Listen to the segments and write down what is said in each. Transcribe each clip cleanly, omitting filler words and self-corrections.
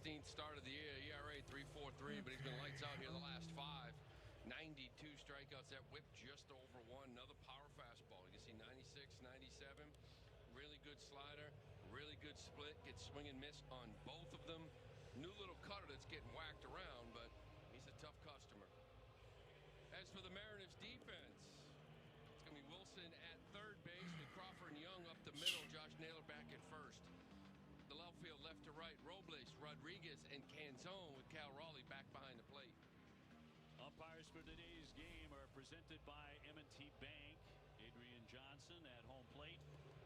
16th start of the year. ERA 3.43, but he's been lights out here the last 5. 92 strikeouts. That whip just over 1. Another power fastball. You can see 96, 97. Really good slider. Really good split. Gets swing and miss on both of them. New little cutter that's getting whacked around, but he's a tough customer. As for the Mariners defense, it's going to be Wilson at third base with Crawford and Young up the middle. Josh Naylor back at first. The left field left to right. Robles, Rodriguez, and Canzone with Cal Raleigh back behind the plate. Umpires for today's game are presented by M&T Bank. Adrian Johnson at home plate.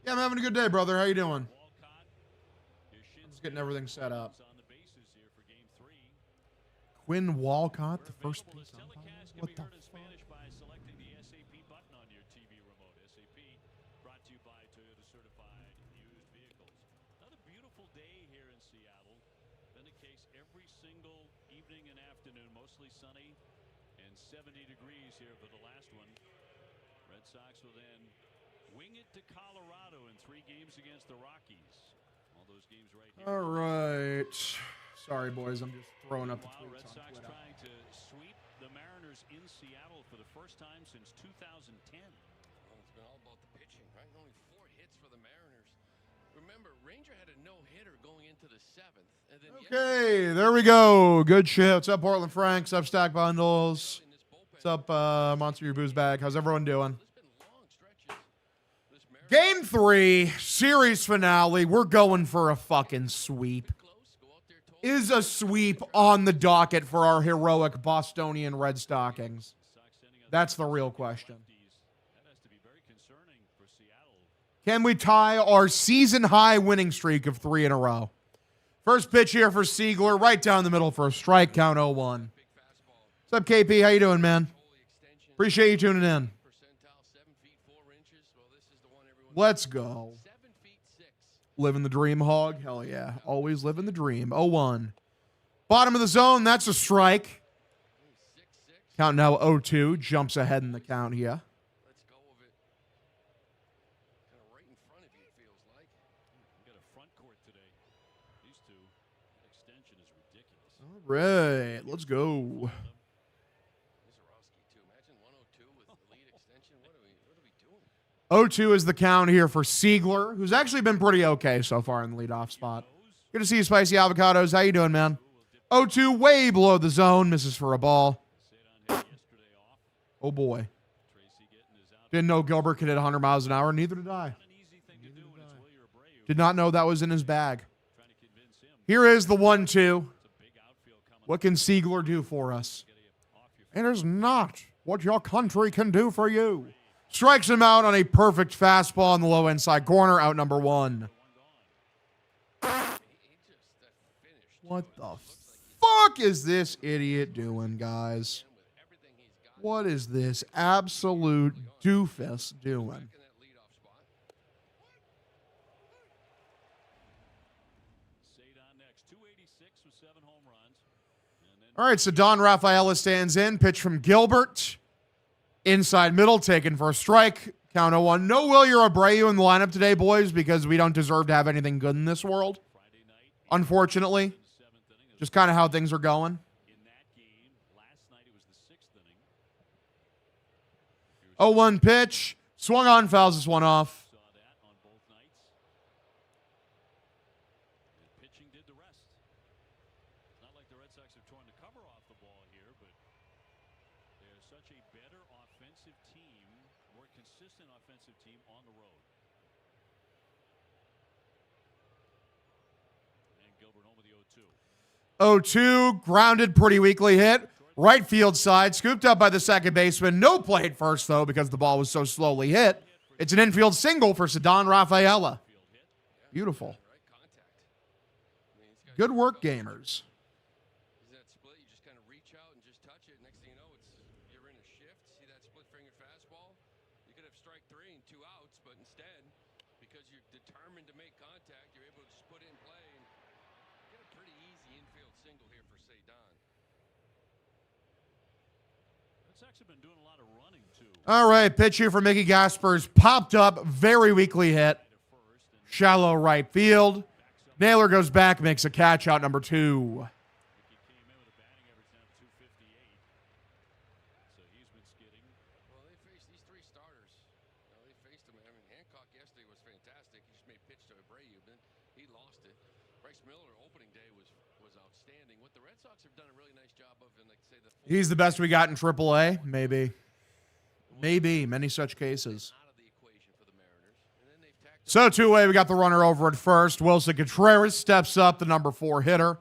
Yeah, I'm having a good day, brother. How you doing? I'm just getting everything set up. Quinn Walcott, the first piece on what the fuck? By selecting the SAP button on your TV remote. SAP brought to you by Toyota Certified Used Vehicles. Another beautiful day here in Seattle. Been the case every single evening and afternoon. Mostly sunny and 70 degrees here for the last one. Red Sox will then wing it to Colorado in 3 games against the Rockies. All those games right here. All right. Sorry, boys. I'm just throwing up the tweets Red on Sox Twitter. trying to sweep the Mariners in Seattle for the first time since 2010. Well, it's been all about the pitching, right? Only 4 hits for the Mariners. Remember, Ranger had a no-hitter going into the 7th. And then Okay, there we go. Good shit. What's up, Portland Frank? What's up, Stack Bundles? What's up, Monster Your Booze Bag? How's everyone doing? Game 3, series finale. We're going for a fucking sweep. Is a sweep on the docket for our heroic Bostonian Red Stockings? That's the real question. Can we tie our season-high winning streak of 3 in a row? First pitch here for Siegler, right down the middle for a strike, count 0-1. What's up, KP? How you doing, man? Appreciate you tuning in. Let's go. Living the dream, Hog. Hell yeah. Always living the dream. 0-1. Bottom of the zone. That's a strike. Count now 0-2. Jumps ahead in the count here. Let's go of it. Kind of right in front of you, it feels like. We got a front court today. These two. That extension is ridiculous. All right. Let's go. 0-2 is the count here for Siegler, who's actually been pretty okay so far in the leadoff spot. Good to see you, Spicy Avocados. How you doing, man? 0-2, way below the zone. Misses for a ball. Oh, boy. Didn't know Gilbert could hit 100 miles an hour. Neither did I. Did not know that was in his bag. Here is the 1-2. What can Siegler do for us? It is not what your country can do for you. Strikes him out on a perfect fastball in the low inside corner, out number 1. What the fuck is this idiot doing, guys? What is this absolute doofus doing? All right, so Don Rafaela stands in. Pitch from Gilbert. Inside middle, taken for a strike. Count 0-1. No Wilyer Abreu in the lineup today, boys, because we don't deserve to have anything good in this world. Unfortunately. Just kind of how things are going. 0-1 pitch. Swung on, fouls this one off. Offensive team on the road. And Gilbert home with the 0-2, grounded, pretty weakly hit. Right field side, scooped up by the second baseman. No play at first, though, because the ball was so slowly hit. It's an infield single for Cedon Rafaela. Beautiful. Good work, gamers. All right, pitch here for Mickey Gaspers. Popped up, very weakly hit. Shallow right field. Naylor goes back, makes a catch out number 2. He came in with a batting average now 258. So he's been skidding. Well, they faced these 3 starters. They faced him. I mean, Hancock yesterday was fantastic. He just made pitch to Abreu, but he lost it. Bryce Miller opening day was outstanding. What the Red Sox have done a really nice job of, and like say he's the best we got in AAA, maybe. Maybe many such cases. So two-way, we got the runner over at first. Wilson Contreras steps up, the number 4 hitter.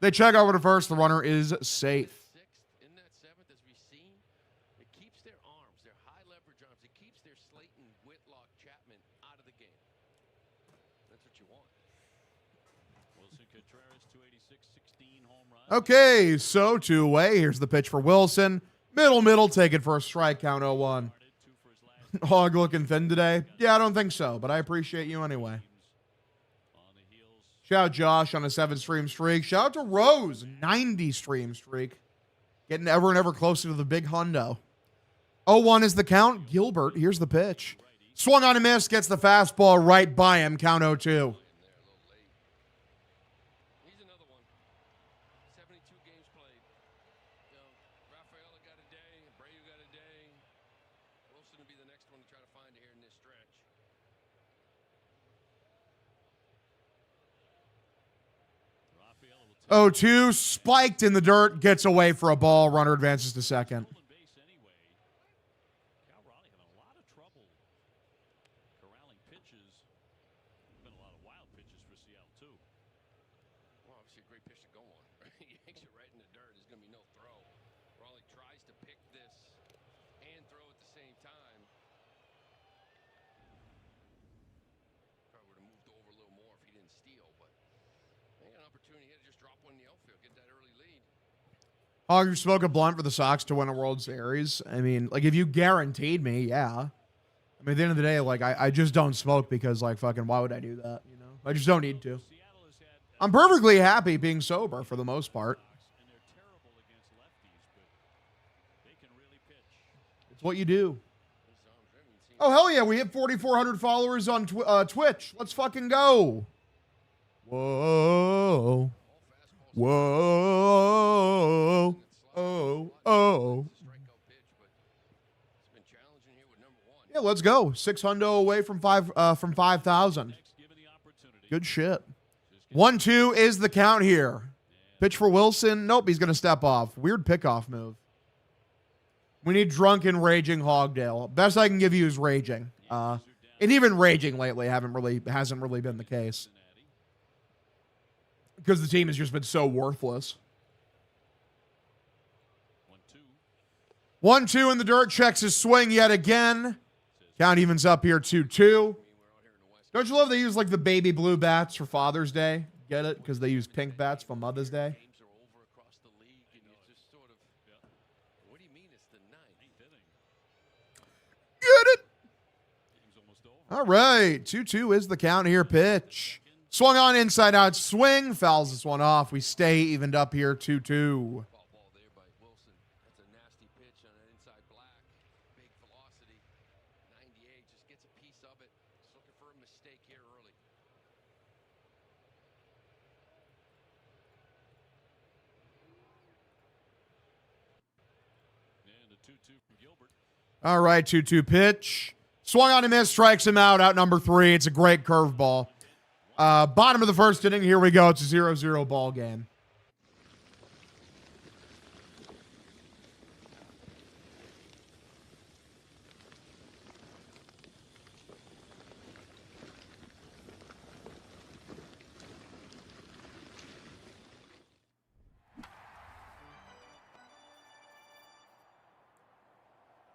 They check over to first. The runner is safe. In that 7th, as we've seen, it keeps their arms, their high leverage arms. It keeps their Slayton, Whitlock, Chapman out of the game. That's what you want. Wilson Contreras, 286, 16 home runs. Okay, so two-way. Here's the pitch for Wilson. Middle, take it for a strike, count 0-1. Hog looking thin today? Yeah, I don't think so, but I appreciate you anyway. Shout out Josh on a 7-stream streak. Shout out to Rose, 90-stream streak. Getting ever and ever closer to the big hundo. 0-1 is the count. Gilbert, here's the pitch. Swung on a miss, gets the fastball right by him, count 0-2. Oh, 2 spiked in the dirt, gets away for a ball. Runner advances to second. Cal Raleigh had a lot of trouble corralling pitches. Been a lot of wild pitches for Seattle too. Well, obviously a great pitch to go on. He yanks it right in the dirt. There's going to be no throw. Raleigh tries to pick this and throw at the same time. Probably would have moved over a little more if he didn't steal, but they had an opportunity here to just drop one in the outfield, get that early lead. Hog, you smoke a blunt for the Sox to win a World Series? I mean, like, if you guaranteed me, yeah. I mean, at the end of the day, like, I just don't smoke because, like, fucking, why would I do that, you know? I just don't need to. I'm perfectly happy being sober for the most part. And they're terrible against lefties, but they can really pitch. It's what you do. Oh, hell yeah, we hit 4,400 followers on Twitch. Let's fucking go. Whoa. Whoa. Oh. Yeah, let's go. 600 away from 5,000. Good shit. 1-2 is the count here. Pitch for Wilson. Nope, he's going to step off. Weird pickoff move. We need drunken, raging Hogdale. Best I can give you is raging. And even raging lately hasn't really been the case. Because the team has just been so worthless. 1-2 in the dirt. Checks his swing yet again. Count evens up here 2-2. Don't you love they use like the baby blue bats for Father's Day? Get it? Because they use pink bats for Mother's Day. Get it? All right. 2-2 is the count here. Pitch. Swung on inside out swing. Fouls this one off. We stay evened up here 2-2. All right, 2-2 pitch. Swung on a miss, strikes him out number 3. It's a great curveball. Bottom of the first inning, here we go. It's a 0-0 ball game.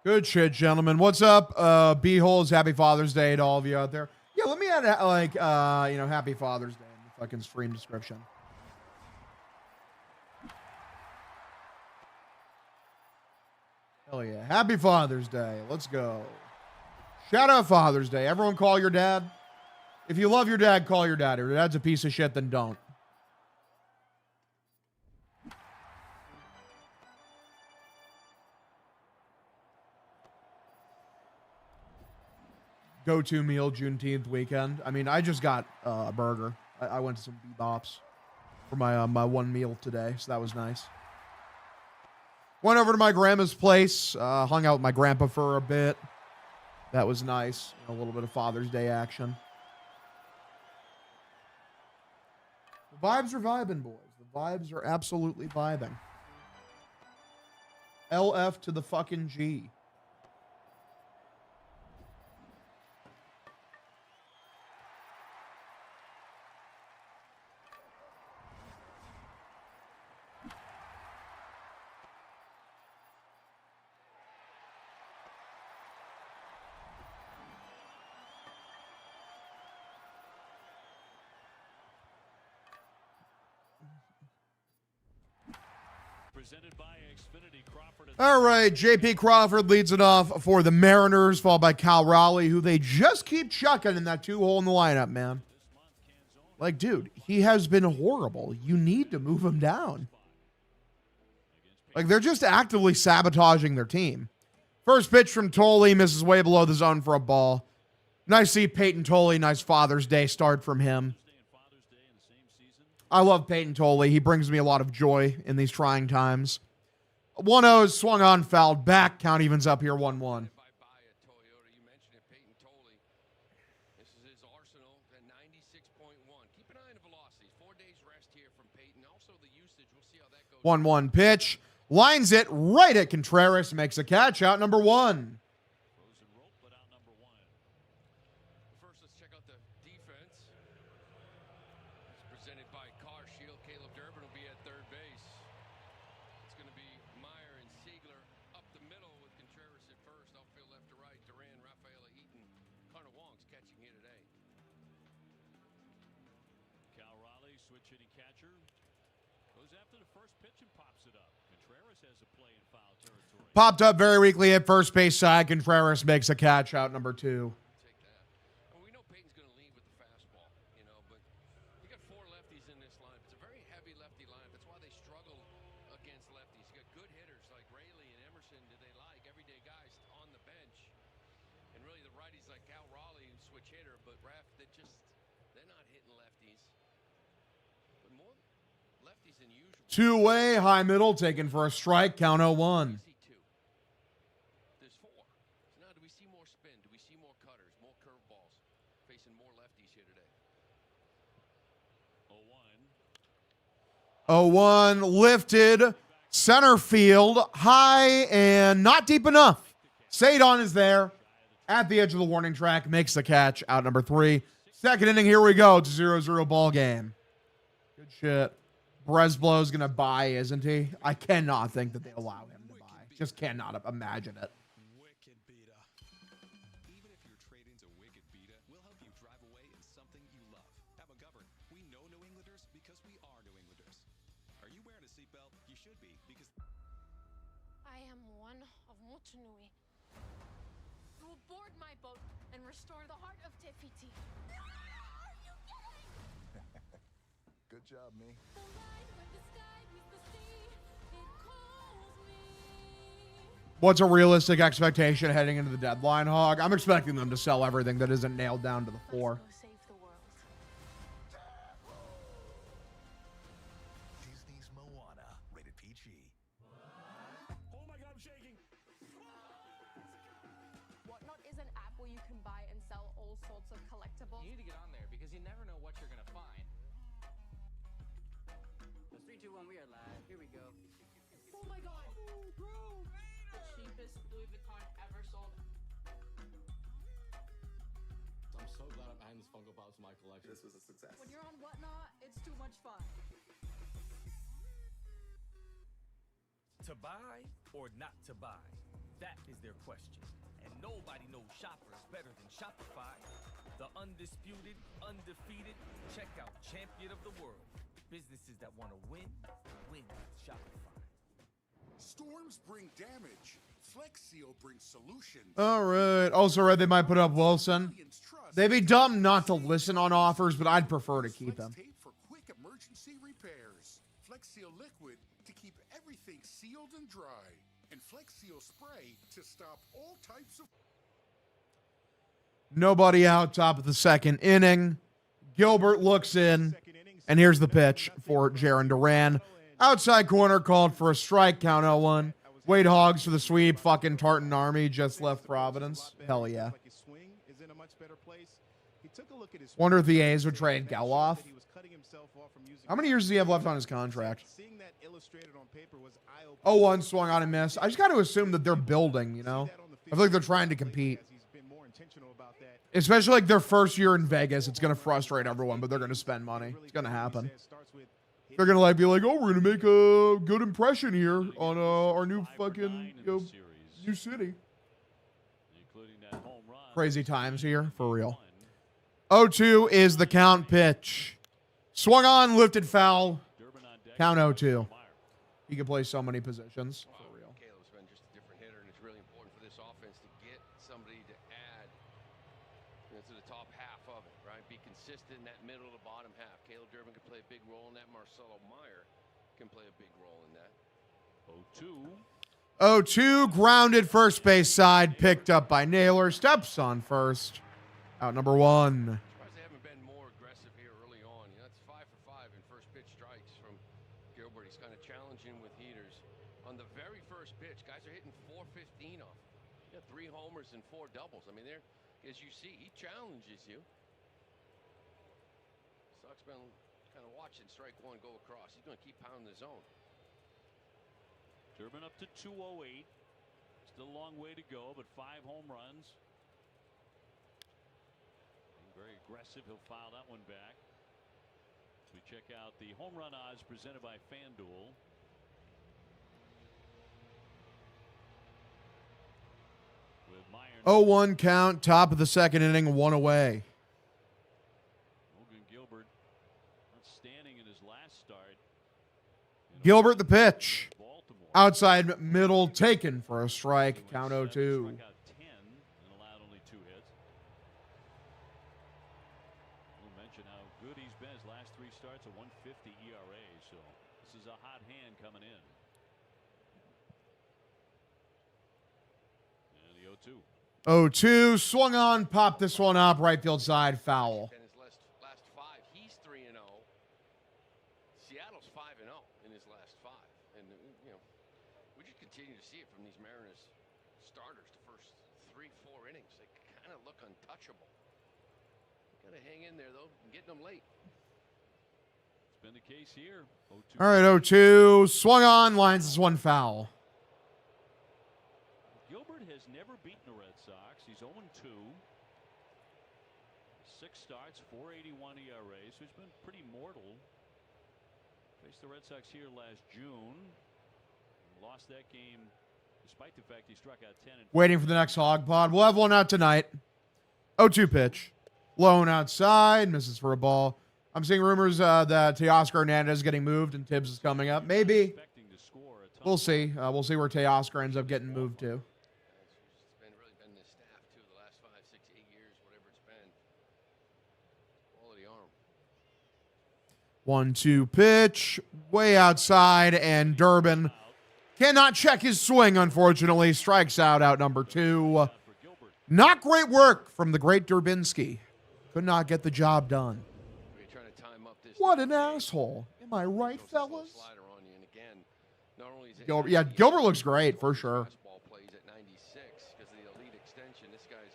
Good shit, gentlemen. What's up? B-holes, happy Father's Day to all of you out there. Yeah, let me add, happy Father's Day in the fucking stream description. Hell yeah. Happy Father's Day. Let's go. Shout out Father's Day. Everyone call your dad. If you love your dad, call your dad. If your dad's a piece of shit, then don't. Go-to meal Juneteenth weekend. I mean, I just got a burger. I went to some bebops for my my one meal today, so that was nice. Went over to my grandma's place, hung out with my grandpa for a bit. That was nice. A little bit of Father's Day action. The vibes are vibing, boys. The vibes are absolutely vibing. LF to the fucking G. Presented by Xfinity. Crawford. All right, JP Crawford leads it off for the Mariners, followed by Cal Raleigh, who they just keep chucking in that 2-hole in the lineup, man. Like, dude, he has been horrible. You need to move him down. Like, they're just actively sabotaging their team. First pitch from Tolley, misses way below the zone for a ball. Nice to see Peyton Tolley. Nice Father's Day start from him. I love Peyton Tolley. He brings me a lot of joy in these trying times. 1-0 swung on, fouled back. Count evens up here, 1-1. You mentioned it, Peyton Tolley. This is his arsenal at 96.1. Keep an eye on the velocities. 4 days rest here from Peyton. Also the usage. We'll see how that goes. 1-1 pitch. Lines it right at Contreras. Makes a catch. Out number 1. Frozen rope, but out number 1. First, let's check out the defense. It's presented by Car Shield. Caleb Durbin will be at third base. It's going to be Meyer and Siegler up the middle with Contreras at first. Outfield left to right. Duran, Rafaela, Eaton. Connor Wong's catching here today. Cal Raleigh, switch hitting catcher. Goes after the first pitch and pops it up. Contreras has a play in foul territory. Popped up very weakly at first base side. Contreras makes a catch. Out number 2. Take that. And we know Peyton's going to lead with the fastball, you know, but you got 4 lefties in this lineup. It's a very heavy lefty lineup. That's why they struggle against lefties. You got good hitters like Rayleigh and Emerson. Do they like everyday guys on the bench? And really the righties like Cal Raleigh, who switch hitter, but Raf, they're not hitting lefties. But more lefties than usual. Two-way, high middle, taken for a strike. Count 0-1. There's 4. So now do we see more spin? Do we see more cutters, more curveballs? Facing more lefties here today. 0-1. 0-1, lifted, center field, high and not deep enough. Sadon is there at the edge of the warning track, makes the catch. Out number 3. Second inning, here we go. It's a 0-0 ball game. Good shit. Bresblo's going to buy, isn't he? I cannot think that they allow him to buy. Just cannot imagine it. Wicked beater. Even if your trade-in's a wicked beater, we'll help you drive away in something you love. Have a govern. We know New Englanders because we are New Englanders. Are you wearing a seatbelt? You should be, because I am one of Motunui. I will board my boat and restore the heart of Tefiti. Are you kidding? Good job, me. The line where the sky meets the sea, it calls me. What's a realistic expectation heading into the deadline, Hog? I'm expecting them to sell everything that isn't nailed down to the floor. Let's go save the world. Disney's Moana, rated PG. Oh my God, I'm shaking. Whatnot is an app where you can buy and sell all sorts of collectibles. You need to get on there because you never know what you're gonna find. That's 3, 2, 1, we are live. Here we go. Oh my god! Oh, bro! The cheapest Louis Vuitton ever sold. I'm so glad I'm adding this Funko Pops to my collection. This was a success. When you're on Whatnot, it's too much fun. To buy or not to buy? That is their question. And nobody knows shoppers better than Shopify. The undisputed, undefeated, checkout champion of the world. Businesses that want to win with Shopify. Storms bring damage. Flex Seal brings solutions. All right. Also read they might put up Wilson. They'd be dumb not to listen on offers, but I'd prefer to keep him. Tape for quick emergency repairs. Flex Seal liquid to keep everything sealed and dry. And Flex Seal spray to stop all types of... Nobody out, top of the second inning. Gilbert looks in, and here's the pitch for Jarren Duran. Outside corner called for a strike, count 0-1. Wade Hogs for the sweep. Fucking Tartan Army just left Providence. Hell yeah. Wonder if the A's would trade Geloff. How many years does he have left on his contract? 0-1 swung on and missed. I just got to assume that they're building, you know? I feel like they're trying to compete. Especially like their first year in Vegas. It's going to frustrate everyone, but they're going to spend money. It's going to happen. They're going to like be like, oh, we're going to make a good impression here on our new fucking new city. Crazy times here, for real. 0-2 is the count pitch. Swung on, lifted foul. Count 0-2. He can play so many positions. For real. Caleb's been just a different hitter, and it's really important for this offense to get somebody to add to the top half of it, right? Be consistent in that middle to bottom half. Caleb Durbin can play a big role in that. Marcelo Meyer can play a big role in that. 0-2. 0-2, grounded first base side, picked up by Naylor. Steps on first. Out number 1. Surprised they haven't been more aggressive here early on. You know, that's 5 for 5 in first pitch strikes from Gilbert. He's kind of challenging with heaters. On the very first pitch, guys are hitting 415 off. He had 3 homers and 4 doubles. I mean, there, as you see, he challenges you. Sox been kind of watching strike 1 go across. He's going to keep pounding the zone. Durbin up to 208. Still a long way to go, but 5 home runs. Very aggressive. He'll foul that one back. We check out the home run odds presented by FanDuel. With Meyer. 0-1 count, top of the second inning, 1 away. Logan Gilbert outstanding in his last start. Gilbert the pitch. Outside middle taken for a strike. Count 0-2. Struck out 10 and allowed only 2 hits. We'll mention how good he's been. His last 3 starts, a 150 ERA. So this is a hot hand coming in. And the 0-2. 0-2, swung on, popped this one up, right field side, foul. And his last 5, he's 3-0. Seattle's 5-0 in his last 5. And, you know, we just continue to see it from these Mariners starters. The first 3-4 innings, they kind of look untouchable. Got to hang in there, though, and getting them late. It's been the case here. 0-2. All right, 0-2, swung on, lines this one foul. Gilbert has never beaten the Red Sox. He's 0-2. 6 starts, 4.81 ERA, so he's been pretty mortal. Faced the Red Sox here last June. Lost that game despite the fact he struck out 10. Waiting for the next hog pod. We'll have one out tonight. 0-2 pitch. Lone outside, misses for a ball. I'm seeing rumors that Teoscar Hernandez is getting moved and Tibbs is coming up. Maybe. We'll see. We'll see where Teoscar ends up getting moved to. It's been the staff, too, the last 5, 6, 8 years, whatever it's been. Quality arm. 1-2 pitch. Way outside, and Durbin cannot check his swing, unfortunately. Strikes out number 2. Not great work from the great Durbinski. Could not get the job done. What an asshole. Am I right, fellas? Gilbert, yeah, Gilbert looks great, for sure. Plays at 96 because of the elite extension. This guy's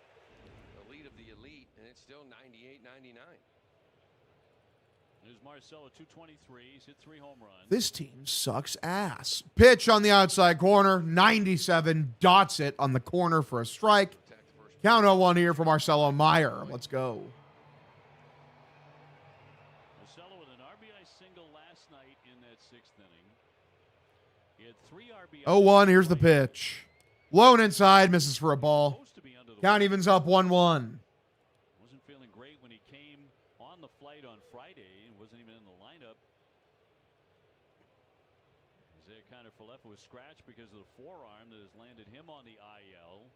elite of the elite, and it's still 98, 99. There's Marcelo, 223. He's hit 3 home runs. This team sucks ass. Pitch on the outside corner. 97 dots it on the corner for a strike. Count 0-1 here for Marcelo Meyer. Let's go. Marcelo with an RBI single last night in that 6th inning. He had 3 RBI. 0-1, here's the pitch. Lone inside, misses for a ball. Count evens up 1-1. Wasn't feeling great when he came on the flight on Friday and wasn't even in the lineup. Isaiah Kiner-Falefa was scratched because of the forearm that has landed him on the IL.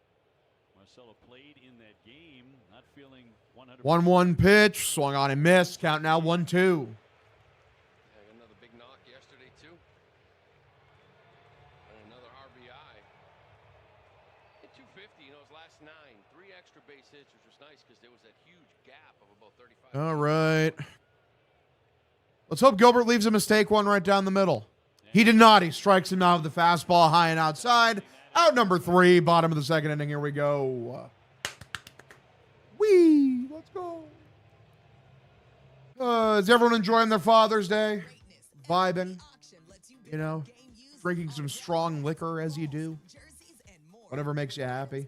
Marcelo played in that game, not feeling 100%. 1-1 pitch, swung on and missed. Count now 1-2. Another big knock yesterday, too. And another RBI. Hit 2 250 in those last 9. 3 extra base hits, which was nice because there was that huge gap of about 35. All right. Let's hope Gilbert leaves a mistake one right down the middle. He did not. He strikes him out with the fastball high and outside. Out number 3, bottom of the second inning. Here we go. Whee! Let's go. Is everyone enjoying their Father's Day? Vibing? You know, drinking some strong liquor as you do. Whatever makes you happy.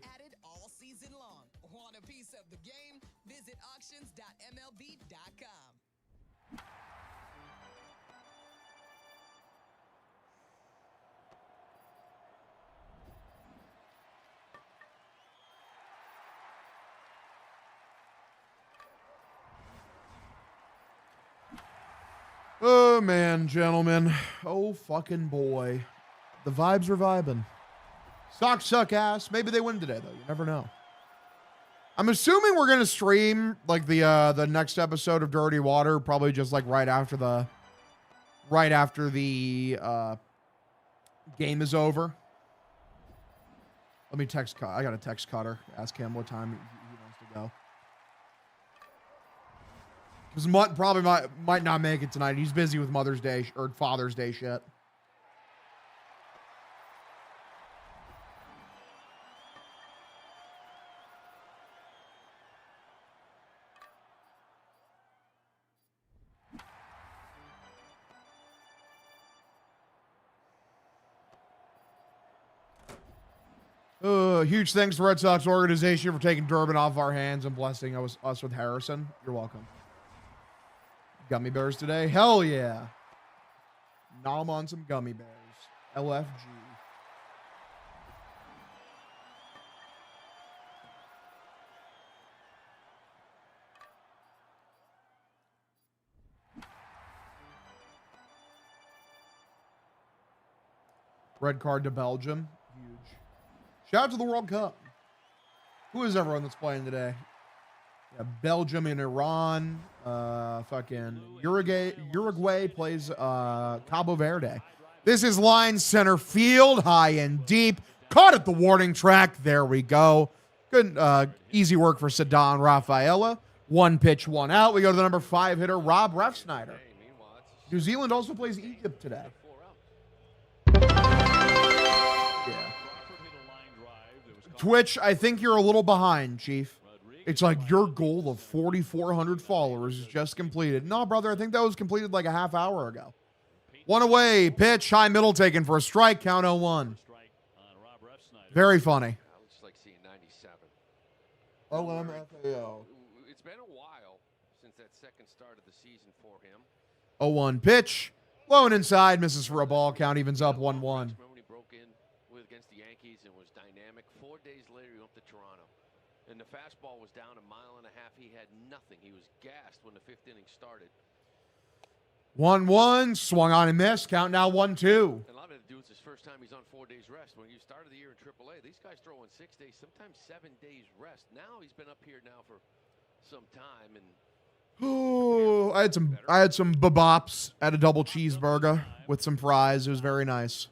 Oh, man, gentlemen. Oh, fucking boy. The vibes are vibing. Sox suck ass. Maybe they win today, though. You never know. I'm assuming we're going to stream, like, the next episode of Dirty Water, probably just, like, right after the game is over. Let me text I got a text Cutter. Ask him what time he wants to go. Because Mutt probably might not make it tonight. He's busy with Mother's Day or Father's Day shit. Huge thanks to Red Sox organization for taking Durbin off our hands and blessing us with Harrison. You're welcome. Gummy bears today? Hell yeah. Nom on some gummy bears. LFG. Red card to Belgium. Huge. Shout out to the World Cup. Who is everyone that's playing today? Yeah, Belgium and Iran. Fucking Uruguay plays Cabo Verde. This is line center field, high and deep. Caught at the warning track. There we go. Good, easy work for Sadan Rafaela. 1 pitch, 1 out. We go to the number 5 hitter, Rob Refsnyder. New Zealand also plays Egypt today. Yeah. Twitch, I think you're a little behind, Chief. It's like your goal of 4,400 followers is just completed. No, brother, I think that was completed like a half hour ago. 1 away, pitch, high middle taken for a strike, count 0-1. Very funny. Looks like seeing 97. LMFAO. It's been a while since that second start of the season for him. 0-1 pitch, low and inside, misses for a ball, count evens up 1-1. Remember when he broke in against the Yankees and was dynamic? 4 days later, he went to Toronto. And the fastball was down 1.5 miles. He had nothing. He was gassed when the 5th inning started. 1-1, swung on and missed. Count now 1-2. And a lot of the dudes, it's his first time he's on 4 days rest. When you started the year in AAA, these guys throw in 6 days, sometimes 7 days rest. Now he's been up here now for some time. And ooh, I had some babops at a double cheeseburger with some fries. It was very nice.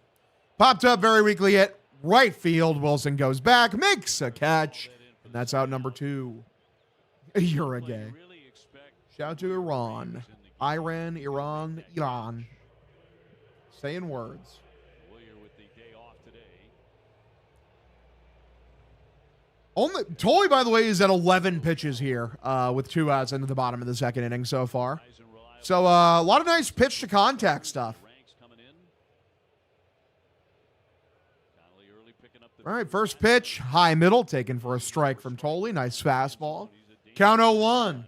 Popped up very weakly at right field. Wilson goes back, makes a catch. And that's out number 2. You're a gay. Shout out to Iran. Iran. Saying words. Tolley, by the way, is at 11 pitches here with 2 outs into the bottom of the second inning so far. So a lot of nice pitch to contact stuff. All right, first pitch, high middle, taken for a strike from Tolley. Nice fastball. Count 0-1.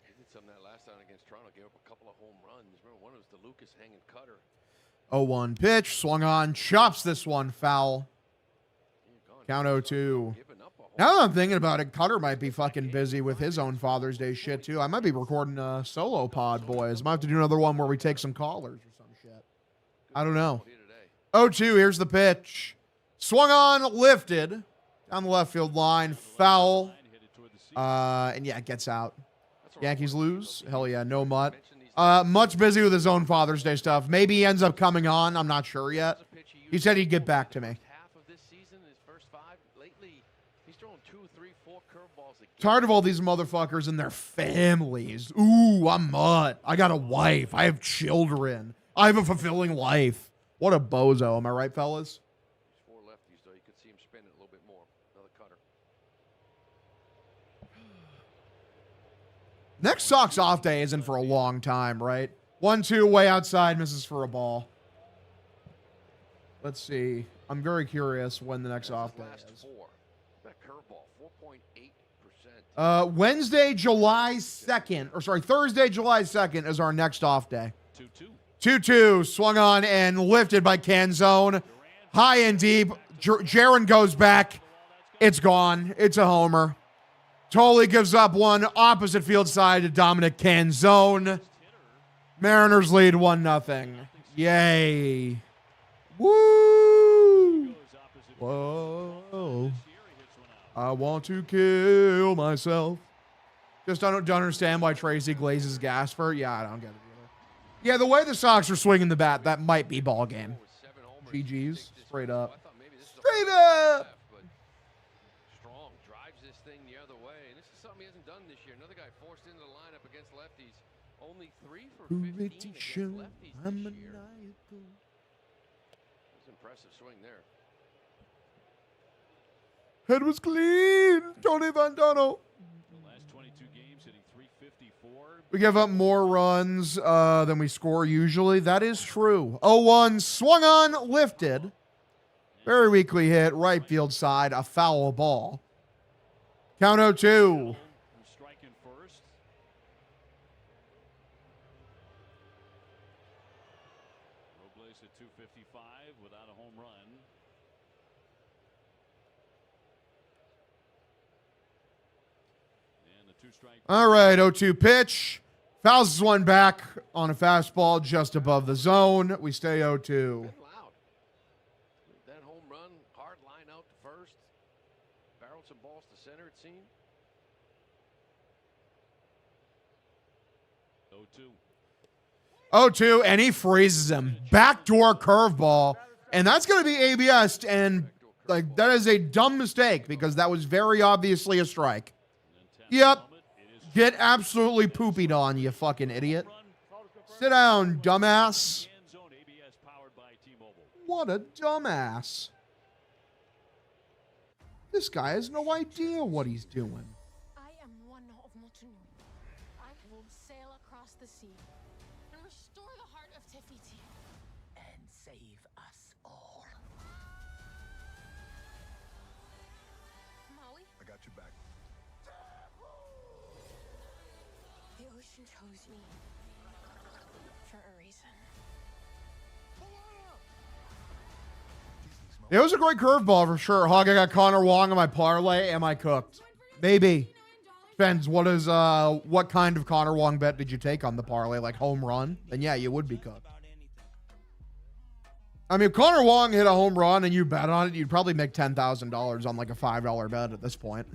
he did some of that last time against Toronto. Gave up a couple of home runs. Remember, one was the Lucas hanging cutter. 0-1 pitch, swung on, chops this one foul. Count 0-2. Now that I'm thinking about it, Cutter might be fucking busy with his own Father's Day shit, too. I might be recording a solo pod, boys. Might have to do another one where we take some callers or some shit. I don't know. 0-2, here's the pitch. Swung on, lifted. Down the left field line, foul. And yeah, it gets out. Yankees lose. Hell yeah, no Mutt. Much busy with his own Father's Day stuff. Maybe he ends up coming on. I'm not sure yet. He said he'd get back to me. Half of this season is Tired of all these motherfuckers and their families. Ooh, I'm mud. I got a wife. I have children. I have a fulfilling life. What a bozo. Am I right, fellas? 4 lefties, though. You could see him spin it a little bit more. Another cutter. Next Sox off day isn't for a long time, right? 1-2 way outside, misses for a ball. Let's see. I'm very curious when the next off day is. That curveball, 4.8%. Wednesday, July 2nd. Or sorry, Thursday, July 2nd is our next off day. 2-2. Swung on and lifted by Canzone. High and deep. Jaron goes back. It's gone. It's a homer. Tolley gives up one opposite field side to Dominic Canzone. Mariners lead 1-0. Yay. Woo! Whoa. I want to kill myself. Just don't understand why Tracy glazes Gasper. Yeah, I don't get it either. Yeah, the way the Sox are swinging the bat, that might be ball game. GG's. Straight up. Straight up! Strong drives this thing the other way. And this is something he hasn't done this year. Another guy forced into the lineup against lefties. Only 3 for 15 against lefties this year. Impressive swing there. Head was clean. Tony Vandano. The last 22 games hitting 354. We give up more runs than we score usually. That is true. 0-1. Swung on. Lifted. Very weakly hit. Right field side. A foul ball. Count 0-2. Striking first. Robles at 255 without a home run. And the 2-strike. All right, 0-2 pitch. Fouls one back on a fastball just above the zone. We stay 0-2. Loud. That home run, hard line out to first. Barreled some balls to center, it seemed. 0-2. 0-2, and he freezes him. Backdoor curveball. And that's going to be ABS. And like that is a dumb mistake because that was very obviously a strike. Yep. Get absolutely poopied on, you fucking idiot. Sit down, dumbass. What a dumbass. This guy has no idea what he's doing. I am one of Motunui. I will sail across the sea and restore the heart of Tefiti. And save us all. Maui, I got your back. the ocean chose me for a reason. It was a great curveball for sure. Hog, I got Connor Wong on my parlay. Am I cooked? Maybe. Depends. What kind of Connor Wong bet did you take on the parlay? Like home run? Then yeah, you would be cooked. I mean, if Connor Wong hit a home run and you bet on it, you'd probably make $10,000 on like a $5 bet at this point.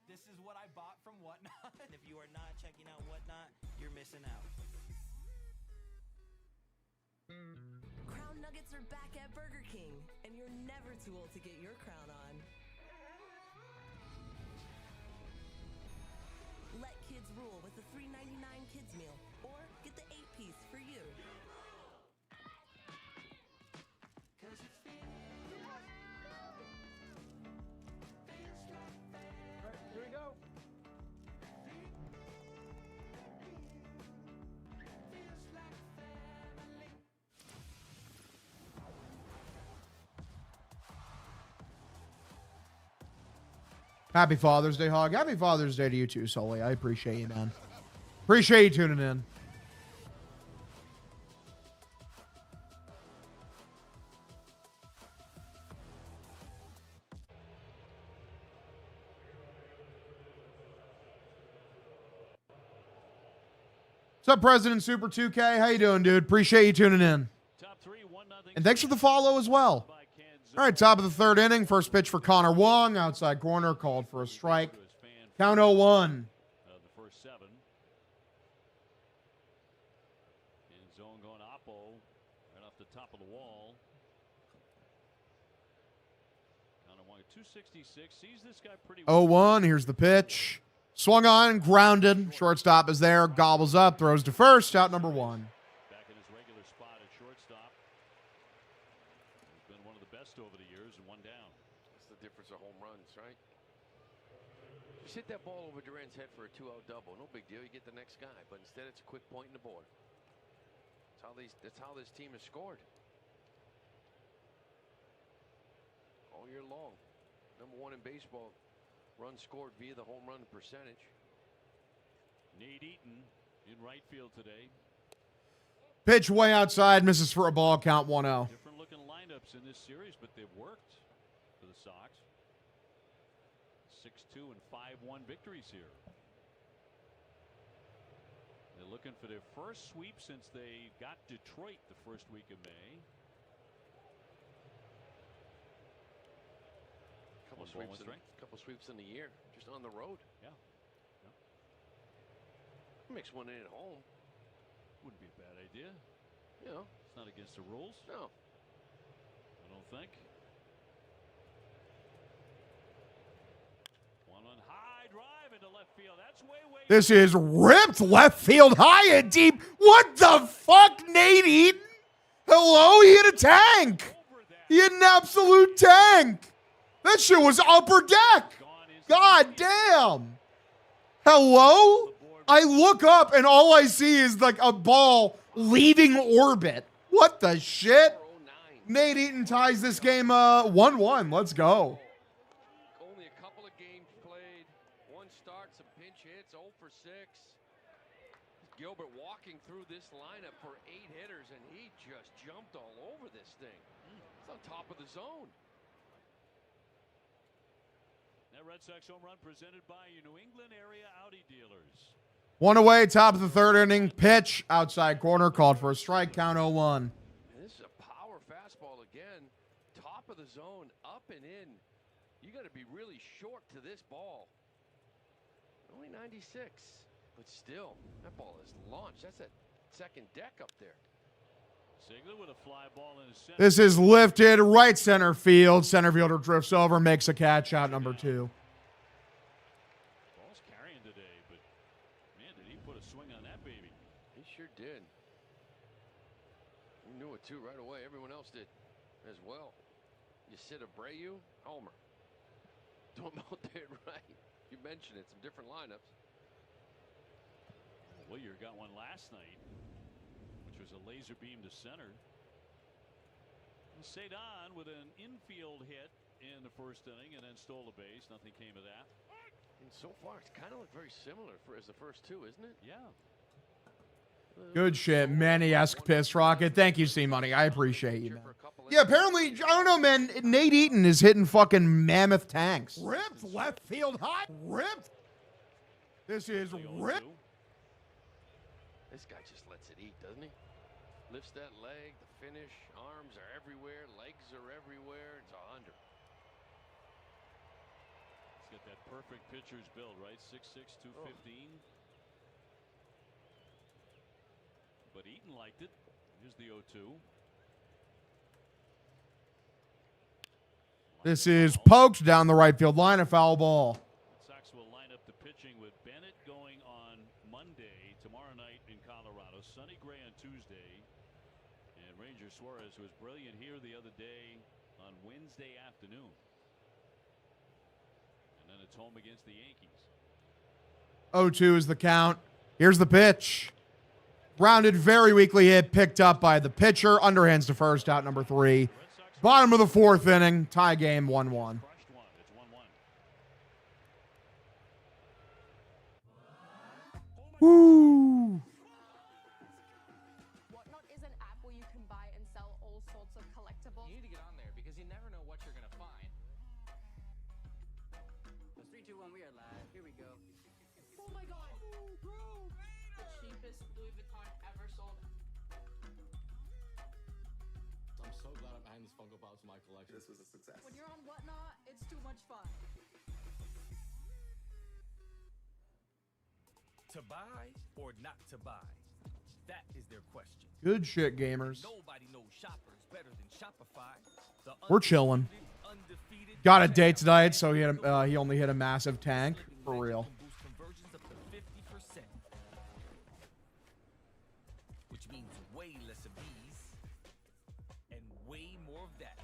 This is what I bought from Whatnot. And if you are not checking out Whatnot, you're missing out. Crown Nuggets are back at Burger King, and you're never too old to get your crown on. Let kids rule with the $3.99 kids meal, or get the 8-piece for you. Here we go. Happy Father's Day, Hog. Happy Father's Day to you too, Sully. I appreciate you, man. Appreciate you tuning in. What's up, President Super 2K? How you doing, dude? Appreciate you tuning in. And thanks for the follow as well. All right, top of the third inning. First pitch for Connor Wong. Outside corner, called for a strike. Count 0-1. The first 7. In zone going Oppo right off the top of the wall. 266. Sees this guy pretty 0-1. Here's the pitch. Swung on, grounded. Shortstop is there. Gobbles up, throws to first. Out number 1. Back in his regular spot at shortstop. He's been one of the best over the years and one down. That's the difference of home runs, right? Just hit that ball over Duran's head for a 2-out double. No big deal. You get the next guy. But instead, it's a quick point in the board. That's how this team has scored. All year long. Number 1 in baseball. Runs scored via the home run percentage. Nate Eaton in right field today. Pitch way outside. Misses for a ball. Count 1-0. Different looking lineups in this series, but they've worked for the Sox. 6-2 and 5-1 victories here. They're looking for their first sweep since they got Detroit the first week of May. Couple sweeps in the year, just on the road. Yeah. Mix one in at home. Wouldn't be a bad idea. You know, it's not against the rules. No, I don't think. One on high drive into left field. That's way. This is ripped left field, high and deep. What the fuck, Nate Eaton? Hello, he hit a tank. He hit an absolute tank. That shit was upper deck. God damn. Hello? I look up and all I see is like a ball leaving orbit. What the shit? Nate Eaton ties this game 1-1. Let's go. Only a couple of games played. One start, some pinch hits, 0 for 6. Gilbert walking through this lineup for 8 hitters, and he just jumped all over this thing. It's on top of the zone. That Red Sox home run presented by your New England area Audi dealers. 1 away, top of the 3rd inning. Pitch, outside corner, called for a strike, count 0-1. This is a power fastball again. Top of the zone, up and in. You got to be really short to this ball. Only 96, but still, that ball is launched. That's that second deck up there. Ziegler with a fly ball in his center. This is lifted right center field. Center fielder drifts over, makes a catch, out number 2. Ball's carrying today, but man, did he put a swing on that baby. He sure did. He knew it too right away. Everyone else did as well. You sit Abreu, homer. Don't out there right. You mentioned it, some different lineups. Willier got one last night, which was a laser beam to center. Cedon with an infield hit in the first inning and then stole a base. Nothing came of that. And so far, it's kind of looked very similar as the first two, isn't it? Yeah. Good shit. Manny-esque piss rocket. Thank you, C-Money. I appreciate you, man. Yeah, apparently, I don't know, man. Nate Eaton is hitting fucking mammoth tanks. Ripped left field high. Ripped. This is ripped. This guy just lets it eat, doesn't he? Lifts that leg, the finish, arms are everywhere, legs are everywhere. It's 100. He's got that perfect pitcher's build, right? 6'6", 215. But Eaton liked it. Here's the 0-2. This is poked down the right field line, a foul ball. Sox will line up the pitching with Bennett going on Monday, tomorrow night in Colorado, Sonny Gray on Tuesday, and Ranger Suarez, who was brilliant here the other day on Wednesday afternoon. And then it's home against the Yankees. 0-2 is the count. Here's the pitch. Grounded, very weakly hit, picked up by the pitcher. Underhands to first, out number 3. Bottom of the 4th inning, tie game 1-1. Woo! Whatnot is an app where you can buy and sell all sorts of collectibles. You need to get on there because you never know what you're gonna find. So 3, 2, 1, we are live. Here we go. Oh my god! The cheapest Louis Vuitton ever sold. I'm so glad I'm adding this Funko Pop to my collection. This was a success. When you're on Whatnot, it's too much fun. To buy or not to buy? That is their question. Good shit, gamers. Nobody knows shoppers better than Shopify. We're chilling. undefeated. Got a date tonight, so he only hit a massive tank for real. Boost conversions up to 50%, which means way less of these and way more of that.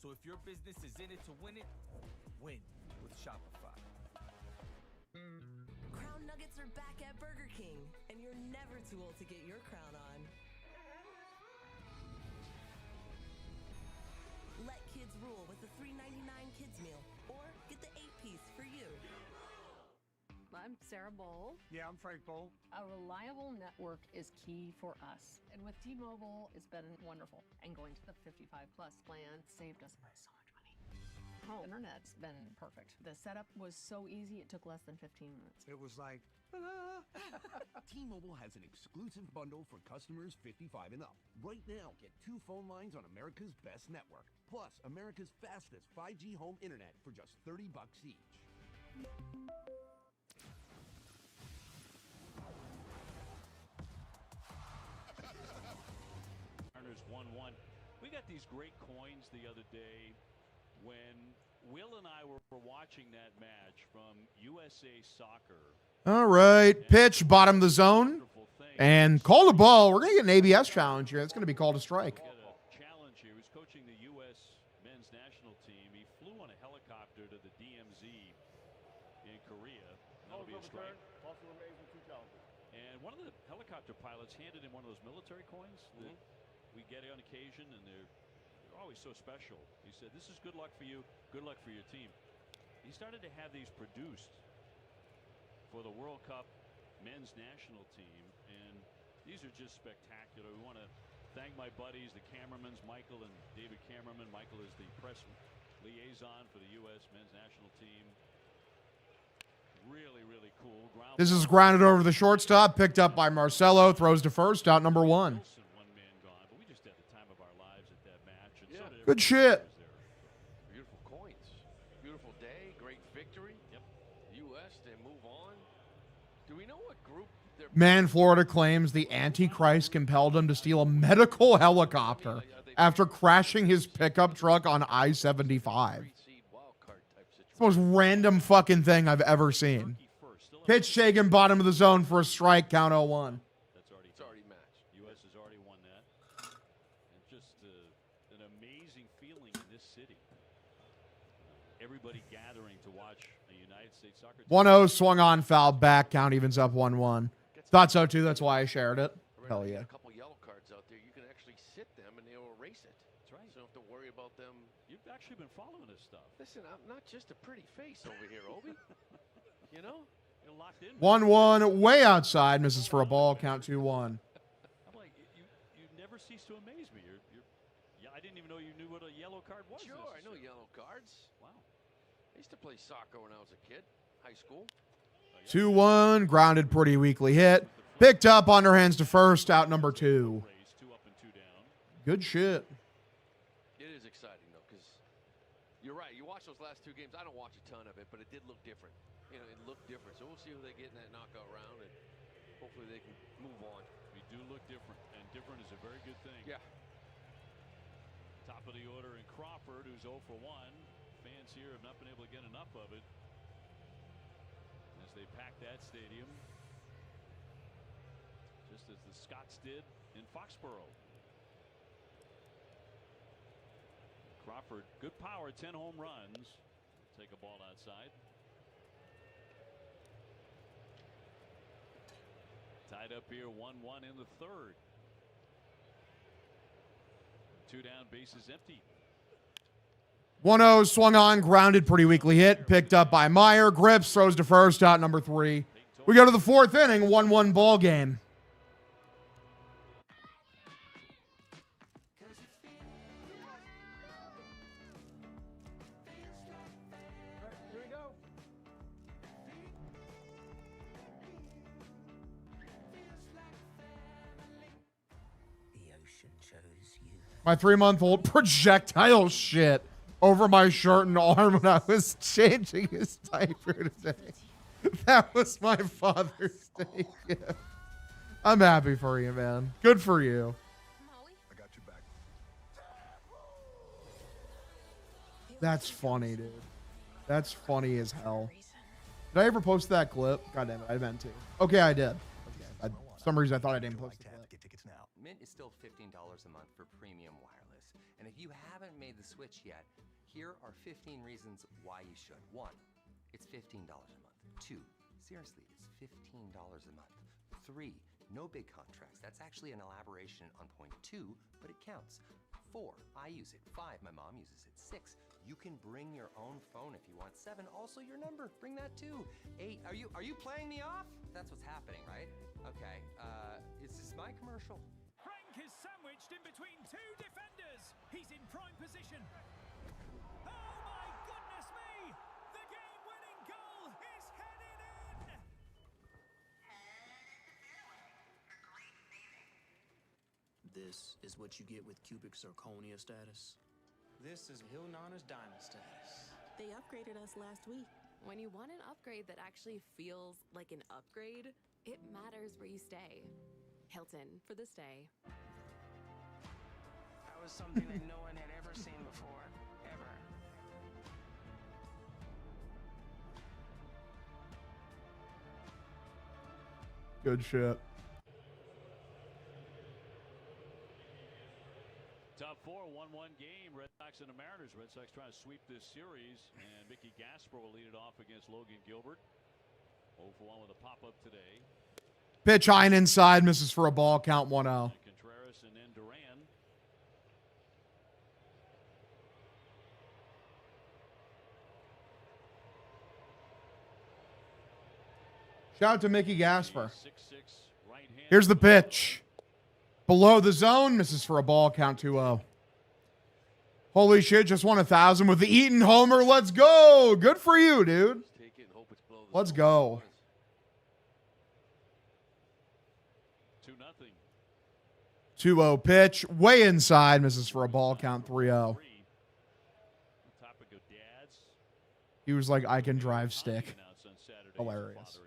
So if your business is in it to win it, win with Shopify. Crown Nuggets are back at Burger King, and you're never too old to get your crown on. Let kids rule with the $3.99 kids meal, or get the 8-piece for you. I'm Sarah Bowl. Yeah, I'm Frank Bowl. A reliable network is key for us. And with T-Mobile, it's been wonderful. And going to the 55 plus plan saved us so much money. Home internet's been perfect. The setup was so easy, it took less than 15 minutes. It was like, T-Mobile has an exclusive bundle for customers 55 and up. Right now, get 2 phone lines on America's best network, plus America's fastest 5G home internet for just $30 each. Mariners 1-1. We got these great coins the other day when Will and I were watching that match from USA Soccer. All right, pitch, bottom of the zone, and call the ball. We're going to get an ABS challenge here. It's going to be called a strike. Challenge here. He was coaching the U.S. men's national team. He flew on a helicopter to the DMZ in Korea. That'll be a strike. And one of the helicopter pilots handed him one of those military coins that we get on occasion, and they're always so special. He said, "This is good luck for you, good luck for your team." He started to have these produced for the World Cup men's national team, and these are just spectacular. We want to thank my buddies, the cameramen, Michael and David Cameraman. Michael is the press liaison for the U.S. men's national team. Really, really cool. This is grounded over the shortstop, picked up by Marcelo, throws to first, out number 1. Good shit. Beautiful coins. Beautiful day. Great victory. Yep. U.S. They move on. Do we know what group they're... Man, Florida claims the Antichrist compelled him to steal a medical helicopter after crashing his pickup truck on I-75. It's the most random fucking thing I've ever seen. Pitch taken, bottom of the zone for a strike, count 0-1. It's already matched. U.S. has already won that. And just an amazing feeling in this city. Everybody gathering to watch a United States soccer team. 1-0, swung on, foul back, count evens up 1-1. Thought so too, that's why I shared it. Hell yeah. A couple yellow cards out there. You can actually sit them and they'll erase it. That's right. So you don't have to worry about them. You've actually been following this stuff. Listen, I'm not just a pretty face over here, Obi. You know? You're locked in. 1-1, way outside, misses for a ball, count 2-1. I'm like, you never cease to amaze me. I didn't even know you knew what a yellow card was. Sure, I know yellow cards. Wow. I used to play soccer when I was a kid, high school. 2-1, grounded, pretty weakly hit. Picked up, underhands to first, out number 2. 2 up and 2 down. Good shit. It is exciting, though, because you're right. You watch those last 2 games. I don't watch a ton of it, but it did look different. You know, it looked different. So we'll see who they get in that knockout round, and hopefully they can move on. We do look different, and different is a very good thing. Yeah. Top of the order in Crawford, who's 0 for 1. Fans here have not been able to get enough of it as they pack that stadium, just as the Scots did in Foxborough. Crawford, good power, 10 home runs. Take a ball outside. Tied up here, 1-1 in the third. 2 down, bases empty. 1-0, swung on, grounded, pretty weakly hit. Picked up by Meyer. Grips, throws to first, out number 3. We go to the 4th inning, 1-1 ball game. Here we go. The ocean chose you. My 3-month-old projectile shit over my shirt and arm when I was changing his diaper today. That was my Father's Day gift. I'm happy for you, man. Good for you. I got your back. That's funny, dude. That's funny as hell. Did I ever post that clip? God damn it, I meant to. Okay, I did. Okay. For some reason, I thought I didn't post the clip. Mint is still $15 a month for premium wireless. And if you haven't made the switch yet, here are 15 reasons why you should. 1, it's $15 a month. 2, seriously, it's $15 a month. 3, no big contracts. That's actually an elaboration on point 2, but it counts. 4, I use it. 5, my mom uses it. 6, you can bring your own phone if you want. 7, also your number. Bring that too. 8, are you playing me off? That's what's happening, right? Okay, is this my commercial? Frank is sandwiched in between 2 defenders. He's in prime position. Oh my goodness me! The game-winning goal is headed in! This is what you get with cubic zirconia status. This is Hill Nana's diamond status. They upgraded us last week. When you want an upgrade that actually feels like an upgrade, it matters where you stay. Hilton for the stay. That was something that no one had ever seen before, ever. Good shit. Top 4, 1-1 game. Red Sox and the Mariners. Red Sox trying to sweep this series, and Mickey Gasper will lead it off against Logan Gilbert. 0 for 1 with a pop-up today. Pitch high and inside, misses for a ball, count 1-0. Contreras and then Duran. Shout out to Mickey Gasper. 6'6" right-handed. Here's the pitch. Below the zone, misses for a ball, count 2-0. Holy shit, just won 1,000 with the Eaton homer. Let's go. Good for you, dude. Let's go. 2-0. 2-0 pitch. Way inside, misses for a ball, count 3-0. He was like, I can drive stick. Hilarious.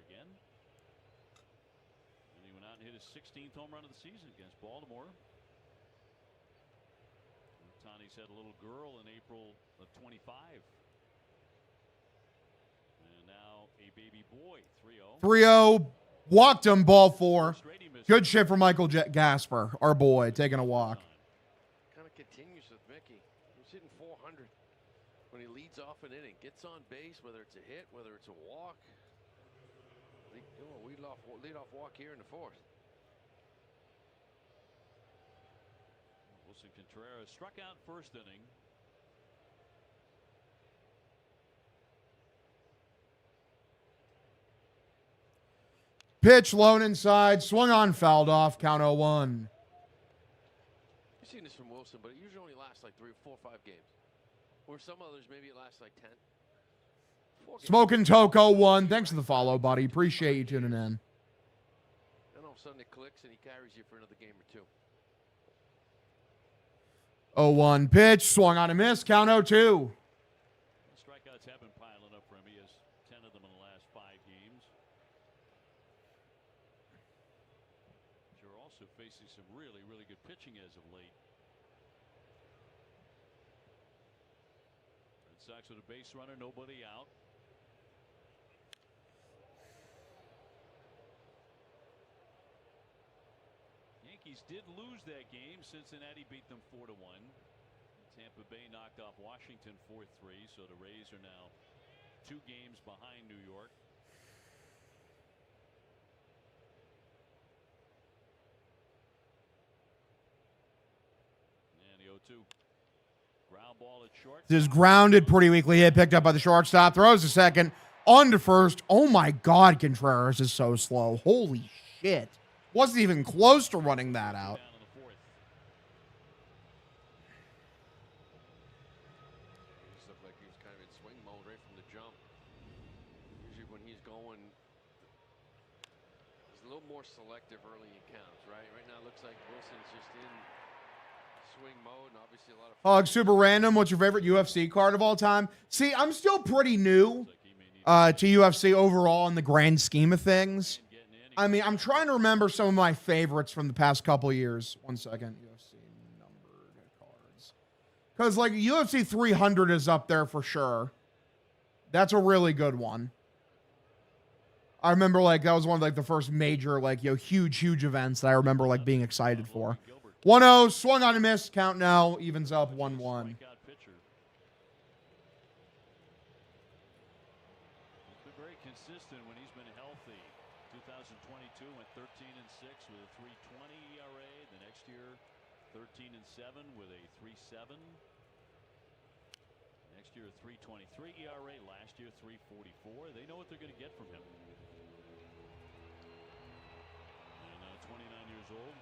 And he went out and hit his 16th home run of the season against Baltimore. Tani's had a little girl in April of 25. And now a baby boy, 3-0. 3-0. Walked him, ball 4. Good shit for Michael Gasper, our boy, taking a walk. Kind of continues with Mickey. He's hitting 400 when he leads off an inning. Gets on base, whether it's a hit, whether it's a walk. Lead off walk here in the 4th. Wilson Contreras struck out first inning. Pitch low and inside, swung on, fouled off, count 0-1. You've seen this from Wilson, but it usually only lasts like 3, 4, 5 games. Where some others, maybe it lasts like 10. Smoking Toko 1. Thanks for the follow, buddy. Appreciate you tuning in. And all of a sudden it clicks and he carries you for another game or 2. 0-1 pitch, swung on a miss, count 0-2. Strikeouts have been piling up for him. He has 10 of them in the last 5 games. You're also facing some really, really good pitching as of late. Red Sox with a base runner, nobody out. Yankees did lose that game. Cincinnati beat them 4-1. Tampa Bay knocked off Washington 4-3, so the Rays are now 2 games behind New York. And the 0-2. Ground ball at short. This is grounded, pretty weakly hit, picked up by the shortstop, throws to second, on to first. Oh my God, Contreras is so slow. Holy shit. Wasn't even close to running that out. Looked like he was kind of in swing mode right from the jump. Usually when he's going, he's a little more selective early in counts, right? Right now it looks like Wilson's just in swing mode, and obviously a lot of... Hog, super random. What's your favorite UFC card of all time? See, I'm still pretty new to UFC overall in the grand scheme of things. I mean, I'm trying to remember some of my favorites from the past couple years. 1 second. UFC numbered cards. Because, like, UFC 300 is up there for sure. That's a really good one. I remember, like, that was one of, like, the first major, like, huge events that I remember, like, being excited for. 1-0, swung on a miss, count now, evens up 1-1. Very consistent when he's been healthy. 2022 went 13-6 with a 3.20 ERA. The next year, 13-7 with a 3.7. Next year, 3.23 ERA. Last year, 3.44. They know what they're going to get from him. And 29 years old.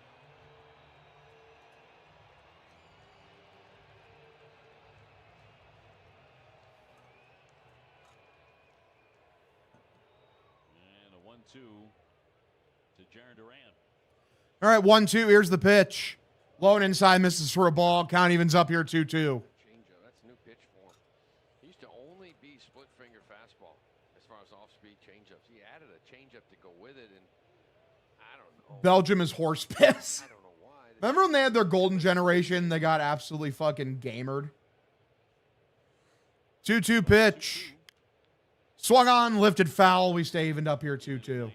And a 1-2 to Jaron Duran. All right, 1-2. Here's the pitch. Low and inside, misses for a ball. Count evens up here 2-2. Changeup. That's a new pitch for him. He used to only be split finger fastball as far as off-speed changeups. He added a changeup to go with it, and I don't know. Belgium is horse piss. I don't know why. Remember when they had their golden generation? They got absolutely fucking gamered. 2-2 pitch. Swung on, lifted foul. We stay evened up here 2-2.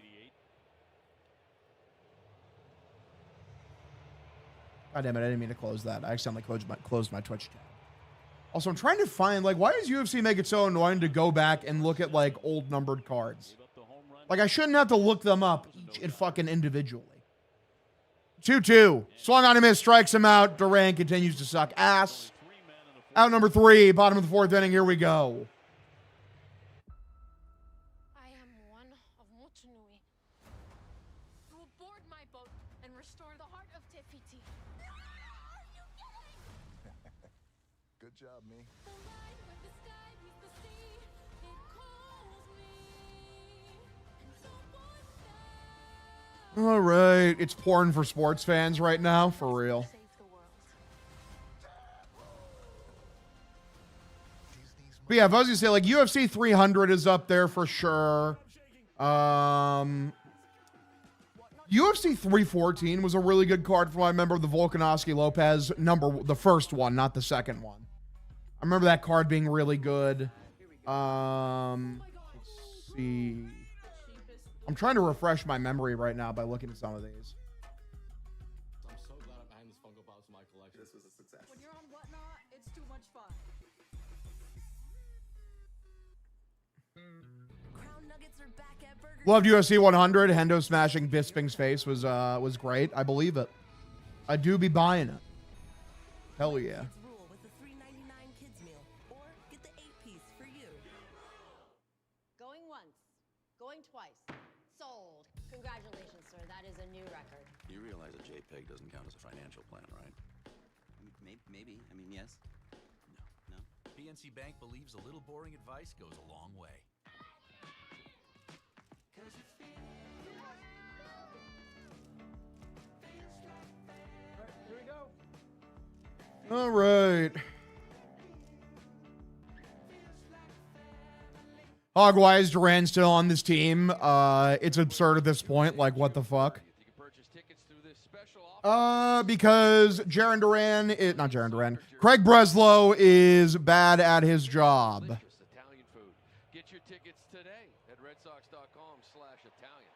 God damn it, I didn't mean to close that. I accidentally closed my Twitch tab. Also, I'm trying to find, like, why does UFC make it so annoying to go back and look at, like, old numbered cards? Like, I shouldn't have to look them up each and fucking individually. 2-2. Swung on a miss, strikes him out. Durant continues to suck ass. Out number 3, bottom of the 4th inning. Here we go. I am one of Motunui. You will board my boat and restore the heart of Tefiti. Good job, me. All right. It's porn for sports fans right now, for real. But yeah, if I was going to say, like, UFC 300 is up there for sure. UFC 314 was a really good card from what I remember, the Volkanovski Lopez the first one, not the second one. I remember that card being really good. Let's see. I'm trying to refresh my memory right now by looking at some of these. I'm so glad I'm behind this Funko Pops in my collection. This was a success. When you're on Whatnot, it's too much fun. Crown Nuggets are back at Burger Loved UFC 100. Hendo smashing Bisping's face was great. I believe it. I do be buying it. Hell yeah. Rule with the $3.99 kids meal, or get the 8-piece for you. Going once, going twice, sold. Congratulations, sir. That is a new record. You realize a JPEG doesn't count as a financial plan, right? Maybe. I mean, yes. No. PNC Bank believes a little boring advice goes a long way. Here we go. All right. Hogwise Duran still on this team. It's absurd at this point. Like, what the fuck? Because Jaron Duran, not Jaron Duran, Craig Breslow is bad at his job. Italian food. Get your tickets today at redsox.com/Italian.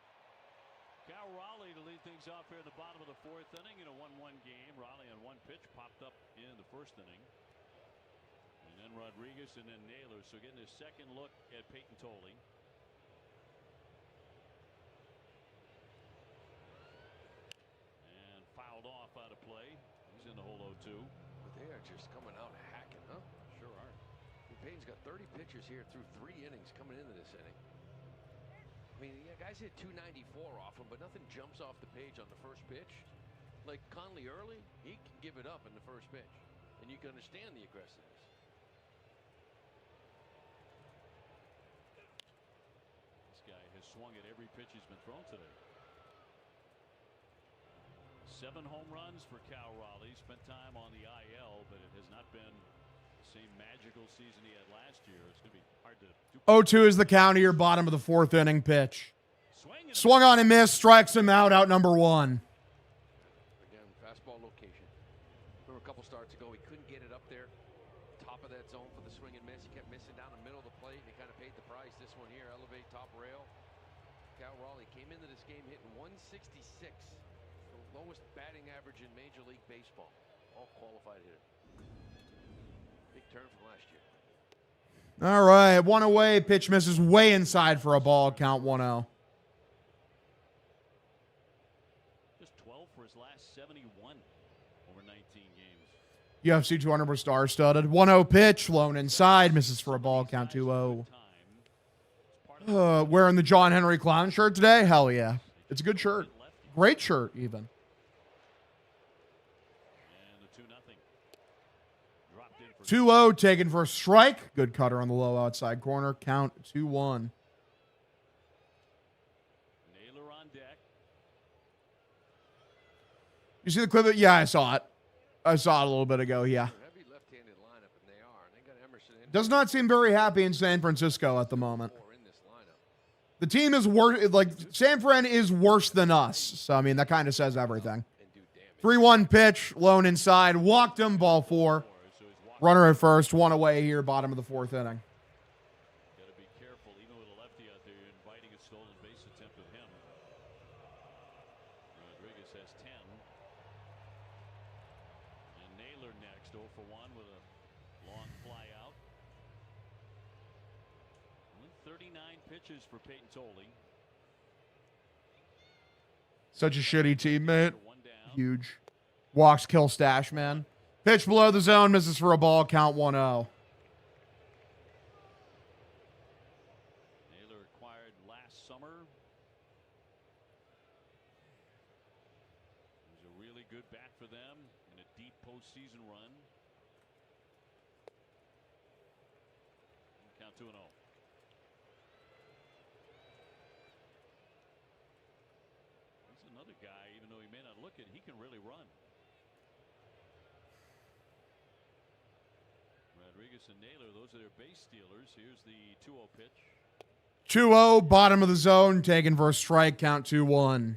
Cal Raleigh to lead things off here in the bottom of the 4th inning in a 1-1 game. Raleigh on one pitch popped up in the 1st inning. And then Rodriguez and then Naylor. So getting his second look at Peyton Tolley. And fouled off out of play. He's in the hole 0-2. But they are just coming out hacking, huh? Sure are. Peyton's got 30 pitches here through 3 innings coming into this inning. I mean, yeah, guys hit 294 off him, but nothing jumps off the page on the first pitch. Like Conley early, he can give it up in the first pitch, and you can understand the aggressiveness. This guy has swung at every pitch he's been thrown today. 7 home runs for Cal Raleigh. Spent time on the IL, but it has not been the same magical season he had last year. It's going to be hard to do. 0-2 is the count here, bottom of the 4th inning pitch. Swung on and missed, strikes him out number 1. Again, fastball location. Remember a couple starts ago, he couldn't get it up there. He came into this game hitting 166, the lowest batting average in Major League Baseball. All qualified hitter. Big turn from last year. All right, one away. Pitch misses way inside for a ball. Count 1-0. Just 12 for his last 71 over 19 games. UFC 200 was star-studded. 1-0 pitch, blown inside, misses for a ball. Count 2-0. Wearing the John Henry Clown shirt today? Hell yeah. It's a good shirt. Great shirt, even. And the 2-0. Dropped in for 2-0, taken for a strike. Good cutter on the low outside corner. Count 2-1. Naylor on deck. You see the clip? Yeah, I saw it. I saw it a little bit ago, yeah. Heavy left-handed lineup, and they are. They got Emerson in. Does not seem very happy in San Francisco at the moment. The team is worse. Like, San Fran is worse than us. So, I mean, that kind of says everything. 3-1 pitch, lone inside. Walked him, ball 4. Runner at first, 1 away here, bottom of the 4th inning. Got to be careful, even with a lefty out there, you're inviting a stolen base attempt with him. Rodriguez has 10. And Naylor next, 0 for 1 with a long fly out. Only 39 pitches for Peyton Tolley. Such a shitty teammate. Huge. Walks, kill, stash, man. Pitch below the zone, misses for a ball. Count 1-0. Naylor acquired last summer. It was a really good bat for them in a deep postseason run. Count 2-0. That's another guy, even though he may not look it, he can really run. Rodriguez and Naylor, those are their base stealers. Here's the 2-0 pitch. 2-0, bottom of the zone, taken for a strike. Count 2-1.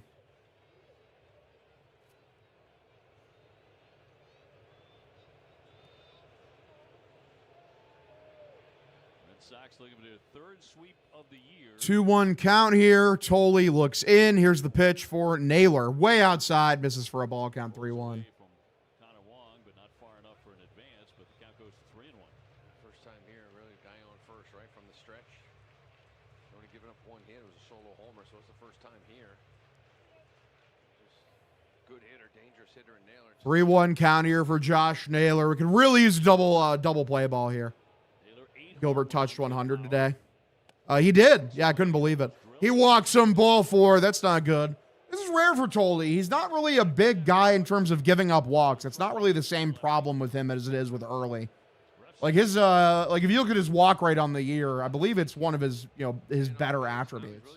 Red Sox looking for their 3rd sweep of the year. 2-1 count here. Tolley looks in. Here's the pitch for Naylor. Way outside, misses for a ball. Count 3-1. One hit, it was a solo homer, so it's the first time here. Good hitter, dangerous hitter, and Naylor. 3-1 count here for Josh Naylor. We could really use a double play ball here. Gilbert touched 100 today. He did. Yeah, I couldn't believe it. He walks him, ball 4. That's not good. This is rare for Tolley. He's not really a big guy in terms of giving up walks. It's not really the same problem with him as it is with Early. Like his, like if you look at his walk rate on the year, I believe it's one of his, his better attributes.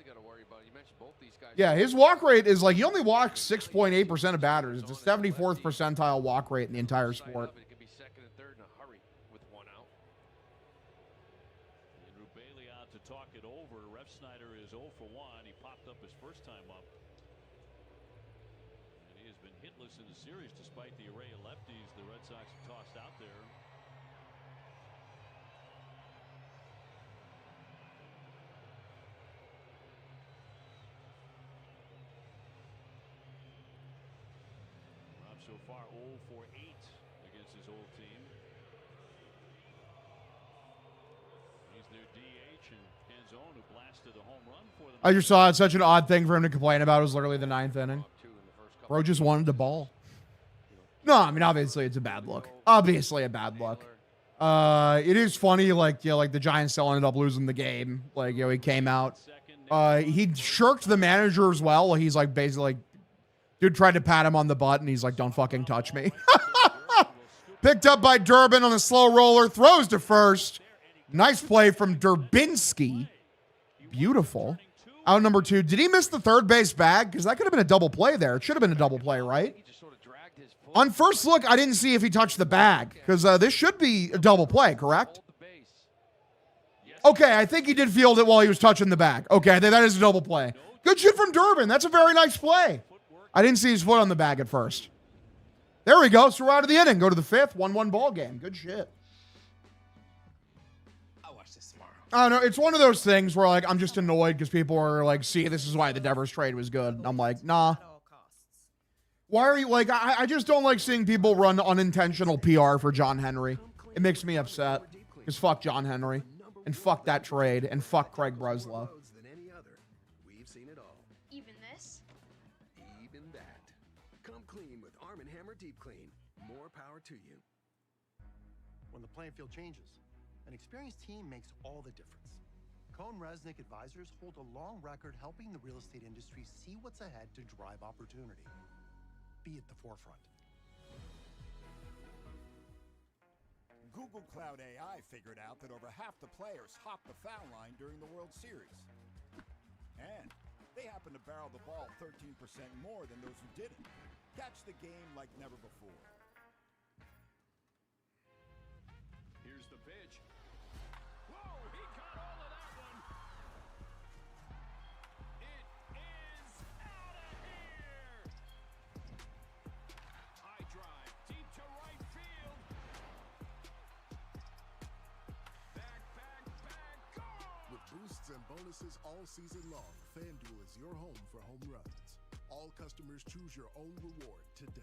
Yeah, his walk rate is like he only walks 6.8% of batters. It's a 74th percentile walk rate in the entire sport. It could be second and third in a hurry with 1 out. And Rubeli out to talk it over. Ref Snyder is 0 for 1. He popped up his first time up. And he has been hitless in the series despite the array of lefties the Red Sox have tossed out there. So far 0 for 8 against his old team. He's their DH and Canzone, who blasted a home run for them. I just saw it. Such an odd thing for him to complain about. It was literally the 9th inning. Bro just wanted the ball. No, I mean, obviously it's a bad look. Obviously a bad look. It is funny, like, like the Giants still ended up losing the game. Like, he came out. He shirked the manager as well. He's like basically like, dude tried to pat him on the butt, and he's like, don't fucking touch me. Picked up by Durbin on a slow roller. Throws to first. Nice play from Durbinski. Beautiful. Out number 2. Did he miss the third base bag? Because that could have been a double play there. It should have been a double play, right? On first look, I didn't see if he touched the bag. Because this should be a double play, correct? Okay, I think he did field it while he was touching the bag. Okay, that is a double play. Good shit from Durbin. That's a very nice play. I didn't see his foot on the bag at first. There we go. So we're out of the inning. Go to the 5th. 1-1 ball game. Good shit. I'll watch this tomorrow. I don't know. It's one of those things where, like, I'm just annoyed because people are like, see, this is why the Devers trade was good. And I'm like, nah. Why are you, like, I just don't like seeing people run unintentional PR for John Henry. It makes me upset. Because fuck John Henry. And fuck that trade. And fuck Craig Breslow. We've seen it all. Even this? Even that. Come clean with Arm & Hammer Deep Clean. More power to you. When the playing field changes, an experienced team makes all the difference. Cohn Resnick Advisors hold a long record helping the real estate industry see what's ahead to drive opportunity. Be at the forefront. Google Cloud AI figured out that over half the players hopped the foul line during the World Series. And they happen to barrel the ball 13% more than those who didn't. Catch the game like never before. Here's the pitch. Whoa, he caught all of that one. It is out of here. High drive, deep to right field. Back, goal! With boosts and bonuses all season long, FanDuel is your home for home runs. All customers choose your own reward today.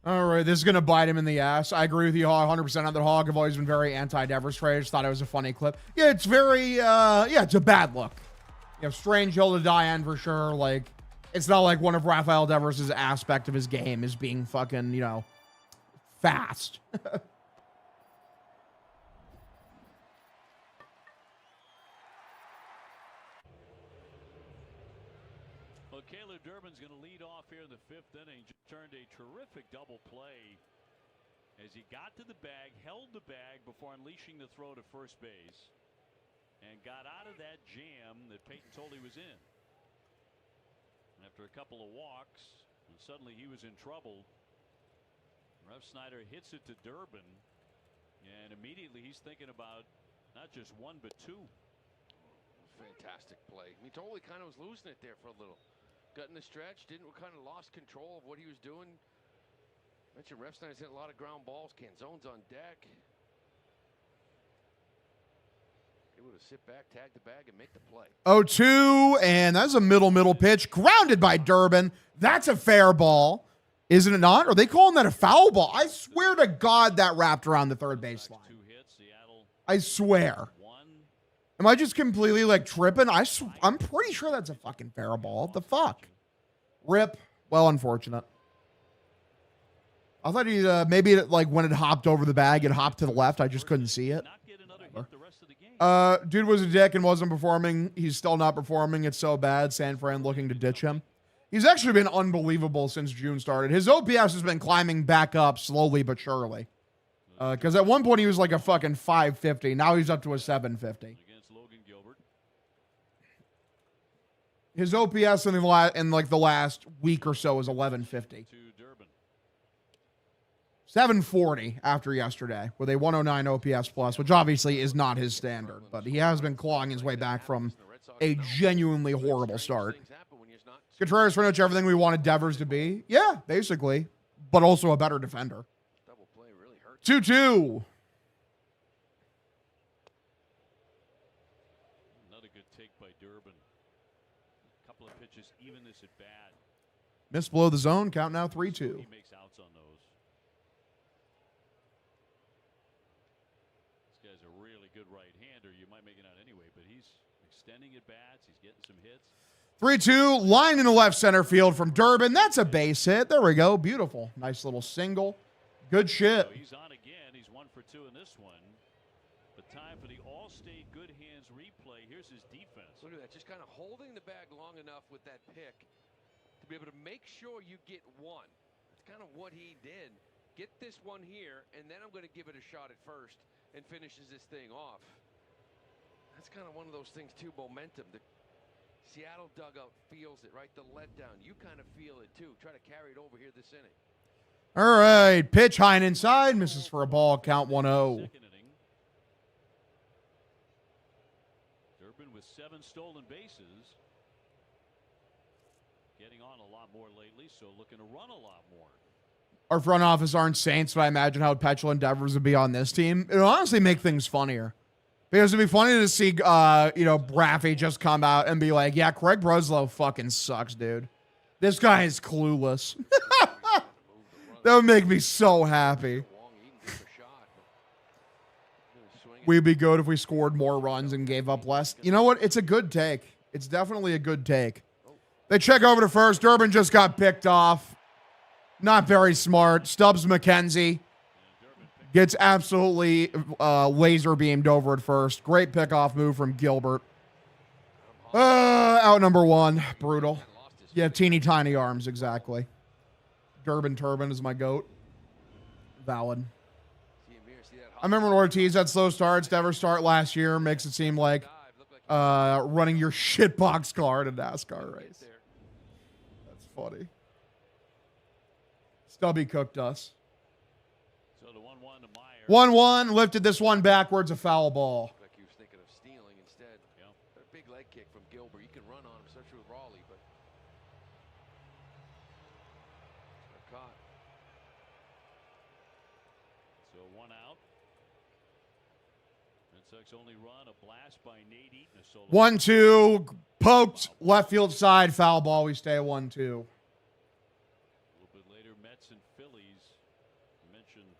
All right, this is going to bite him in the ass. I agree with you 100% on that. Hog. I've always been very anti-Devers trade. I just thought it was a funny clip. Yeah, it's very, it's a bad look. You have Strange Hill to die in for sure. Like, it's not like one of Rafael Devers' aspect of his game is being fucking, you know, fast. Well, Caleb Durbin's going to lead off here in the 5th inning. Just turned a terrific double play as he got to the bag, held the bag before unleashing the throw to first base, and got out of that jam that Peyton told he was in. And after a couple of walks, and suddenly he was in trouble, Rev Snyder hits it to Durbin, and immediately he's thinking about not just one but two. Fantastic play. He totally kind of was losing it there for a little. Got in the stretch, kind of lost control of what he was doing. Mentioned Rev Snyder's hit a lot of ground balls. Canzone's on deck. Able to sit back, tag the bag, and make the play. 0-2, and that's a middle pitch. Grounded by Durbin. That's a fair ball. Isn't it not? Are they calling that a foul ball? I swear to God that wrapped around the third baseline. I swear. Am I just completely, like, tripping? I'm pretty sure that's a fucking fair ball. What the fuck? Rip. Well, unfortunate. I thought he, maybe it, like, when it hopped over the bag, it hopped to the left. I just couldn't see it. Dude was a dick and wasn't performing. He's still not performing. It's so bad. San Fran looking to ditch him. He's actually been unbelievable since June started. His OPS has been climbing back up slowly but surely. Because at one point he was like a fucking 550. Now he's up to a 750. His OPS in the last week or so is 1150. 740 after yesterday with a 109 OPS plus, which obviously is not his standard, but he has been clawing his way back from a genuinely horrible start. Contreras pretty much everything we wanted Devers to be. Yeah, basically, but also a better defender. 2-2. Another good take by Durbin. A couple of pitches, even this at bat. Missed below the zone. Count now 3-2. He makes outs on those. This guy's a really good right-hander. You might make it out anyway, but he's extending at bats. He's getting some hits. 3-2. Line in the left center field from Durbin. That's a base hit. There we go. Beautiful. Nice little single. Good shit. So he's on again. He's 1 for 2 in this one. But time for the All-State Good Hands replay. Here's his defense. Look at that. Just kind of holding the bag long enough with that pick to be able to make sure you get one. That's kind of what he did. Get this one here, and then I'm going to give it a shot at first and finishes this thing off. That's kind of one of those things, too, momentum. The Seattle dugout feels it, right? The letdown. You kind of feel it, too. Try to carry it over here this inning. All right. Pitch high and inside. Misses for a ball. Count 1-0. Durbin with 7 stolen bases. Getting on a lot more lately, so looking to run a lot more. our front office aren't saints, but I imagine how petulant Devers would be on this team. It would honestly make things funnier. Because it'd be funny to see, Braffy just come out and be like, yeah, Craig Breslow fucking sucks, dude. This guy is clueless. That would make me so happy. We'd be good if we scored more runs and gave up less. You know what? It's a good take. It's definitely a good take. They check over to first. Durbin just got picked off. Not very smart. Stubbs McKenzie gets absolutely laser beamed over at first. Great pickoff move from Gilbert. Out number one. Brutal. Yeah, teeny tiny arms, exactly. Durbin Turbin is my goat. Valid. I remember when Ortiz had slow starts. Devers start last year makes it seem like running your shitbox car in a NASCAR race. That's funny. Stubby cooked us. So the 1-1 to Meyer. 1-1, lifted this one backwards, a foul ball. Like he was thinking of stealing instead. Yeah. A big leg kick from Gilbert. You can run on him, especially with Raleigh, but caught. So 1 out. Red Sox only run a blast by Nate Eaton. 1-2, poked, left field side, foul ball. We stay 1-2. Mets and Phillies. You mentioned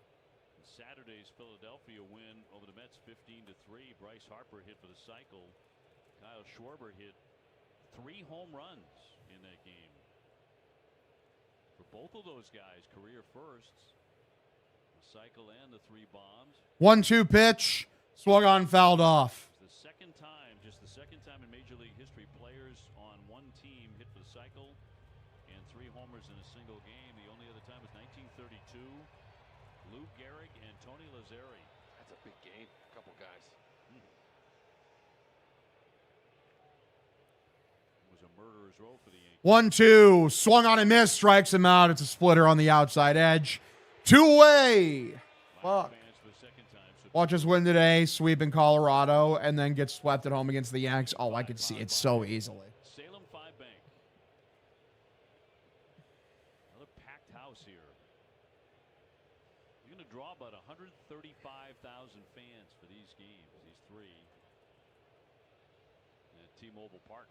Saturday's Philadelphia win over the Mets 15-3. Bryce Harper hit for the cycle. Kyle Schwarber hit 3 home runs in that game. For both of those guys, career firsts. The cycle and the 3 bombs. 1-2 pitch, swung on, fouled off. It's the second time, just the second time in Major League history, players on one team hit for the cycle and 3 homers in a single game. The only other time was 1932. Lou Gehrig and Tony Lazzeri. That's a big game. A couple guys. It was a murderer's row for the Yankees. 1-2, swung on and missed, strikes him out. It's a splitter on the outside edge. 2-way. Fuck. Watch us win today, sweep in Colorado, and then get swept at home against the Yanks. Oh, I could see it so easily. Salem 5 Bank. Another packed house here. You're going to draw about 135,000 fans for these games, these 3 at T-Mobile Park.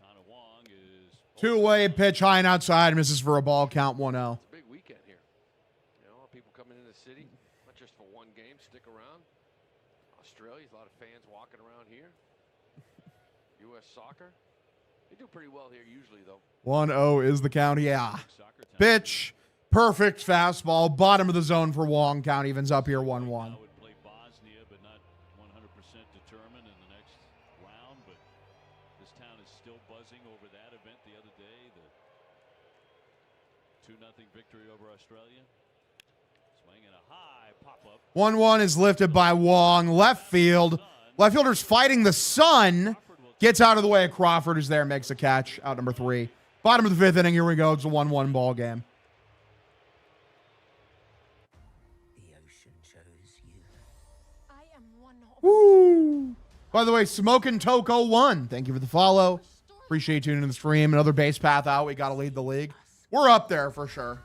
Connor Wong is 2-way pitch high and outside, misses for a ball, count 1-0. It's a big weekend here. You know, people coming into the city, not just for one game, stick around. Australia, a lot of fans walking around here. U.S. soccer. They do pretty well here usually, though. 1-0 is the count, yeah. Pitch, perfect fastball, bottom of the zone for Wong. Count evens up here, 1-1. Would play Bosnia, but not 100% determined in the next round. But this town is still buzzing over that event the other day. The 2-0 victory over Australia. Swinging a high pop-up. 1-1 is lifted by Wong. Left field. Left fielder's fighting the sun. Gets out of the way of Crawford, who's there, makes a catch. Out number 3. Bottom of the 5th inning. Here we go. It's a 1-1 ball game. The ocean chose you. I am one of Woo! By the way, Smokin' Toko 1. Thank you for the follow. Appreciate you tuning in the stream. Another base path out. We got to lead the league. We're up there for sure.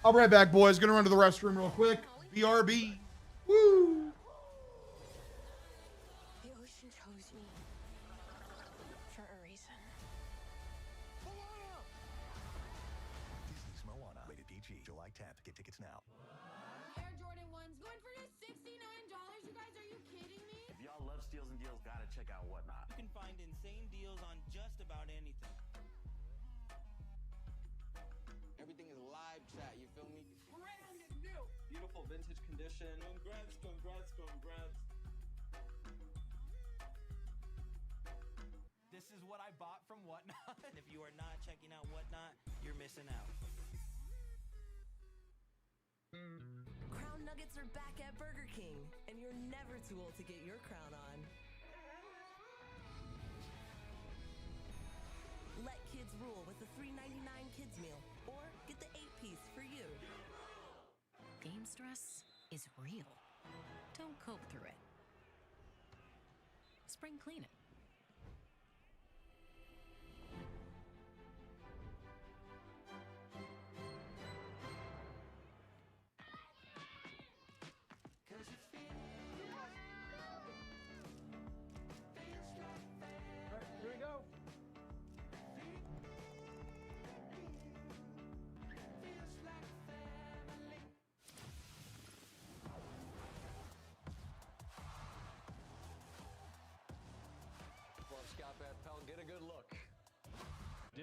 I'll be right back, boys. Gonna run to the restroom real quick. BRB. Woo! The ocean chose me for a reason. Disney's Moana. Rated PG. July 10th. Get tickets now. Air Jordan 1s going for just $69. You guys, are you kidding me? If y'all love steals and deals, gotta check out Whatnot. You can find insane deals on just about anything. Everything is live chat, you feel me? Brand new. Beautiful vintage condition. Congrats, congrats, congrats. This is what I bought from Whatnot. And if you are not checking out Whatnot, you're missing out. Crown Nuggets are back at Burger King, and you're never too old to get your crown on. Let kids rule with the $3.99 kids meal, or get the 8-piece for you. Game stress is real. Don't cope through it. Spring clean it.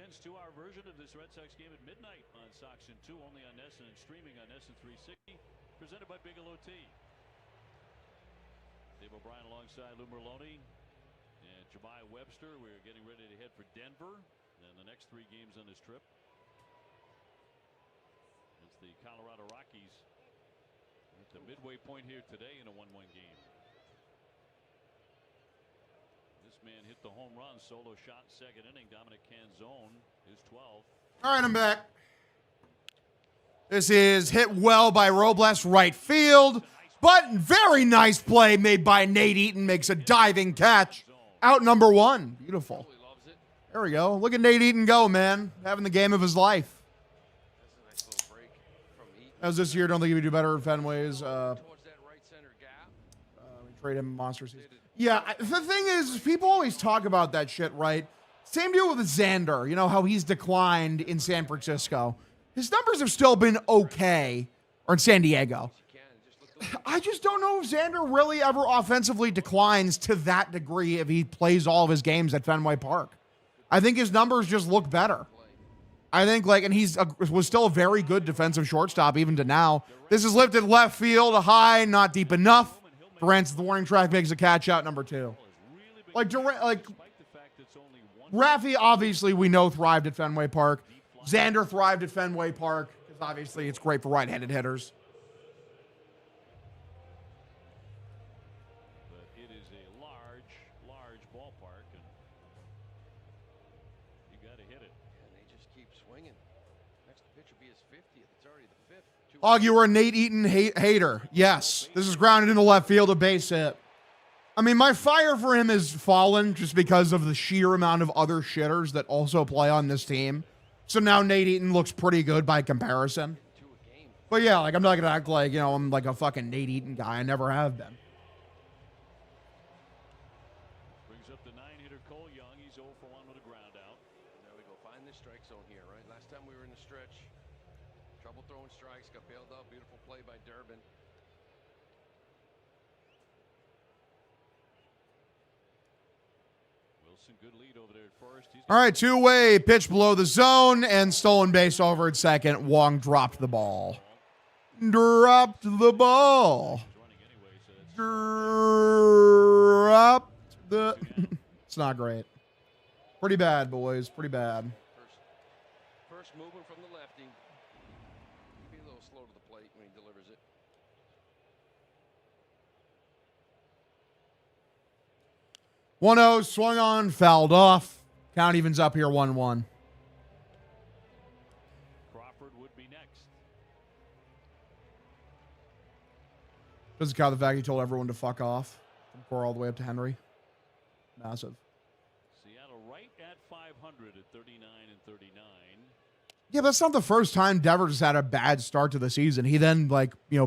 intends 2-hour version of this Red Sox game at midnight on Sox and 2, only on NESN and streaming on NESN 360, presented by Bigelow Tea. Dave O'Brien alongside Lou Merlone and Jemai Webster. We're getting ready to head for Denver and the next 3 games on this trip. It's the Colorado Rockies at the midway point here today in a 1-1 game. This man hit the home run, solo shot, second inning. Dominic Canzone is 12. All right, I'm back. This is hit well by Robles, right field, but very nice play made by Nate Eaton. Makes a diving catch. Out number 1. Beautiful. There we go. Look at Nate Eaton go, man. Having the game of his life. As this year, don't think he would do better at Fenway's. Trade him monster season. Yeah, the thing is, people always talk about that shit, right? Same deal with Xander. You know, how he's declined in San Francisco. His numbers have still been okay. Or in San Diego. I just don't know if Xander really ever offensively declines to that degree if he plays all of his games at Fenway Park. I think his numbers just look better. I think, and was still a very good defensive shortstop even to now. This is lifted left field, high, not deep enough. Durant's the warning track, makes a catch out number 2. Raffy, obviously, we know thrived at Fenway Park. Xander thrived at Fenway Park because obviously it's great for right-handed hitters. But it is a large ballpark, and you got to hit it. And they just keep swinging. Next pitch will be his 50th. It's already the 5th. Og, you were a Nate Eaton hater. Yes. This is grounded into left field, a base hit. I mean, my fire for him has fallen just because of the sheer amount of other shitters that also play on this team. So now Nate Eaton looks pretty good by comparison. But yeah, I'm not going to act like, I'm like a fucking Nate Eaton guy. I never have been. Brings up the 9-hitter Cole Young. He's 0 for 1 with a ground out. There we go. Find the strike zone here, right? Last time we were in the stretch. Trouble throwing strikes, got bailed out. Beautiful play by Durbin. Wilson, good lead over there at first. All right, 2-way pitch below the zone and stolen base over at second. Wong dropped the ball. Dropped the ball. Dropped the... It's not great. Pretty bad, boys. Pretty bad. First movement from the lefty. Be a little slow to the plate when he delivers it. 1-0, swung on, fouled off. Count evens up here, 1-1. Crawford would be next. Doesn't count the fact he told everyone to fuck off from Cora all the way up to Henry. Massive. Seattle right at 500 at 39 and 39. Yeah, but that's not the first time Devers had a bad start to the season. He then,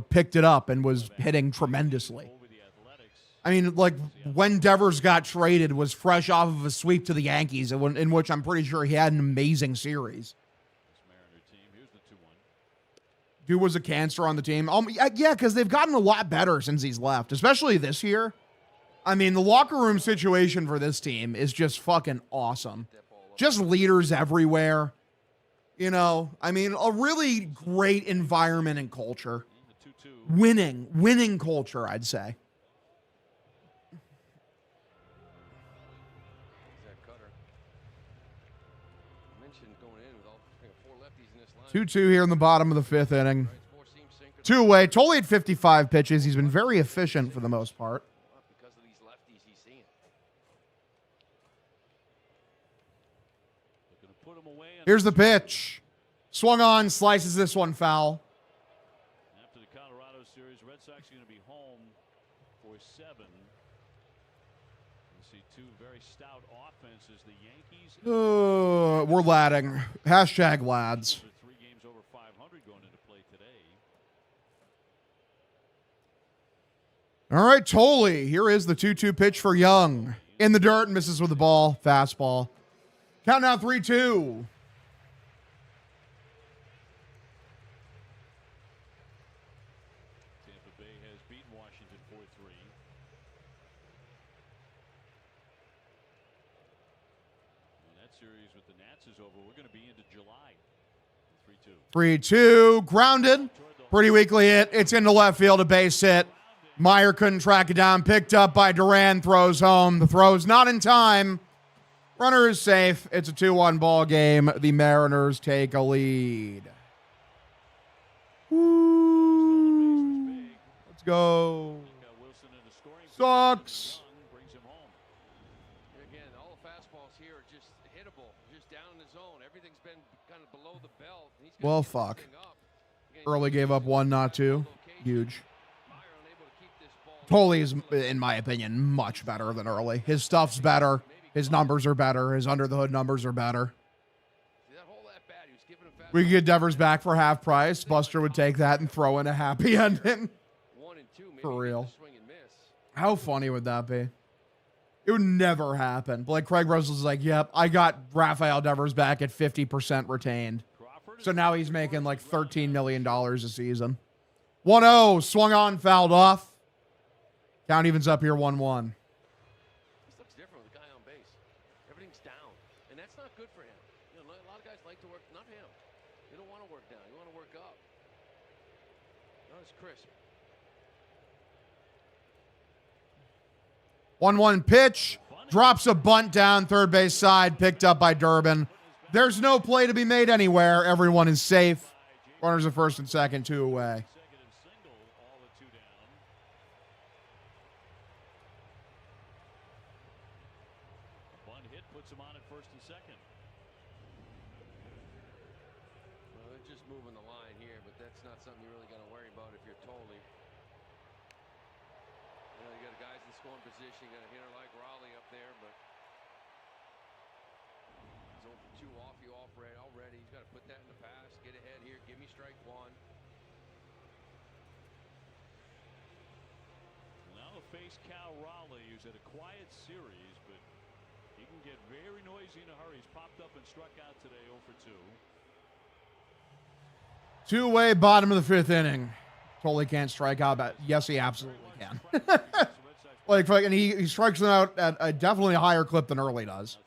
picked it up and was hitting tremendously. I mean, when Devers got traded was fresh off of a sweep to the Yankees, in which I'm pretty sure he had an amazing series. Dude was a cancer on the team. Yeah, because they've gotten a lot better since he's left, especially this year. I mean, the locker room situation for this team is just fucking awesome. Just leaders everywhere. A really great environment and culture. Winning culture, I'd say. 2-2 here in the bottom of the 5th inning. 2-away. Totally at 55 pitches. He's been very efficient for the most part. Because of these lefties he's seeing. Here's the pitch. Swung on, slices this one foul. After the Colorado series, Red Sox are going to be home for 7. You see two very stout offenses. The Yankees. We're ladding. Hashtag lads. 3 games over 500 going into play today. All right, Tolley. Here is the 2-2 pitch for Young. In the dirt, misses with the ball. Fastball. Count now 3-2. Tampa Bay has beaten Washington 4-3. And series with the Nats is over. We're going to be into July. 3-2. 3-2. Grounded. Pretty weakly hit. It's into left field, a base hit. Meyer couldn't track it down. Picked up by Duran. Throws home. The throw's not in time. Runner is safe. It's a 2-1 ball game. The Mariners take a lead. Woo. Let's go. Sucks. Again, all the fastballs here are just hittable, just down in the zone. Everything's been kind of below the belt. Well, fuck. Early gave up 1, not 2. Huge. Tolley is, in my opinion, much better than Early. His stuff's better. His numbers are better. His under-the-hood numbers are better. We could get Devers back for half price. Buster would take that and throw in a happy ending. For real. How funny would that be? It would never happen. But like Craig Russell's like, yep, I got Rafael Devers back at 50% retained. So now he's making like $13 million a season. 1-0, swung on, fouled off. Count evens up here 1-1. This looks different with the guy on base. Everything's down, and that's not good for him. You know, a lot of guys like to work, not him. You don't want to work down. You want to work up. Not as crisp. 1-1 pitch. Drops a bunt down third base side. Picked up by Durbin. There's no play to be made anywhere. Everyone is safe. Runners at first and second, 2 away. Moving the line here, but that's not something you really got to worry about if you're Tolley. You know, you got guys in scoring position, you got a hitter like Raleigh up there, but he's over 2 off you already. He's got to put that in the pass, get ahead here, give me strike 1. Now face Cal Raleigh, who's at a quiet series, but he can get very noisy in a hurry. He's popped up and struck out today 0 for 2. 2-way bottom of the 5th inning. Totally can't strike out, but yes, he absolutely can. and he strikes them out at a definitely higher clip than Early does.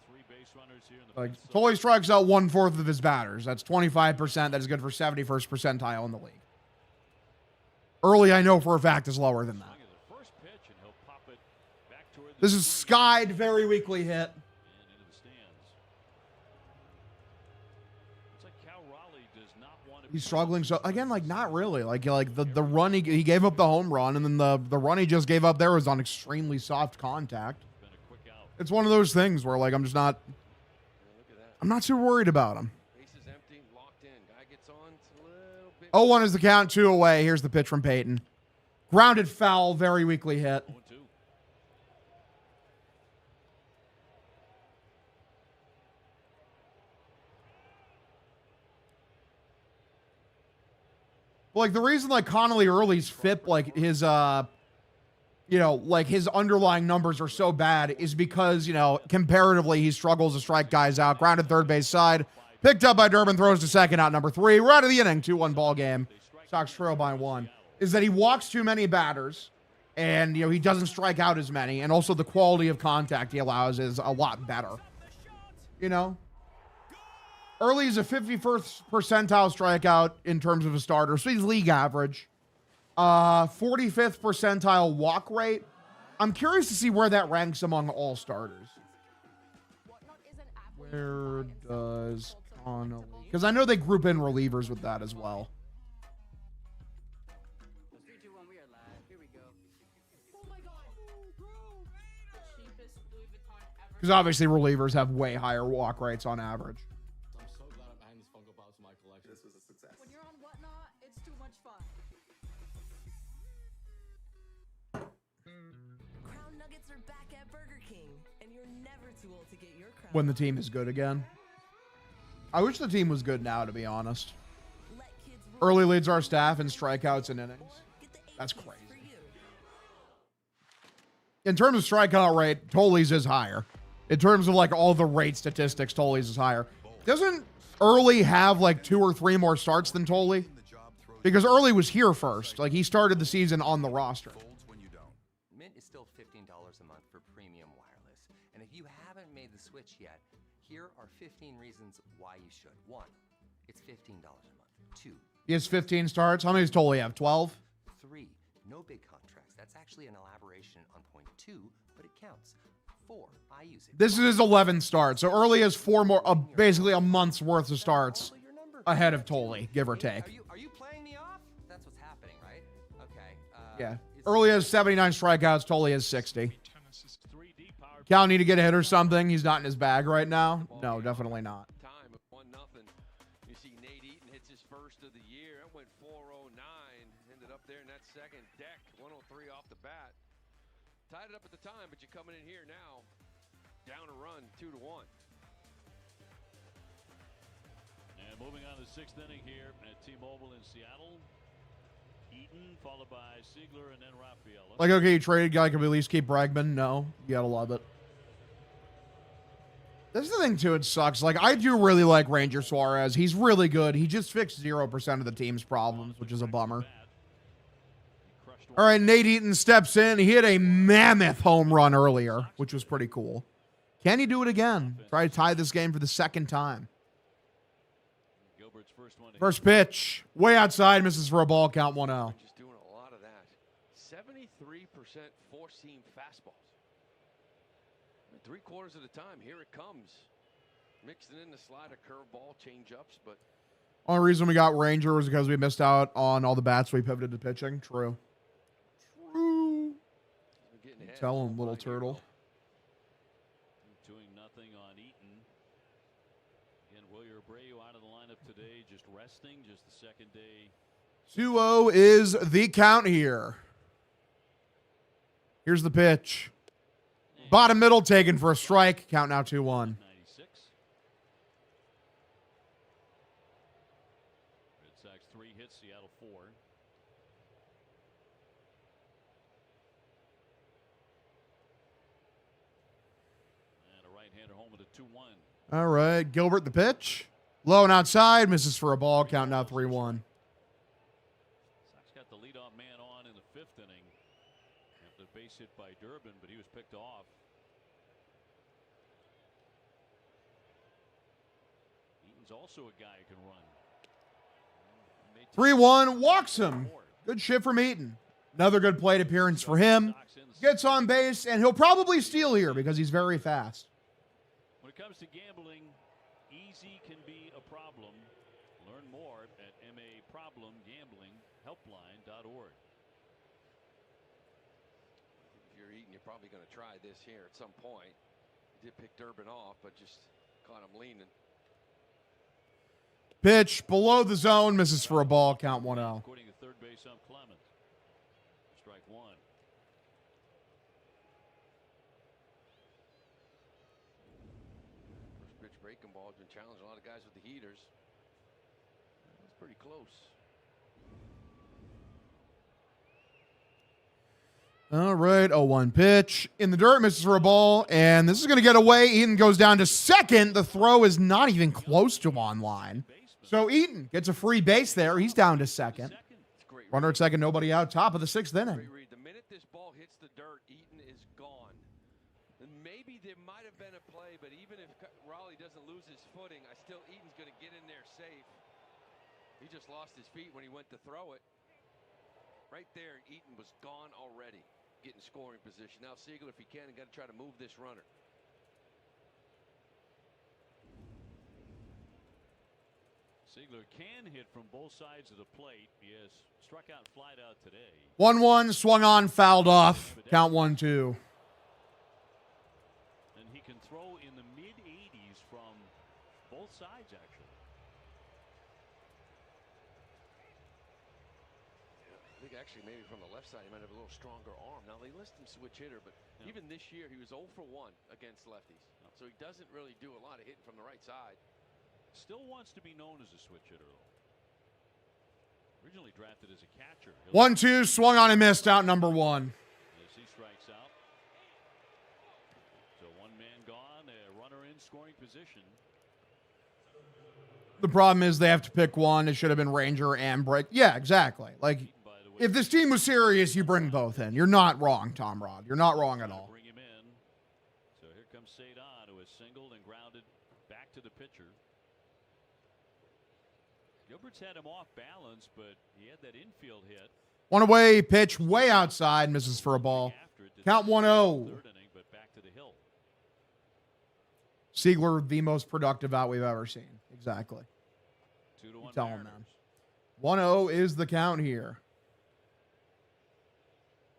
Like Totally strikes out 1/4 of his batters. That's 25%. That is good for 71st percentile in the league. Early, I know for a fact, is lower than that. This is skied, very weakly hit. He's struggling. So again, like not really. Like the run he gave up the home run, and then the run he just gave up there was on extremely soft contact. It's one of those things where like I'm not too worried about him. 0-1 is the count, 2 away. Here's the pitch from Peyton. Grounded foul, very weakly hit. Like the reason like Connolly Early's FIP, like his like his underlying numbers are so bad is because, comparatively he struggles to strike guys out. Grounded third base side. Picked up by Durbin, throws to second out number 3. We're out of the inning, 2-1 ball game. Sox trail by 1. Is that he walks too many batters and he doesn't strike out as many, and also the quality of contact he allows is a lot better. Early is a 51st percentile strikeout in terms of a starter, so he's league average. 45th percentile walk rate. I'm curious to see where that ranks among all starters. Where does Connolly? Because I know they group in relievers with that as well. Because obviously relievers have way higher walk rates on average. I'm so glad I'm adding this Funko Pop to my collection. This was a success. When you're on Whatnot, it's too much fun. Crown Nuggets are back at Burger King, and you're never too old to get your crown. When the team is good again. I wish the team was good now, to be honest. Early leads our staff in strikeouts and innings. That's crazy. In terms of strikeout rate, Tolley's is higher. In terms of like all the rate statistics, Tolley's is higher. Doesn't Early have like 2 or 3 more starts than Tolley? Because Early was here first. Like he started the season on the roster. Mint is still $15 a month for premium wireless. And if you haven't made the switch yet, Here are 15 reasons why you should. 1, it's $15 a month. 2, He has 15 starts. How many does Tolley have? 12? 3, no big contracts. That's actually an elaboration on point 2, but it counts. 4, I use it. This is his 11th start. So Early has 4 more, basically a month's worth of starts ahead of Tolley, give or take. Are you playing me off? That's what's happening, right? Okay. Yeah. Early has 79 strikeouts. Tolley has 60. Cal need to get a hit or something. He's not in his bag right now. No, definitely not. Time of 1-0. You see Nate Eaton hits his first of the year. It went 409. Ended up there in that second deck. 103 off the bat. Tied it up at the time, but you're coming in here now. Down a run, 2-1. And moving on to the 6th inning here at T-Mobile in Seattle. Eaton followed by Siegler and then Rafaela. Like, okay, you traded guy, could we at least keep Bregman? No. You gotta love it. That's the thing, too. It sucks. Like, I do really like Ranger Suarez. He's really good. He just fixed 0% of the team's problems, which is a bummer. All right, Nate Eaton steps in. He hit a mammoth home run earlier, which was pretty cool. Can he do it again? Try to tie this game for the second time. First pitch. Way outside. Misses for a ball. Count 1-0. Just doing a lot of that. 73% four-seam fastballs. 3/4 of the time, here it comes. Mixing in the slider, curveball, change-ups, but Only reason we got Ranger was because we missed out on all the bats we pivoted to pitching. True. Tell him, little turtle. 2-0 on Eaton. Again, Wilyer Abreu out of the lineup today, just resting, just the second day. 2-0 is the count here. Here's the pitch. Bottom middle taken for a strike. Count now 2-1. 96. Red Sox 3 hits, Seattle 4. And a right-hander home with a 2-1. All right, Gilbert the pitch. Low and outside, misses for a ball. Count now 3-1. Sox got the leadoff man on in the 5th inning. After the base hit by Durbin, but he was picked off. Eaton's also a guy who can run. 3-1, walks him. Good shit from Eaton. Another good plate appearance for him. Gets on base, and he'll probably steal here because he's very fast. When it comes to gambling, easy can be a problem. Learn more at maproblemgamblinghelpline.org. if you're Eaton, you're probably going to try this here at some point. He did pick Durbin off, but just caught him leaning. Pitch below the zone, misses for a ball. Count 1-0. According to third base ump Clemens. Strike one. First pitch breaking ball has been challenging a lot of guys with the heaters. That's pretty close. All right, 0-1 pitch. In the dirt, misses for a ball, and this is going to get away. Eaton goes down to second. The throw is not even close to on line. So Eaton gets a free base there. He's down to second. Runner at second, nobody out. Top of the 6th inning. The minute this ball hits the dirt, Eaton is gone. And maybe there might have been a play, but even if Raleigh doesn't lose his footing, Eaton's going to get in there safe. He just lost his feet when he went to throw it. Right there, Eaton was gone already, getting scoring position. Now Siegler, if he can, got to try to move this runner. Siegler can hit from both sides of the plate. He has struck out and flied out today. 1-1, swung on, fouled off. Count 1-2. And he can throw in the mid-80s from both sides, actually. I think actually maybe from the left side he might have a little stronger arm. Now they list him switch hitter, but even this year he was 0 for 1 against lefties. So he doesn't really do a lot of hitting from the right side. Still wants to be known as a switch hitter, though. Originally drafted as a catcher. 1-2, swung on and missed, out number 1. As he strikes out. So one man gone, a runner in scoring position. The problem is they have to pick one. It should have been Ranger and Break. Yeah, exactly. Like, if this team was serious, you bring both in. You're not wrong, Tom Rod. You're not wrong at all. Bring him in. So here comes Cedon, who is singled and grounded pitcher. Gilbert's had him off balance, but he had that infield hit. One away, pitch way outside, misses for a ball. Count 1-0. Third inning, but back to the hill. Siegler, the most productive out we've ever seen. Exactly. 2-1 Tell him, Mariners. man. 1-0 is the count here.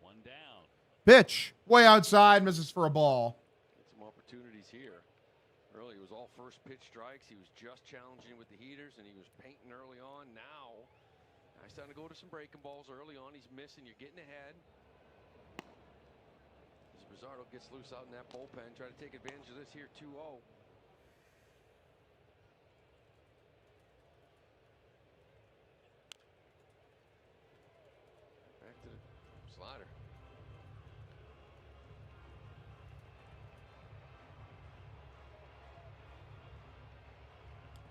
One down. Pitch way outside, misses for a ball. Get some opportunities here. Early, it was all first pitch strikes. He was just challenging with the heaters, and he was painting early on. Now, he's starting to go to some breaking balls early on. He's missing. You're getting ahead. As Rizzardo gets loose out in that bullpen, try to take advantage of this here, 2-0. Back to the slider.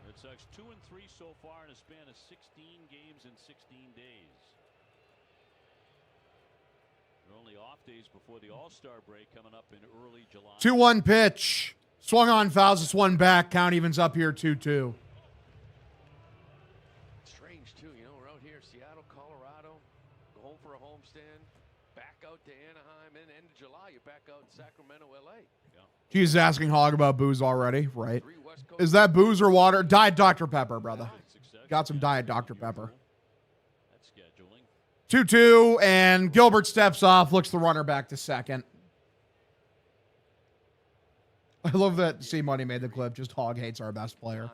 Red Sox 2-3 so far in a span of 16 games in 16 days. There are only off days before the All-Star break coming up in early July. 2-1 pitch. Swung on, fouls this one back. Count evens up here, 2-2. Strange, too. You know, we're out here, Seattle, Colorado, go home for a homestand, back out to Anaheim, and end of July, you're back out in Sacramento, L.A. He's asking Hog about booze already, right? Is that booze or water? Diet Dr. Pepper, brother. Got some Diet Dr. Pepper. 2-2, and Gilbert steps off, looks the runner back to second. I love that C-Money made the clip. Just Hog hates our best player.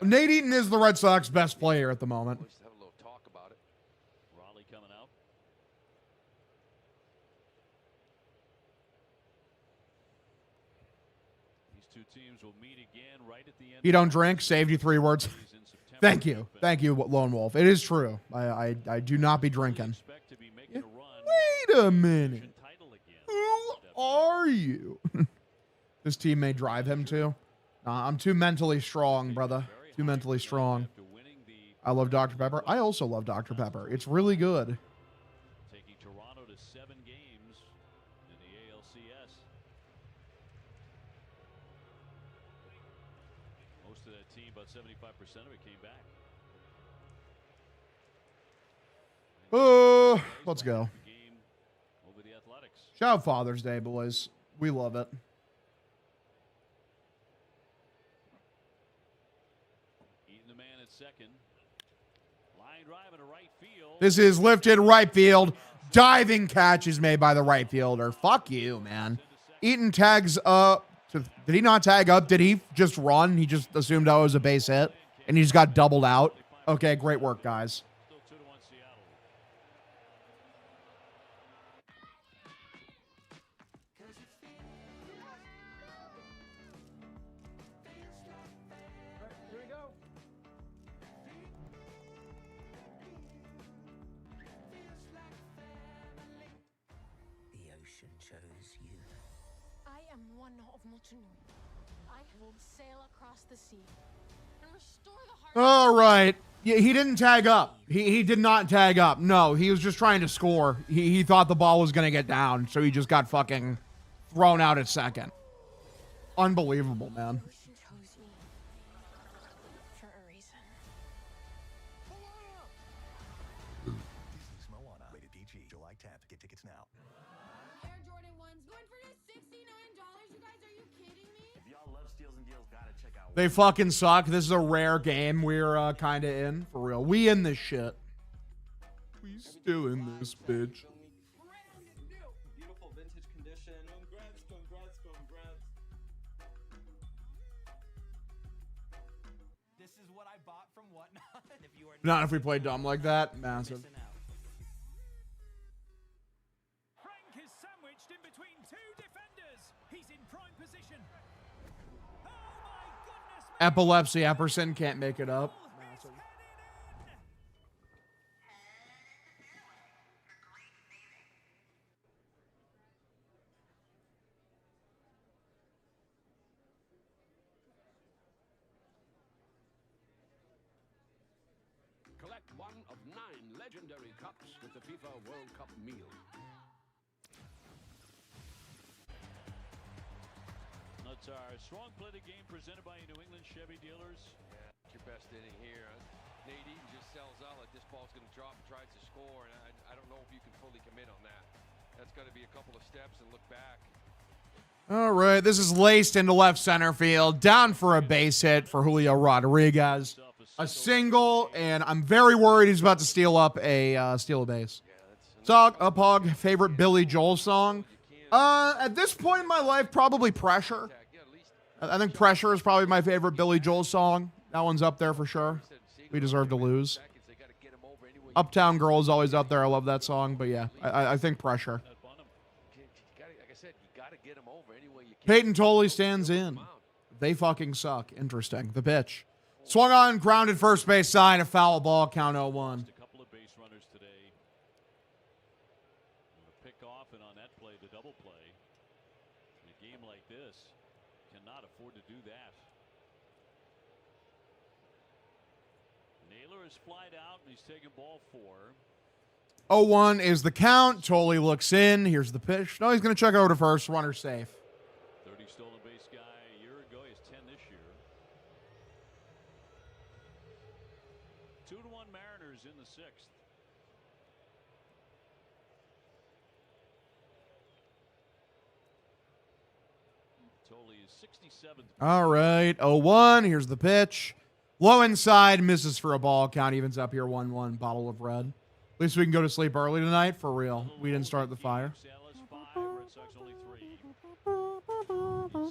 Nate Eaton is the Red Sox best player at the moment. Have a little talk about it. Raleigh coming out. These two teams will meet again right at the end. You don't drink, saved you 3 words. Thank you. Thank you, Lone Wolf. It is true. I do not be drinking. Wait a minute. Who are you? This team may drive him to. I'm too mentally strong, brother. Too mentally strong. I love Dr. Pepper. I also love Dr. Pepper. It's really good. Taking Toronto to 7 games in the ALCS. Most of that team, about 75% of it, came back. Let's go. Over the Athletics. Shout out Father's Day, boys. We love it. Eating the man at second. Line drive into right field. This is lifted right field. Diving catch is made by the right fielder. Fuck you, man. Eaton tags up. Did he not tag up? Did he just run? He just assumed that was a base hit, and he just got doubled out. Okay, great work, guys. Still 2-1 Seattle. Here we go. The ocean chose you. I am one of Motunui. I will sail across the sea and restore the heart. All right. Yeah, he didn't tag up. He did not tag up. No, he was just trying to score. He thought the ball was going to get down, so he just got fucking thrown out at second. Unbelievable, man. Ocean chose me for a reason. Disney's Moana. Rated PG. July 10th. Get tickets now. Air Jordan 1s going for just $69. You guys, are you kidding me? If y'all love steals and deals, gotta check out. They fucking suck. This is a rare game we're kind of in, for real. We in this shit. We still in this, bitch. Beautiful vintage condition. Congrats. This is what I bought from Whatnot. If you are Not if we play dumb like that. Massive. Frank is sandwiched in between 2 defenders. He's in prime position. Oh my goodness. Epilepsy Epperson can't make it up. Massive. Collect one of 9 legendary cups with the FIFA World Cup meal. Not it's our strong play the game presented by New England Chevy dealers. Yeah, it's your best inning here. Nate Eaton just sells out like this ball's going to drop and tries to score, and I don't know if you can fully commit on that. That's got to be a couple of steps and look back. All right, this is laced into left center field. Down for a base hit for Julio Rodriguez. A single, and I'm very worried he's about to steal a base. So, Hog, favorite Billy Joel song? At this point in my life, probably Pressure. I think Pressure is probably my favorite Billy Joel song. That one's up there for sure. We Deserve to Lose. Uptown Girl is always up there. I love that song, but yeah, I think Pressure. Peyton Tolley stands in. They fucking suck. Interesting. The pitch. Swung on, grounded first base side, a foul ball, count 0-1. A couple of base runners today. Pick off, and on that play, the double play. In a game like this, cannot afford to do that. Naylor is flied out, and he's taking ball 4. 0-1 is the count. Tolley looks in. Here's the pitch. No, he's going to check over to first. Runner safe. 30 stolen base guy a year ago. He has 10 this year. 2-1 Mariners in the 6th. Tolley is 67th. All right, 0-1. Here's the pitch. Low inside, misses for a ball. Count evens up here, 1-1. Bottle of red. At least we can go to sleep early tonight, for real. We didn't start the fire. Red Sox only 3. Each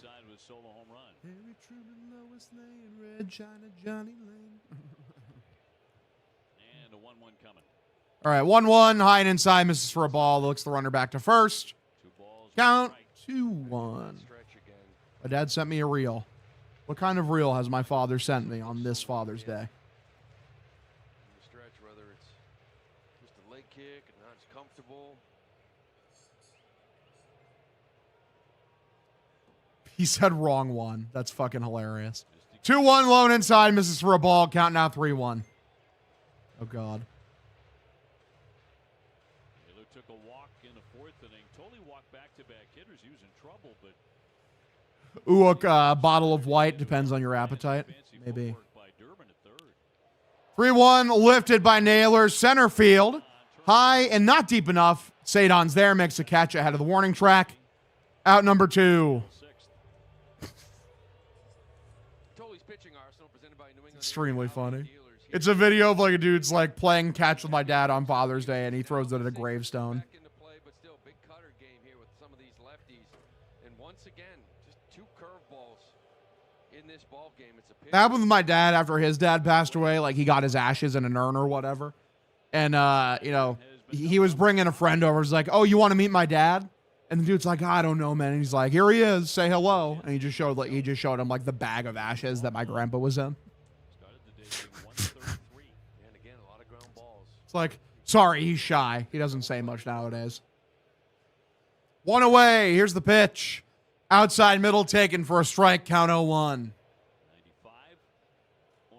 side with solo home run. Harry Truman, Lois Lane, Red China, Johnny Lane. And a 1-1 coming. All right, 1-1. High and inside, misses for a ball. Looks the runner back to first. 2 balls. Count 2-1. My dad sent me a reel. What kind of reel has my father sent me on this Father's Day? Stretch, whether it's just a leg kick and not as comfortable. He said wrong one. That's fucking hilarious. 2-1 lone inside, misses for a ball. Count now 3-1. Oh, God. Taylor took a walk in the 4th inning. Totally walked back-to-back hitters. He was in trouble, but Ooh, bottle of white. Depends on your appetite. Maybe. 3-1 lifted by Naylor. Center field. High and not deep enough. Sadon's there. Makes a catch ahead of the warning track. Out number 2. Extremely funny. It's a video of like a dude's like playing catch with my dad on Father's Day, and he throws it at a gravestone. But still, big cutter game here with some of these lefties. And once again, just 2 curveballs in this ball game. It's a pitch. That happened with my dad after his dad passed away. Like, he got his ashes in an urn or whatever. And, you know, he was bringing a friend over. He's like, oh, you want to meet my dad? And the dude's like, I don't know, man. And he's like, here he is. Say hello. And he just showed him like the bag of ashes that my grandpa was in. It's like, sorry, he's shy. He doesn't say much nowadays. 1 away. Here's the pitch. Outside middle taken for a strike. Count 0-1. 95, 1-1.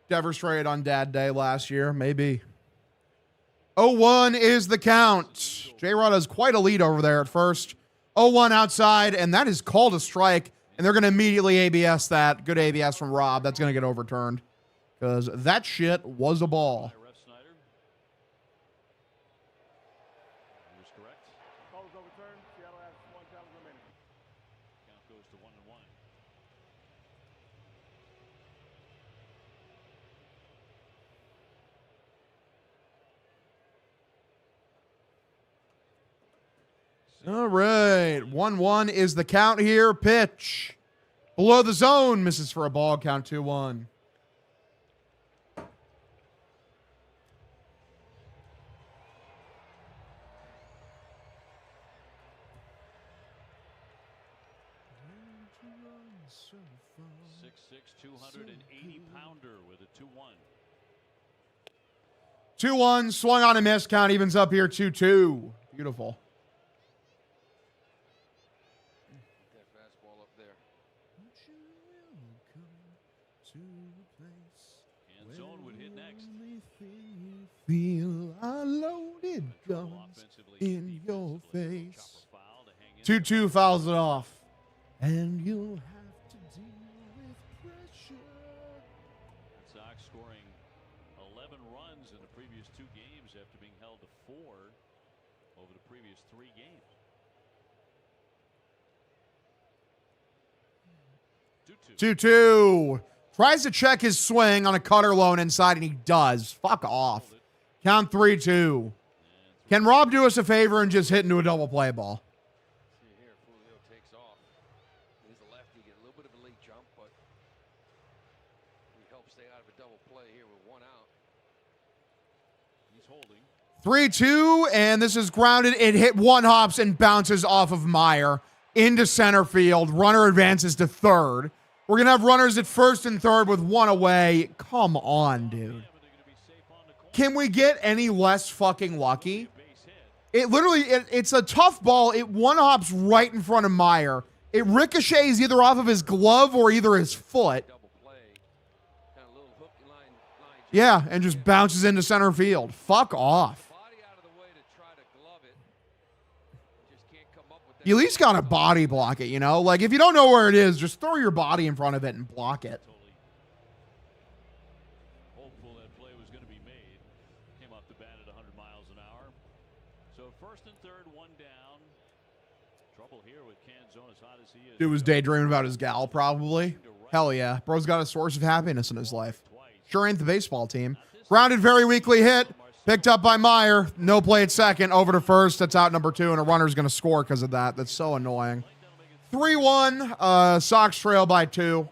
Devers traded on Dad Day last year. Maybe. 0-1 is the count. J-Rod has quite a lead over there at first. 0-1 outside, and that is called a strike. And they're going to immediately ABS that. Good ABS from Rob. That's going to get overturned. Because that shit was a ball. Call was overturned. Seattle has 1 count remaining. Count goes to 1-1. All right. 1-1 is the count here. Pitch. Below the zone. Misses for a ball. Count 2-1. Six, 280-pounder with a 2-1. 2-1. Swung on a miss. Count evens up here. 2-2. Beautiful. And zone would hit next. Feel I loaded guns in your 2-2 fouls it off. And you'll have to deal with pressure. Red Sox scoring 11 runs in the previous 2 games after being held to 4 over the previous 3 games. 2-2. Tries to check his swing on a cutter loan inside, and he does. Fuck off. Count 3-2. Can Rob do us a favor and just hit into a double play ball? See here, Julio takes off. He's a lefty, get a little bit of a late jump, but he helps stay out of a double play here with 1 out. He's holding. 3-2, and this is grounded. It hit 1 hops and bounces off of Meyer into center field. Runner advances to third. We're going to have runners at first and third with 1 away. Come on, dude. Can we get any less fucking lucky? It literally, it's a tough ball. It 1 hops right in front of Meyer. It ricochets either off of his glove or either his foot. Yeah, and just bounces into center field. Fuck off. You at least got to body block it, you know? Like, if you don't know where it is, just throw your body in front of it and block it. Hopeful that play was going to be made. Came off the bat at 100 miles an hour. So first and third, 1 down. Trouble here with Canzone as hot as he is. Dude was daydreaming about his gal, probably. Hell yeah. Bro's got a source of happiness in his life. Sure ain't the baseball team. Grounded, very weakly hit. Picked up by Meyer. No play at second. Over to first. That's out number 2, and a runner's going to score because of that. That's so annoying. 3-1. Sox trail by 2.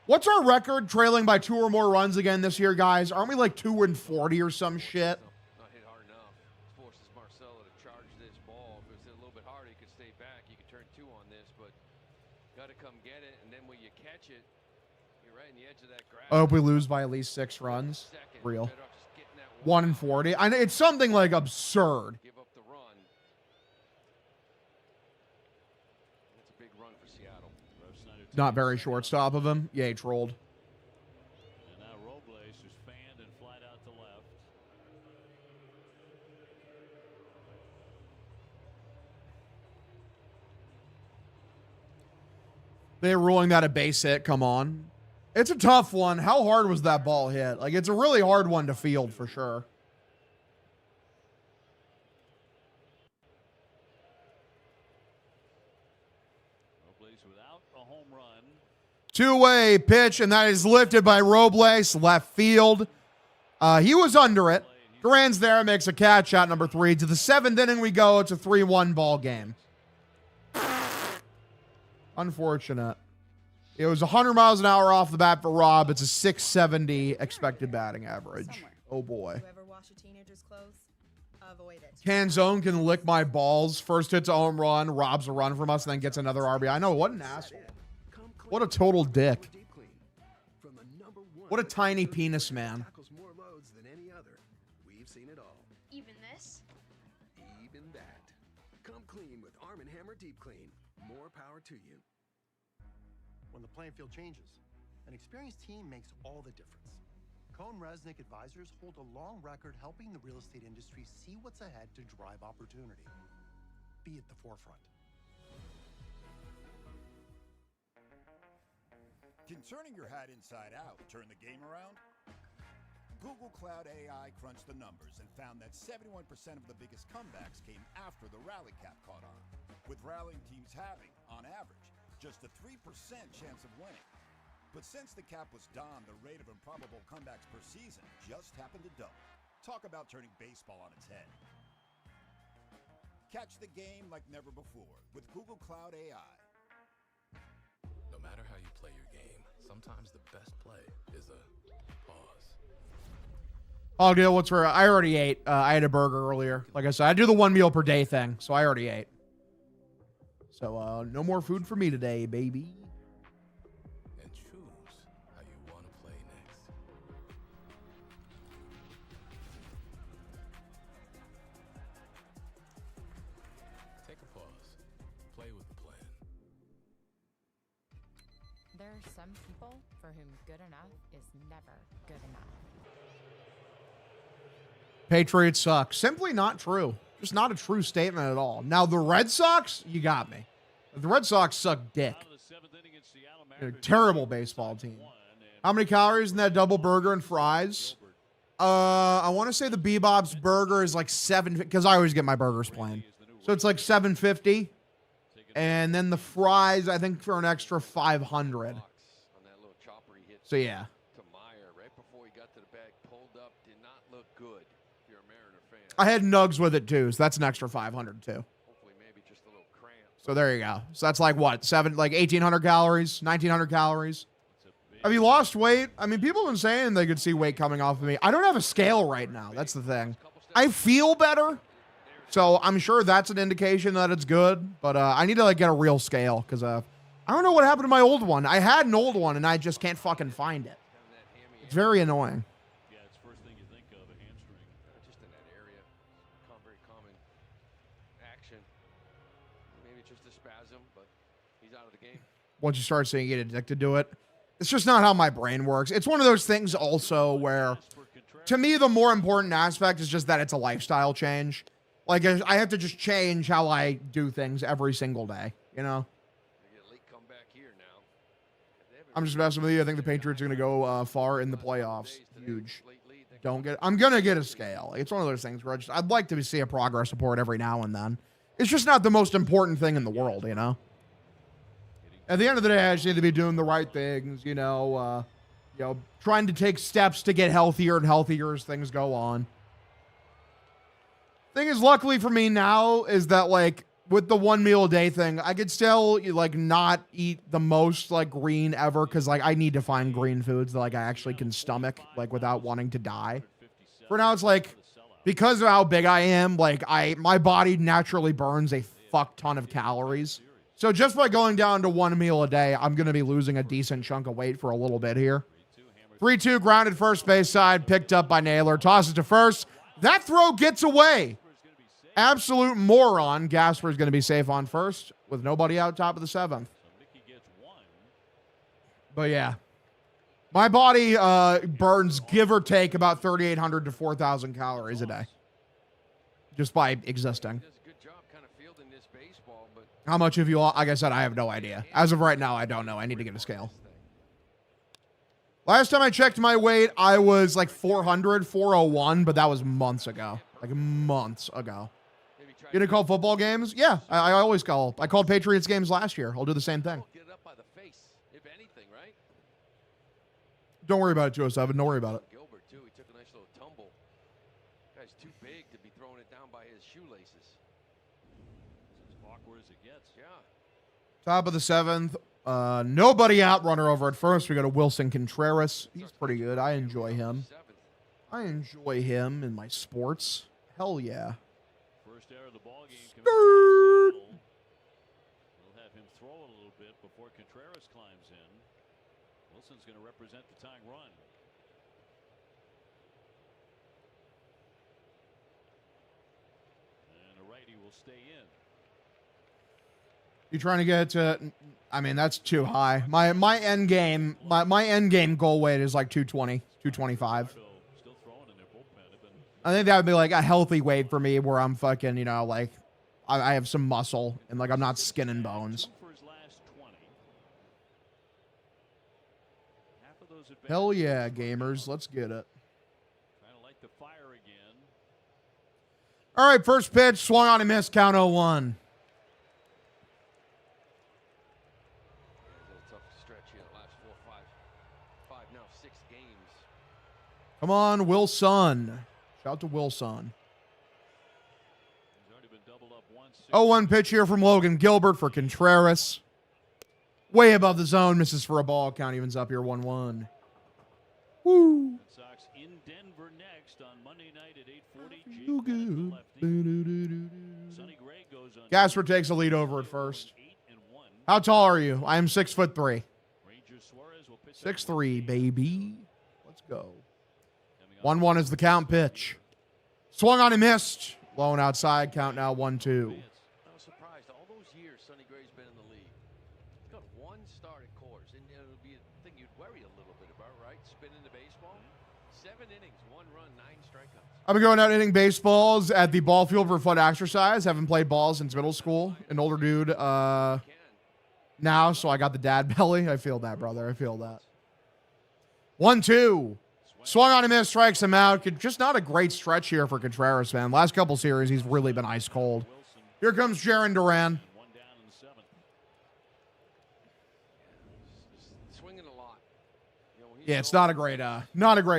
What's our record trailing by 2 or more runs again this year, guys? Aren't we like 2-40 or some shit? Not hit hard enough. Forces Marcelo to charge this ball. If it was a little bit harder, he could stay back. You could turn 2 on this, but got to come get it. And then when you catch it, you're right in the edge of that grass. I hope we lose by at least 6 runs. Real. 1-40. I know it's something like absurd. Give up the run. That's a big run for Seattle. Not very shortstop of him. Yeah, he trolled. And now Robles is fanned and flied out to left. They're ruling that a base hit. Come on. It's a tough one. How hard was that ball hit? Like, it's a really hard one to field for sure. Robles without a home run. 2-way pitch, and that is lifted by Robles, left field. He was under it. Duran's there, makes a catch out number 3. To the 7th inning we go. It's a 3-1 ball game. Unfortunate. It was 100 miles an hour off the bat for Rob. It's a 670 expected batting average. Oh, boy. Canzone can lick my balls. First hits a home run. Robs a run from us and then gets another RBI. I know. What an asshole. What a total dick. What a tiny penis, man. More loads than any other. We've seen it all. Even this? Even that. Come clean with Arm & Hammer Deep Clean. More power to you. When the playing field changes, an experienced team makes all the difference. Cohn Resnick Advisors hold a long record helping the real estate industry see what's ahead to drive opportunity. Be at the forefront. Can turning your hat inside out turn the game around? Google Cloud AI crunched the numbers and found that 71% of the biggest comebacks came after the rally cap caught on, with rallying teams having, on average, just a 3% chance of winning. But since the cap was donned, the rate of improbable comebacks per season just happened to double. Talk about turning baseball on its head. Catch the game like never before with Google Cloud AI. No matter how you play your game, sometimes the best play is a pause. Oh, deal. What's for? I already ate. I had a burger earlier. Like I said, I do the 1 meal per day thing, so I already ate. So no more food for me today, baby. And choose how you want to play next. Take a pause. Play with the plan. There are some people for whom good enough is never good enough. Patriots suck. Simply not true. Just not a true statement at all. Now, the Red Sox, you got me. The Red Sox suck dick. They're a terrible baseball team. How many calories in that double burger and fries? I want to say the Bebop's burger is like 7, because I always get my burgers plain. So it's like 750. And then the fries, I think, for an extra 500. So yeah. I had nugs with it too, so that's an extra 500 too. So there you go. So that's like what? 1,800 calories, 1,900 calories. Have you lost weight? I mean, people have been saying they could see weight coming off of me. I don't have a scale right now. That's the thing. I feel better. So I'm sure that's an indication that it's good. But I need to like get a real scale because I don't know what happened to my old one. I had an old one and I just can't fucking find it. It's very annoying. Yeah, it's first thing you think of, a hamstring. Just in that area. Very common action. Maybe just a spasm, but he's out of the game. Once you start seeing you get addicted to it. It's just not how my brain works. It's one of those things also where, to me, the more important aspect is just that it's a lifestyle change. Like, I have to just change how I do things every single day, you know? I'm just messing with you. I think the Patriots are going to go far in the playoffs. Huge. I'm going to get a scale. It's one of those things where I'd like to see a progress report every now and then. It's just not the most important thing in the world, you know? At the end of the day, I just need to be doing the right things, trying to take steps to get healthier and healthier as things go on. Thing is, luckily for me now is that, like, with the 1 meal a day thing, I could still, like, not eat the most, like, green ever because, like, I need to find green foods that, like, I actually can stomach, like, without wanting to die. For now, it's like, because of how big I am, like, my body naturally burns a fuck ton of calories. So just by going down to 1 meal a day, I'm going to be losing a decent chunk of weight for a little bit here. 3-2 grounded first base side, picked up by Naylor. Tosses to first. That throw gets away. Absolute moron. Gasper's going to be safe on first with nobody out top of the 7th. But yeah. My body burns, give or take, about 3,800 to 4,000 calories a day. Just by existing. How much have you, like I said, I have no idea. As of right now, I don't know. I need to get a scale. Last time I checked my weight, I was like 400, 401, but that was months ago. Like months ago. You gonna call football games? Yeah, I always call. I called Patriots games last year. I'll do the same thing. Don't worry about it, 207. Don't worry about it. Gilbert, too. He took a nice little tumble. Guy's too big to be throwing it down by his shoelaces. As awkward as it gets. Yeah. Top of the 7th. Nobody out. Runner over at first. We got a Wilson Contreras. He's pretty good. I enjoy him. I enjoy him in my sports. Hell yeah. First error of the ball game. We'll have him throw a little bit before Contreras climbs in. Wilson's going to represent the tying run. And a righty will stay in. You trying to get to? I mean, that's too high. My end game, my end game goal weight is like 220, 225. I think that would be like a healthy weight for me, where I'm fucking, like I have some muscle and like I'm not skin and bones. Hell yeah, gamers, let's get it. All right, first pitch, swung on and missed, count 0-1. Come on, Wilson. Shout out to Wilson. 0-1 pitch here from Logan Gilbert for Contreras. Way above the zone, misses for a ball. Count evens up here, 1-1. Woo. Red Sox in Denver next on Monday night at 8:40. Sonny Gray goes on. Gasper takes a lead over at first. How tall are you? I am 6'3". 6'3", baby. Let's go. 1-1 is the count pitch. Swung on and missed. Low and outside. Count now 1-2. I was surprised. All those years Sonny Gray's been in the league. He's got one start at Coors. And it'll be a thing you'd worry a little bit about, right? Spinning the baseball. 7 innings, 1 run, 9 strikeouts. I've been going out hitting baseballs at the ball field for fun exercise. Haven't played ball since middle school. An older dude now, so I got the dad belly. I feel that, brother. I feel that. 1-2. Swung on and missed, strikes him out. Just not a great stretch here for Contreras, man. Last couple series, he's really been ice cold. Here comes Jarren Duran. Swinging a lot. Yeah, it's not a great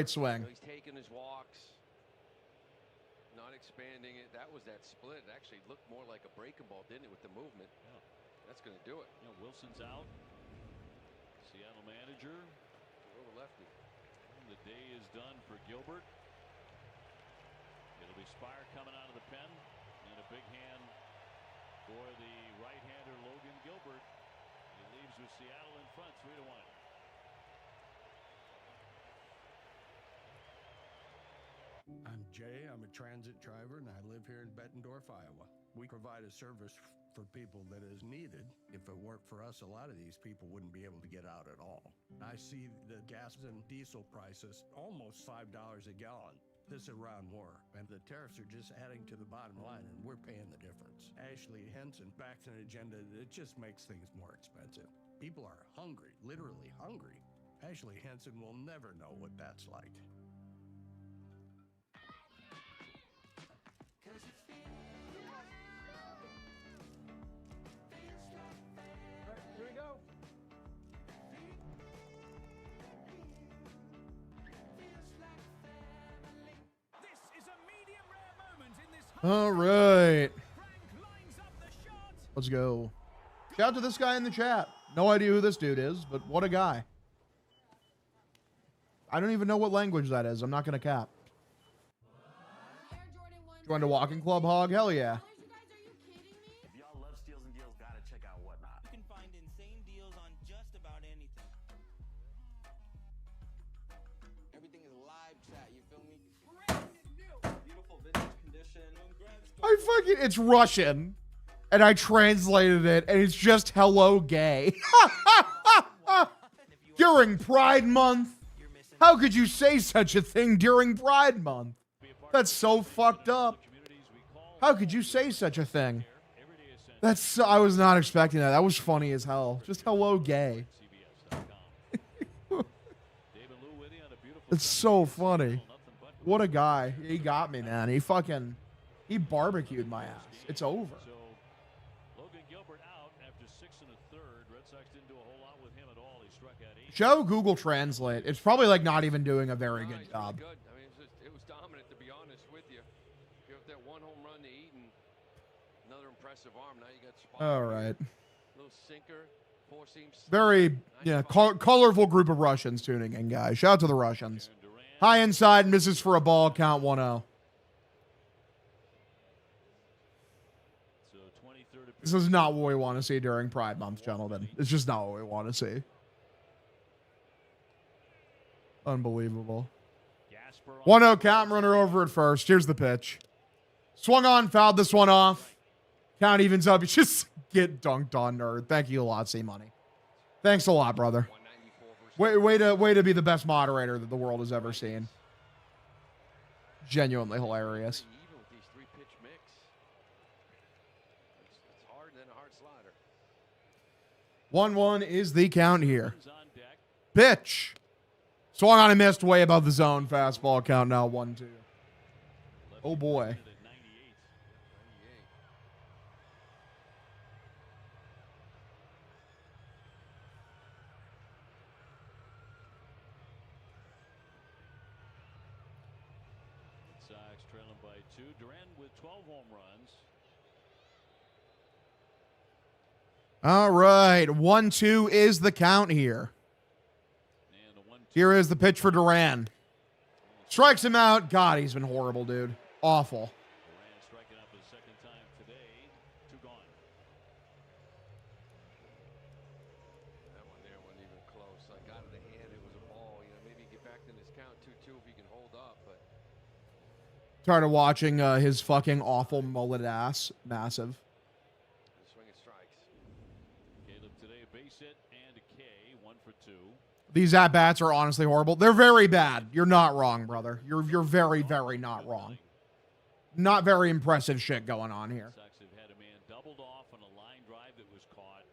swing. He's taking his walks, not expanding it. That was that split. It actually looked more like a breaking ball, didn't it, with the movement? Yeah. That's going to do it. Wilson's out. Seattle manager. Over lefty. And the day is done for Gilbert. It'll be Spire coming out of the pen. And a big hand for the right-hander Logan Gilbert. He leaves with Seattle in front, 3-1. I'm Jay. I'm a transit driver, and I live here in Bettendorf, Iowa. We provide a service for people that is needed. If it weren't for us, a lot of these people wouldn't be able to get out at all. I see the gas and diesel prices almost $5 a gallon. This is around war, and the tariffs are just adding to the bottom line, and we're paying the difference. Ashley Henson backs an agenda that just makes things more expensive. People are hungry, literally hungry. Ashley Henson will never know what that's like. Here we go. This is a medium rare moment in this. All right. Let's go. Shout out to this guy in the chat. No idea who this dude is, but what a guy. I don't even know what language that is. I'm not going to cap. Joined a walking club, Hog? Hell yeah. If y'all love steals and deals, gotta check out Whatnot. You can find insane deals on just about anything. Everything is live chat, you feel me? Brand new! Beautiful vintage condition. It's Russian. And I translated it, and it's just hello gay. During Pride Month? How could you say such a thing during Pride Month? That's so fucked up. How could you say such a thing? I was not expecting that. That was funny as hell. Just hello gay. It's so funny. What a guy. He got me, man. He barbecued my ass. It's over. Logan Gilbert out after 6 1/3. Red Sox didn't do a whole lot with him at all. He struck out 8. Show Google Translate. It's probably like not even doing a very good job. Really good. I mean, it was dominant, to be honest with you. Give up that 1 home run to Eaton. Another impressive arm. Now you got Spot. All right. Little sinker. 4-seam. Very colorful group of Russians tuning in, guys. Shout out to the Russians. High inside, misses for a ball. Count 1-0. This is not what we want to see during Pride Month, gentlemen. It's just not what we want to see. Unbelievable. 1-0 count, runner over at first. Here's the pitch. Swung on, fouled this one off. Count evens up. You just get dunked on, nerd. Thank you a lot, C-Money. Thanks a lot, brother. Way to be the best moderator that the world has ever seen. Genuinely hilarious. 1-1 is the count here. Pitch. Swung on and missed way above the zone. Fastball count now 1-2. Oh boy. Sox trailing by 2. Duran with 12 home runs. All right. 1-2 is the count here. Here is the pitch for Duran. Strikes him out. God, he's been horrible, dude. Awful. Duran striking up his second time today. 2 gone. That one there wasn't even close. I got it in the hand. It was a ball. Maybe get back in this count 2-2 if he can hold up. But Tired of watching his fucking awful mullet ass. Massive. Swing and strikes. Caleb today, a base hit and a K. 1 for 2. These at-bats are honestly horrible. They're very bad. You're not wrong, brother. You're very, very not wrong. Not very impressive shit going on here. Sox have had a man doubled off on a line drive that was caught,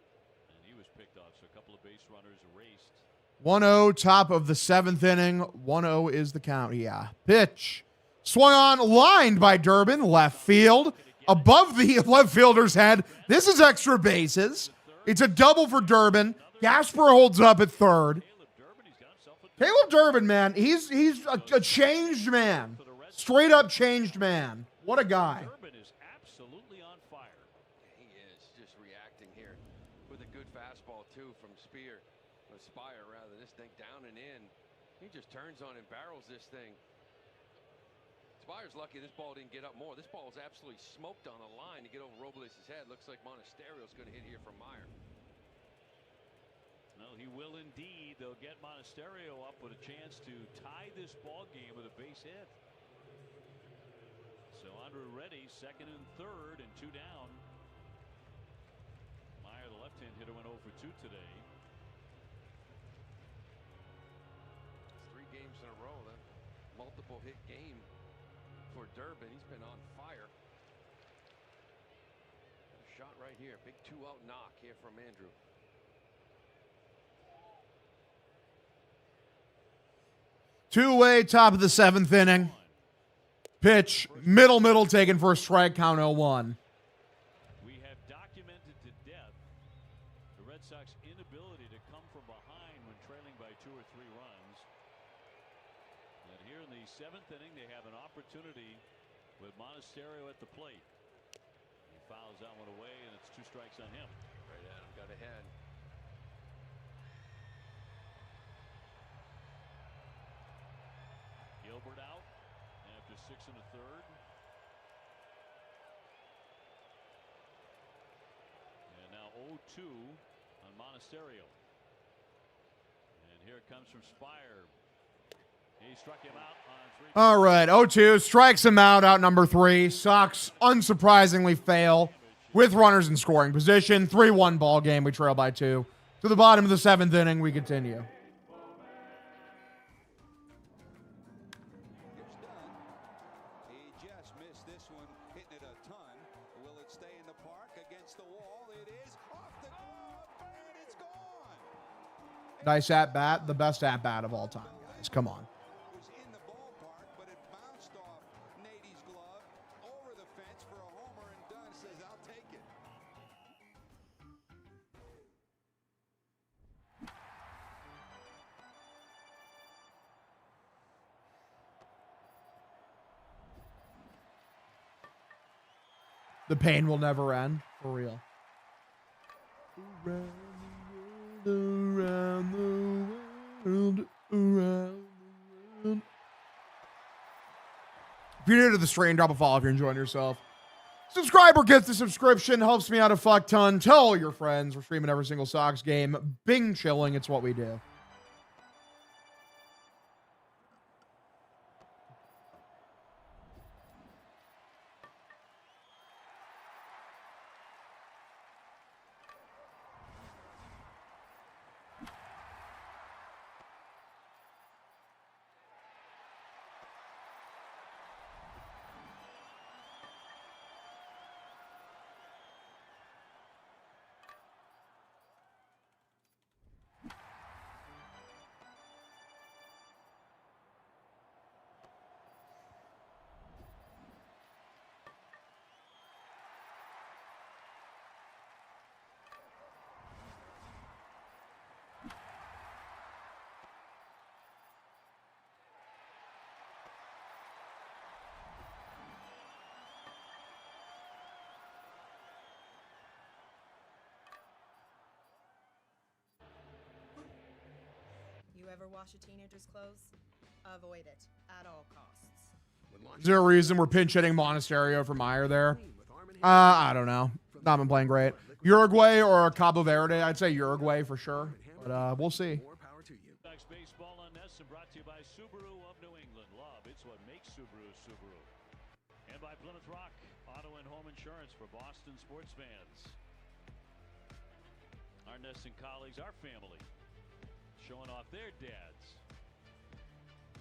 and he was picked off. So a couple of base runners erased. 1-0, top of the 7th inning. 1-0 is the count. Yeah. Pitch. Swung on, lined by Durbin. Left field. Above the left fielder's head. This is extra bases. It's a double for Durbin. Gasper holds up at third. Caleb Durbin, man, he's a changed man. Straight up changed man. What a guy. Durbin is absolutely on fire. He is just reacting here with a good fastball too from Spire, rather. This thing down and in. He just turns on and barrels this thing. Spire's lucky this ball didn't get up more. This ball was absolutely smoked on the line to get over Robles' head. Looks like Monasterio's going to hit here from Meyer. No, he will indeed. They'll get Monasterio up with a chance to tie this ball game with a base hit. So Andrew ready, second and third, and 2 down. Meyer, the left-hand hitter, went 0 for 2 today. 3 games in a row. That multiple hit game for Durbin. He's been on fire. A shot right here. Big 2-out knock here from Andrew. Two-way, top of the 7th inning. Pitch, middle, taken for a strike, count 0-1. We have documented to death the Red Sox inability to come from behind when trailing by 2 or 3 runs. And here in the 7th inning, they have an opportunity with Monasterio at the plate. He fouls that one away, and it's 2 strikes on him. Right at him, got ahead. Gilbert out after 6 1/3. And now 0-2 on Monasterio. And here it comes from Spire. He struck him out on 3. All right, 0-2, strikes him out number 3. Sox unsurprisingly fail with runners in scoring position. 3-1 ball game. We trail by 2. To the bottom of the 7th inning, we continue. Nice at-bat, the best at-bat of all time, guys. Come on. The pain will never end, for real. Around the world. If you're new to the stream, drop a follow if you're enjoying yourself. Subscriber gets the subscription, helps me out a fuck ton. Tell your friends. We're streaming every single Sox game. Bing chilling, it's what we do. You ever wash a teenager's clothes? Avoid it at all costs. Is there a reason we're pinch hitting Monasterio for Meyer there? I don't know. Not been playing great. Uruguay or Cabo Verde? I'd say Uruguay for sure. But we'll see. Baseball on NESN brought to you by Subaru of New England. Love, it's what makes Subaru Subaru. And by Plymouth Rock, auto and home insurance for Boston sports fans. Our NESN colleagues, our family, showing off their dads.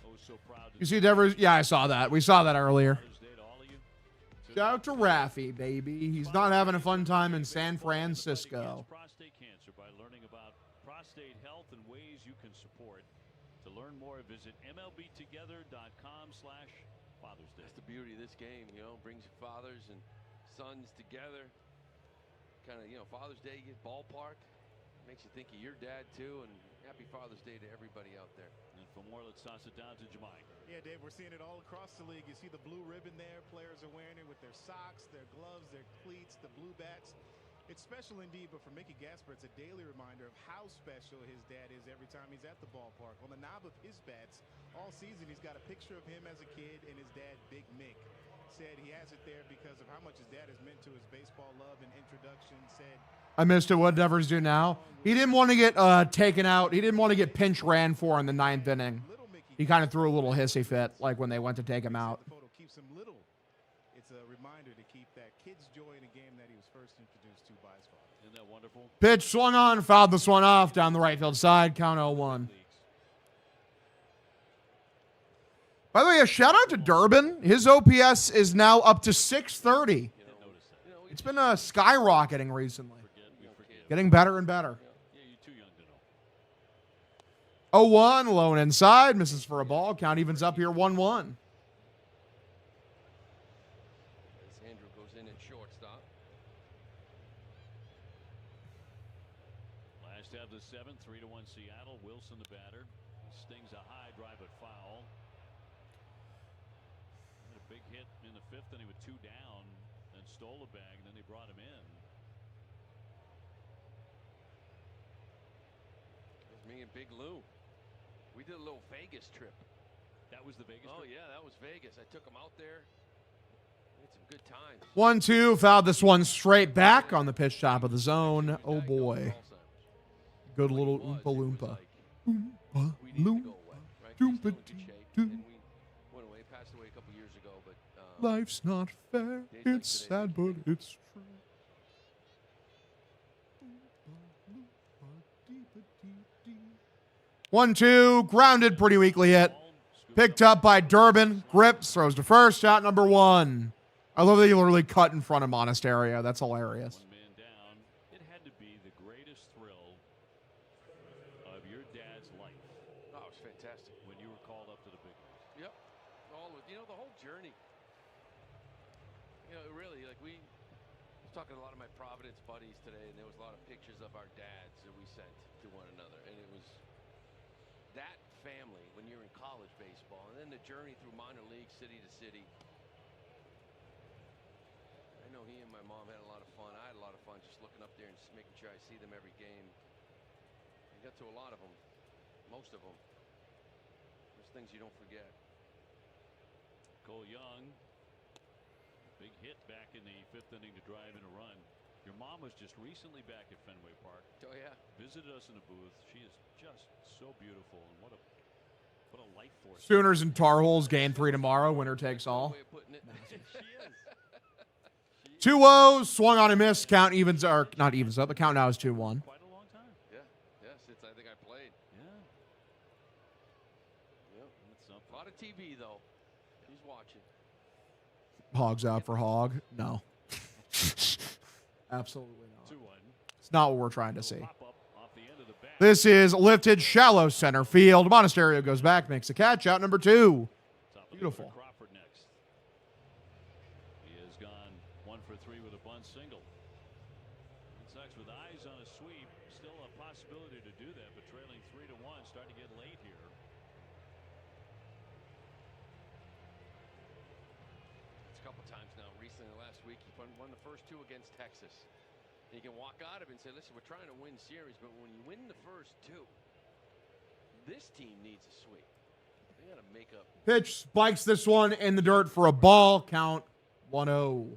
Oh, so proud. You see Devers? Yeah, I saw that. We saw that earlier. Shout out to Raffy, baby. He's not having a fun time in San Francisco. Prostate cancer by learning about prostate health and ways you can support. To learn more, visit MLBtogether.com/Father's Day. That's the beauty of this game, you know, brings fathers and sons together. Kind of, you know, Father's Day, you get ballpark. Makes you think of your dad, too, and happy Father's Day to everybody out there. And for more, let's toss it down to Jemai. Yeah, Dave, we're seeing it all across the league. You see the blue ribbon there. Players are wearing it with their socks, their gloves, their cleats, the blue bats. It's special indeed, but for Mickey Gasper, it's a daily reminder of how special his dad is every time he's at the ballpark. On the knob of his bats, all season, he's got a picture of him as a kid and his dad, Big Mick. Said he has it there because of how much his dad has meant to his baseball love and introduction. Said, I missed it. What Devers do now? He didn't want to get taken out. He didn't want to get pinch ran for in the 9th inning. He kind of threw a little hissy fit, like when they went to take him out. the photo keeps him little. It's a reminder to keep that kid's joy in a game that he was first introduced to by his father. Isn't that wonderful? Pitch swung on, fouled this one off down the right field side. Count 0-1. By the way, a shout out to Durbin. His OPS is now up to 630. It's been skyrocketing recently. Getting better and better. 0-1, low and inside. Misses for a ball. Count evens up here 1-1. Andrew goes in at shortstop. Last half of the 7th, 3-1 Seattle. Wilson the batter. Stings a high drive at foul. Had a big hit in the 5th inning with 2 down, then stole a bag, and then they brought him in. It was me and Big Lou. We did a little Vegas trip. That was the Vegas trip? trip? Yeah, that was Vegas. I took him out there. We had some good times. 1-2, fouled this one straight back on the pitch top of the zone. Oh boy. Good little Oompa Loompa. Oompa Loompa. Doompa doo. Went away, passed away a couple years ago, but life's not fair. It's sad, but it's true. 1-2, grounded, pretty weakly hit. Picked up by Durbin. Grips, throws to first, out number 1. I love that he literally cut in front of Monasterio. That's hilarious. 1 man down. It had to be the greatest thrill of your dad's life. Oh, it was fantastic. When you were called up to the big leagues. Yep. The whole journey. Really, like I was talking to a lot of my Providence buddies today, and there was a lot of pictures of our dads that we sent to one another, and it was that family when you're in college baseball, and then the journey through minor league, city to city. I know he and my mom had a lot of fun. I had a lot of fun just looking up there and just making sure I see them every game. I got to a lot of them, most of them. There's things you don't forget. Cole Young, big hit back in the 5th inning to drive in a run. Your mom was just recently back at Fenway Park. Oh yeah. Visited us in the booth. She is just so beautiful, and what a life force. Sooners and Tar Heels game 3 tomorrow. Winner takes all. 2-0, swung on a miss. Count evens, or not evens up. The count now is 2-1. Quite a long time. Yeah. Since I think I played. Yeah. Yep. A lot of TV though. He's watching. Hogs out for Hog? No. Absolutely not. 2-1. It's not what we're trying to see. This is lifted shallow center field. Monasterio goes back, makes a catch. Out number 2. Beautiful. Crawford next. He has gone 1 for 3 with a bunt single. Red Sox with eyes on a sweep. Still a possibility to do that, but trailing 3-1, starting to get late here. It's a couple times now. Recently, last week, he won the first 2 against Texas. You can walk out of it and say, listen, we're trying to win series, but when you win the first 2, this team needs a sweep. They got to make up. Pitch spikes this one in the dirt for a ball. Count 1-0. Red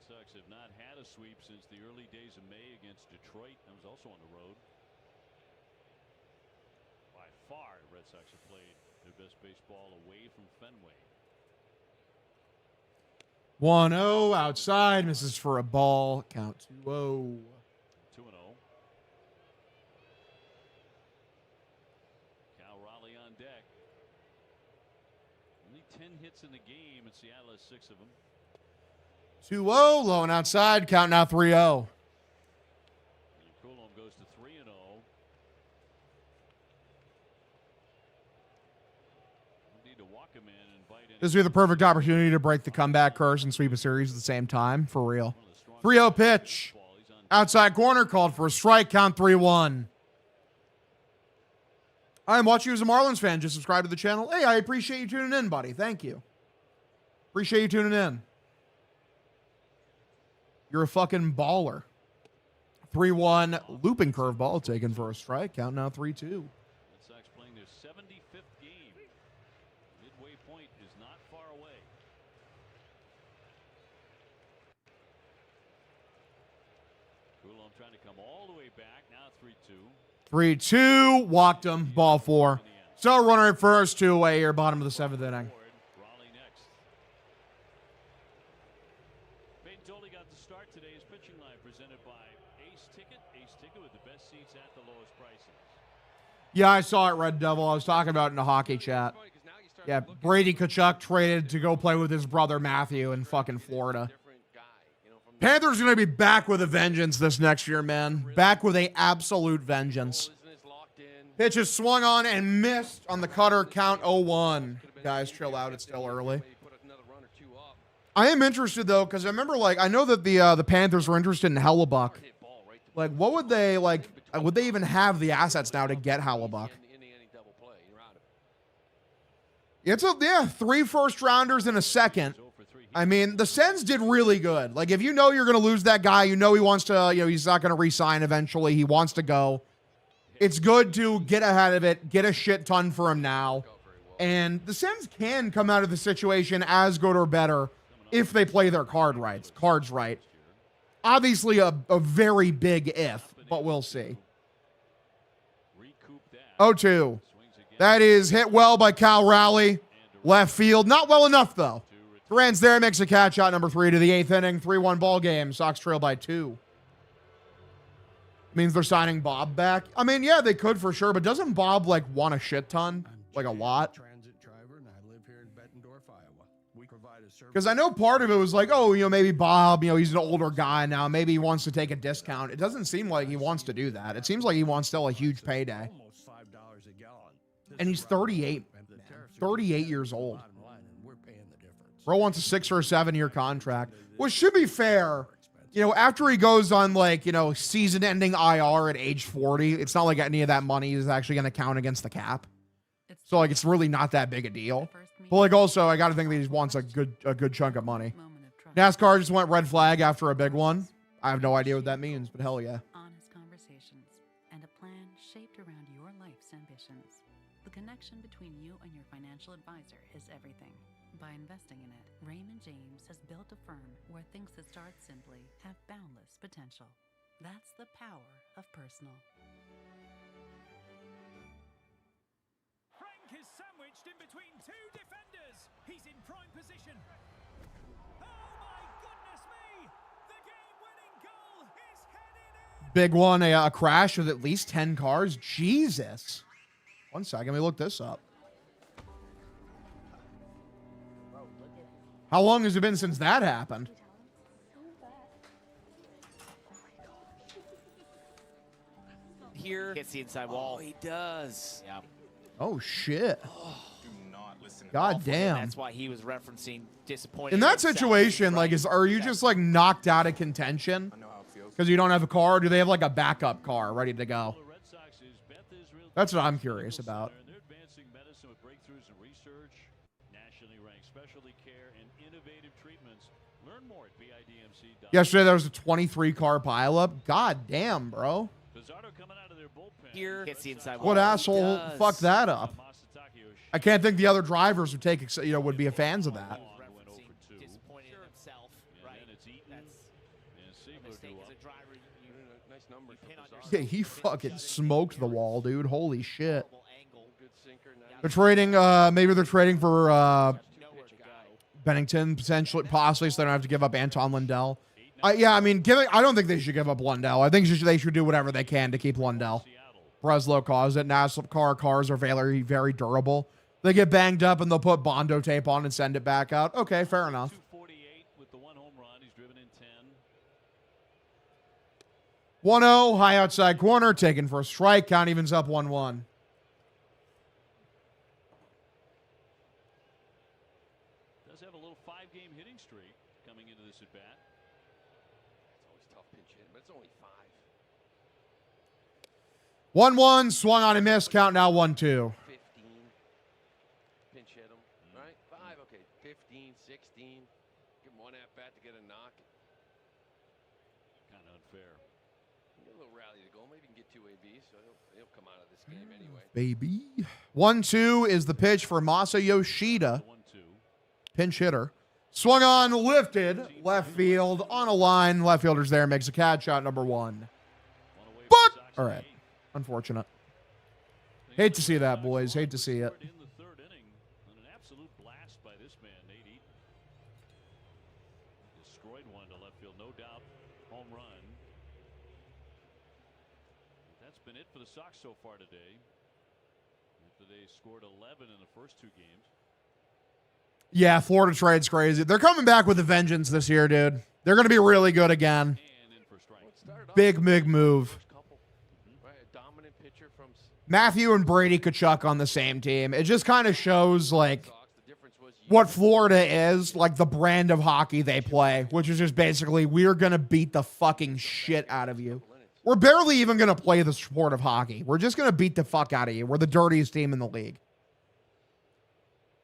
Sox have not had a sweep since the early days of May against Detroit. That was also on the road. By far, the Red Sox have played their best baseball away from Fenway. 1-0 outside, misses for a ball. Count 2-0. 2-0. deck. Only 10 hits in the game, and Seattle has 6 of them. 2-0, low and outside. Count now 3-0. Coulomb goes to 3-0. Need to walk him in and bite in. This would be the perfect opportunity to break the comeback curse and sweep a series at the same time. For real. 3-0 pitch. Outside corner, called for a strike. Count 3-1. I'm watching you as a Marlins fan. Just subscribe to the channel. Hey, I appreciate you tuning in, buddy. Thank you. Appreciate you tuning in. You're a fucking baller. 3-1 looping curveball taken for a strike. Count now 3-2. Red Sox playing their 75th game. Midway point is not far away. Coulomb trying to come all the way back. Now 3-2. 3-2. Walked him. Ball 4. So runner at first, 2 away here, bottom of the 7th inning. Raleigh next. Peyton Toley got the start today. His pitching line presented by Ace Ticket. Ace Ticket with the best seats at the lowest prices. Yeah, I saw it, Red Devil. I was talking about it in the hockey chat. Yeah, Brady Tkachuk traded to go play with his brother Matthew in fucking Florida. Panthers are going to be back with a vengeance this next year, man. Back with a absolute vengeance. Pitch is swung on and missed on the cutter. Count 0-1. Guys, chill out. It's still early. I am interested, though, because I remember, like, I know that the Panthers were interested in Hellebuck. Like, what would they, like, would they even have the assets now to get Hellebuck? It's a, yeah, 3 first-rounders and a second. I mean, the Sens did really good. Like, if you know you're going to lose that guy, you know he wants to, you know, he's not going to re-sign eventually. He wants to go. It's good to get ahead of it, get a shit ton for him now. And the Sens can come out of the situation as good or better if they play their cards right. Obviously a very big if, but we'll see. 0-2. That is hit well by Cal Raleigh. Left field. Not well enough, though. Duran's there, makes a catch out number 3 to the 8th inning. 3-1 ball game. Sox trail by 2. Means they're signing Bob back. I mean, yeah, they could for sure, but doesn't Bob, like, want a shit ton? Like, a lot? Transit driver, and I live here in Bettendorf, Iowa. We provide a service. Because I know part of it was like, oh, you know, maybe Bob, you know, he's an older guy now. Maybe he wants to take a discount. It doesn't seem like he wants to do that. It seems like he wants still a huge payday. Almost $5 a gallon. And he's 38. 38 years old. We're paying the difference. Bro wants a 6 or 7 year contract, which should be fair. You know, after he goes on, like, you know, season-ending IR at age 40, it's not like any of that money is actually going to count against the cap. So, like, it's really not that big a deal. But, like, also, I got to think that he wants a good chunk of money. NASCAR just went red flag after a big one. I have no idea what that means, but hell yeah. Honest conversations and a plan shaped around your life's ambitions. The connection between you and your financial advisor is everything. By investing in it, Raymond James has built a firm where things that start simply have boundless potential. That's the power of personal. Frank is sandwiched in between 2 defenders. He's in prime position. Oh my goodness me! The game-winning goal is headed in. Big one, a crash with at least 10 cars. Jesus. 1 second, let me look this up. How long has it been since that happened? Here hits the inside wall. Oh, he does. Yeah. Oh shit. Oh. God damn. That's why he was referencing disappointed. In that situation, like, are you just like knocked out of contention because you don't have a car? Or do they have like a backup car ready to go? That's what I'm curious about. They're advancing medicine with breakthroughs in research, nationally ranked specialty care, and innovative treatments. Learn more at BIDMC.com. Yesterday there was a 23 car pileup. God damn, bro. Here hits the inside wall. What asshole fucked that up? I can't think the other drivers would take, you know, would be fans of that. Disappointed in himself, right? That's a mistake as a driver. Nice numbers. Yeah, he fucking smoked the wall, dude. Holy shit. They're trading, maybe they're trading for Bennington, potentially, possibly, so they don't have to give up Anton Lundell. Yeah, I mean, I don't think they should give up Lundell. I think they should do whatever they can to keep Lundell. Breslow caused it. NASCAR cars are very, very durable. They get banged up and they'll put Bondo tape on and send it back out. Okay, fair enough. 248 with the 1 home run. He's driven in 10. 1-0, high outside corner, taken for a strike. Count evens up 1-1. Does have a little 5-game hitting streak coming into this at bat. It's always tough pinch hitting, but it's only 5. 1-1, swung on and missed. Count now 1-2. 15. Pinch hit him, right? 5, okay. 15, 16. Give him 1 at bat to get a knock. Kind of unfair. Get a little rally to go. Maybe he can get 2 ABs, so he'll come out of this game anyway. Baby. 1-2 is the pitch for Masa Yoshida. Pinch hitter. Swung on, lifted. Left field on a line. Left fielder's there. Makes a catch. Shot number 1. But, all right. Unfortunate. Hate to see that, boys. Hate to see it. In the 3rd inning, an absolute blast by this man, Nate Eaton. Destroyed one to left field, no doubt. Home run. That's been it for the Sox so far today. After they scored 11 in the first 2 games. Yeah, Florida trade's crazy. They're coming back with a vengeance this year, dude. They're going to be really good again. Big move. Matthew and Brady Kachuk on the same team. It just kind of shows, like, what Florida is, like the brand of hockey they play, which is just basically, we're going to beat the fucking shit out of you. We're barely even going to play the sport of hockey. We're just going to beat the fuck out of you. We're the dirtiest team in the league.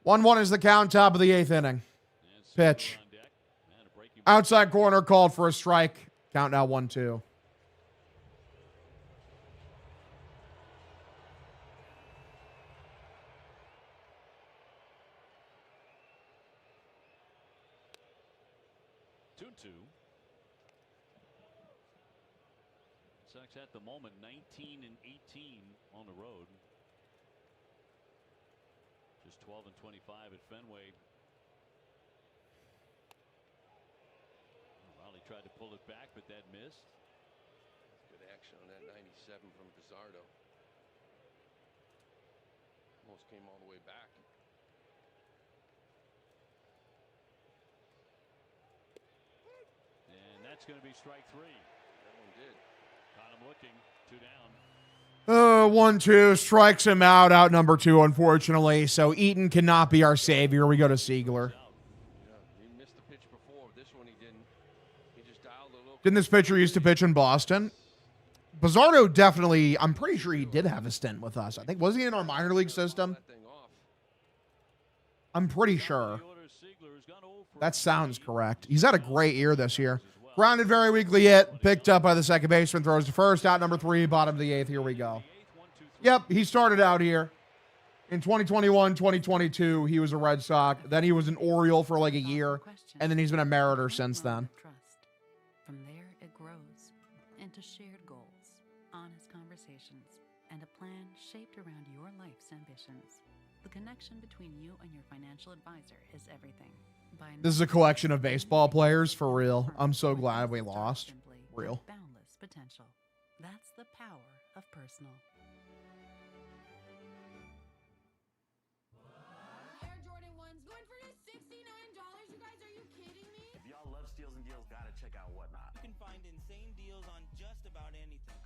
1-1 is the count, top of the 8th inning. Pitch. Outside corner called for a strike. Count now 1-2. Sox at the moment 19 and 18 on the road. Just 12 and 25 at Fenway. Raleigh tried to pull it back, but that missed. Good action on that 97 from Pizarro. Almost came all the way back. And that's going to be strike 3. That one did. Caught him looking. 2 down. 1-2 strikes him out number 2, unfortunately. So Eaton cannot be our savior. We go to Siegler. Yeah, he missed the pitch before. This one he didn't. He just dialed a little. Didn't this pitcher used to pitch in Boston? Pizarro definitely, I'm pretty sure he did have a stint with us. I think, was he in our minor league system? I'm pretty sure. That sounds correct. He's had a great year this year. Grounded very weakly hit. Picked up by the second baseman. Throws to first. Out number 3. Bottom of the 8th. Here we go. Yep, he started out here. In 2021, 2022, he was a Red Sox. Then he was an Oriole for like a year. And then he's been a Mariner since then. From there, it grows into shared goals, honest conversations, and a plan shaped around your life's ambitions. The connection between you and your financial advisor is everything. This is a collection of baseball players, for real. I'm so glad we lost. Real. Boundless potential. That's the power of personal. Air Jordan 1s going for just $69. You guys, are you kidding me? If y'all love steals and deals, gotta check out Whatnot. You can find insane deals on just about anything.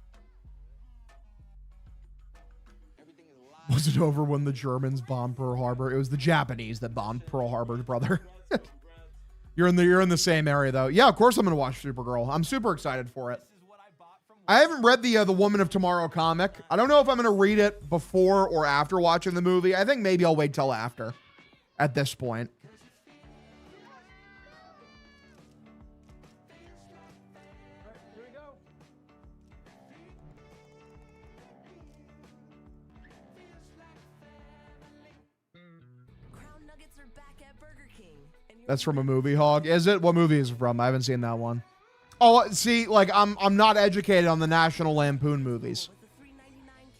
Everything is live. Was it over when the Germans bombed Pearl Harbor? It was the Japanese that bombed Pearl Harbor, brother. You're in the same area though. Yeah, of course I'm gonna watch Supergirl. I'm super excited for it. I haven't read the Woman of Tomorrow comic. I don't know if I'm gonna read it before or after watching the movie. I think maybe I'll wait till after. At this point. Here we go. Crown Nuggets are back at Burger King. That's from a movie, Hog. Is it? What movie is it from? I haven't seen that one. Oh, see, like I'm not educated on the National Lampoon movies.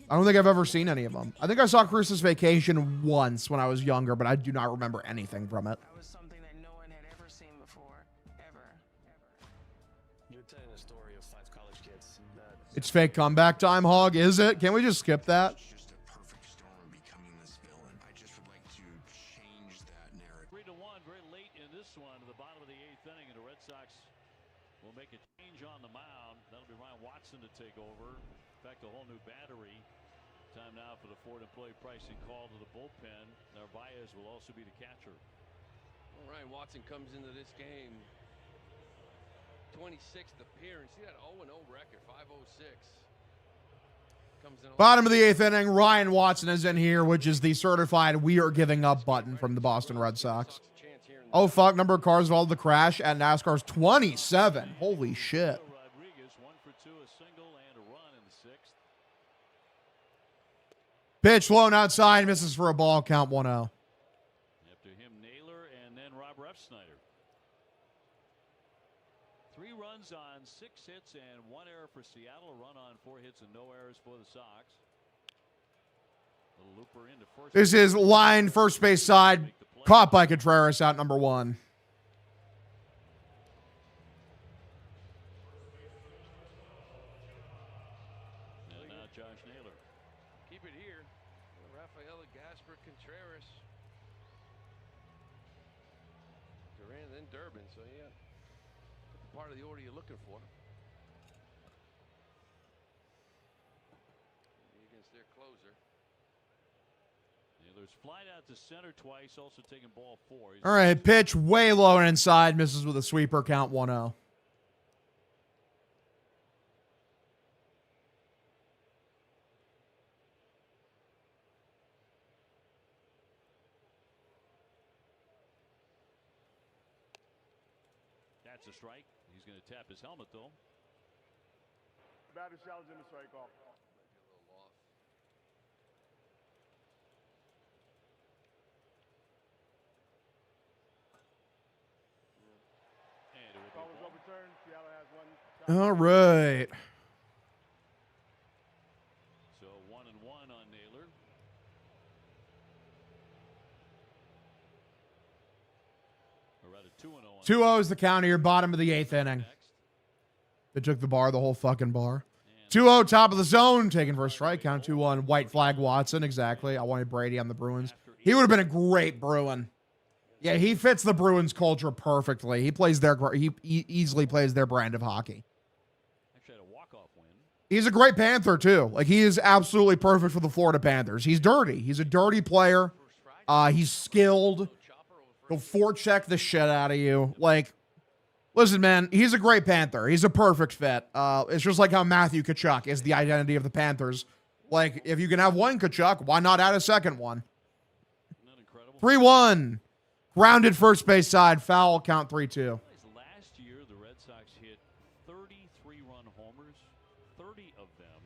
I don't think I've ever seen any of them. I think I saw Christmas Vacation once when I was younger, but I do not remember anything from it. That was something that no one had ever seen before. Ever. You're telling a story of 5 college kids that It's fake comeback time, Hog. Is it? Can we just skip that? Just a perfect storm becoming this villain. I just would like to change that narrative. 3-1, very late in this one, to the bottom of the 8th inning, and the Red Sox will make a change on the mound. That'll be Ryan Watson to take over. In fact, a whole new battery. Time now for the Ford employee pricing call to the bullpen. Narvaez will also be the catcher. Well, Ryan Watson comes into this game. 26th appearance. See that 0-0 record, 506. Comes in Bottom of the 8th inning, Ryan Watson is in here, which is the certified "we are giving up" button from the Boston Red Sox. Oh, fuck. Number of cars involved in the crash at NASCAR's 27. Holy shit. Rodriguez 1 for 2, a single and a run in the 6th. Pitch blown outside, misses for a ball, count 1-0. After him, Naylor, and then Rob Refsnyder. 3 runs on 6 hits and 1 error for Seattle. A run on 4 hits and no errors for the Sox. Little looper into first. This is line first base side, caught by Contreras, out number 1. And now Josh Naylor. Keep it here. Rafaela Gasper Contreras. Duran, then Durbin. So, yeah. Part of the order you're looking for. Against their closer. Naylor's flied out to center twice, also taking ball 4. All right, pitch way low and inside, misses with a sweeper, count 1-0. That's a strike. He's going to tap his helmet, though. Batter challenge in the strike off. And it will Call be was ball. overturned. Seattle has 1. All right. So 1-1 on Naylor. Or rather 2-0. 2-0 is the count here, bottom of the 8th inning. They took the bar, the whole fucking bar. 2-0, top of the zone, taken for a strike, count 2-1. White flag Watson, exactly. I wanted Brady on the Bruins. He would have been a great Bruin. Yeah, he fits the Bruins culture perfectly. He plays he easily plays their brand of hockey. Actually had a walk-off win. He's a great Panther, too. Like, he is absolutely perfect for the Florida Panthers. He's dirty. He's a dirty player. He's skilled. He'll forecheck the shit out of you. Like, listen, man, he's a great Panther. He's a perfect fit. It's just like how Matthew Tkachuk is the identity of the Panthers. Like, if you can have one Tkachuk, why not add a second one? 3-1. Grounded first base side. Foul, count 3-2. Last year, the Red Sox hit 33-run homers, 30 of them,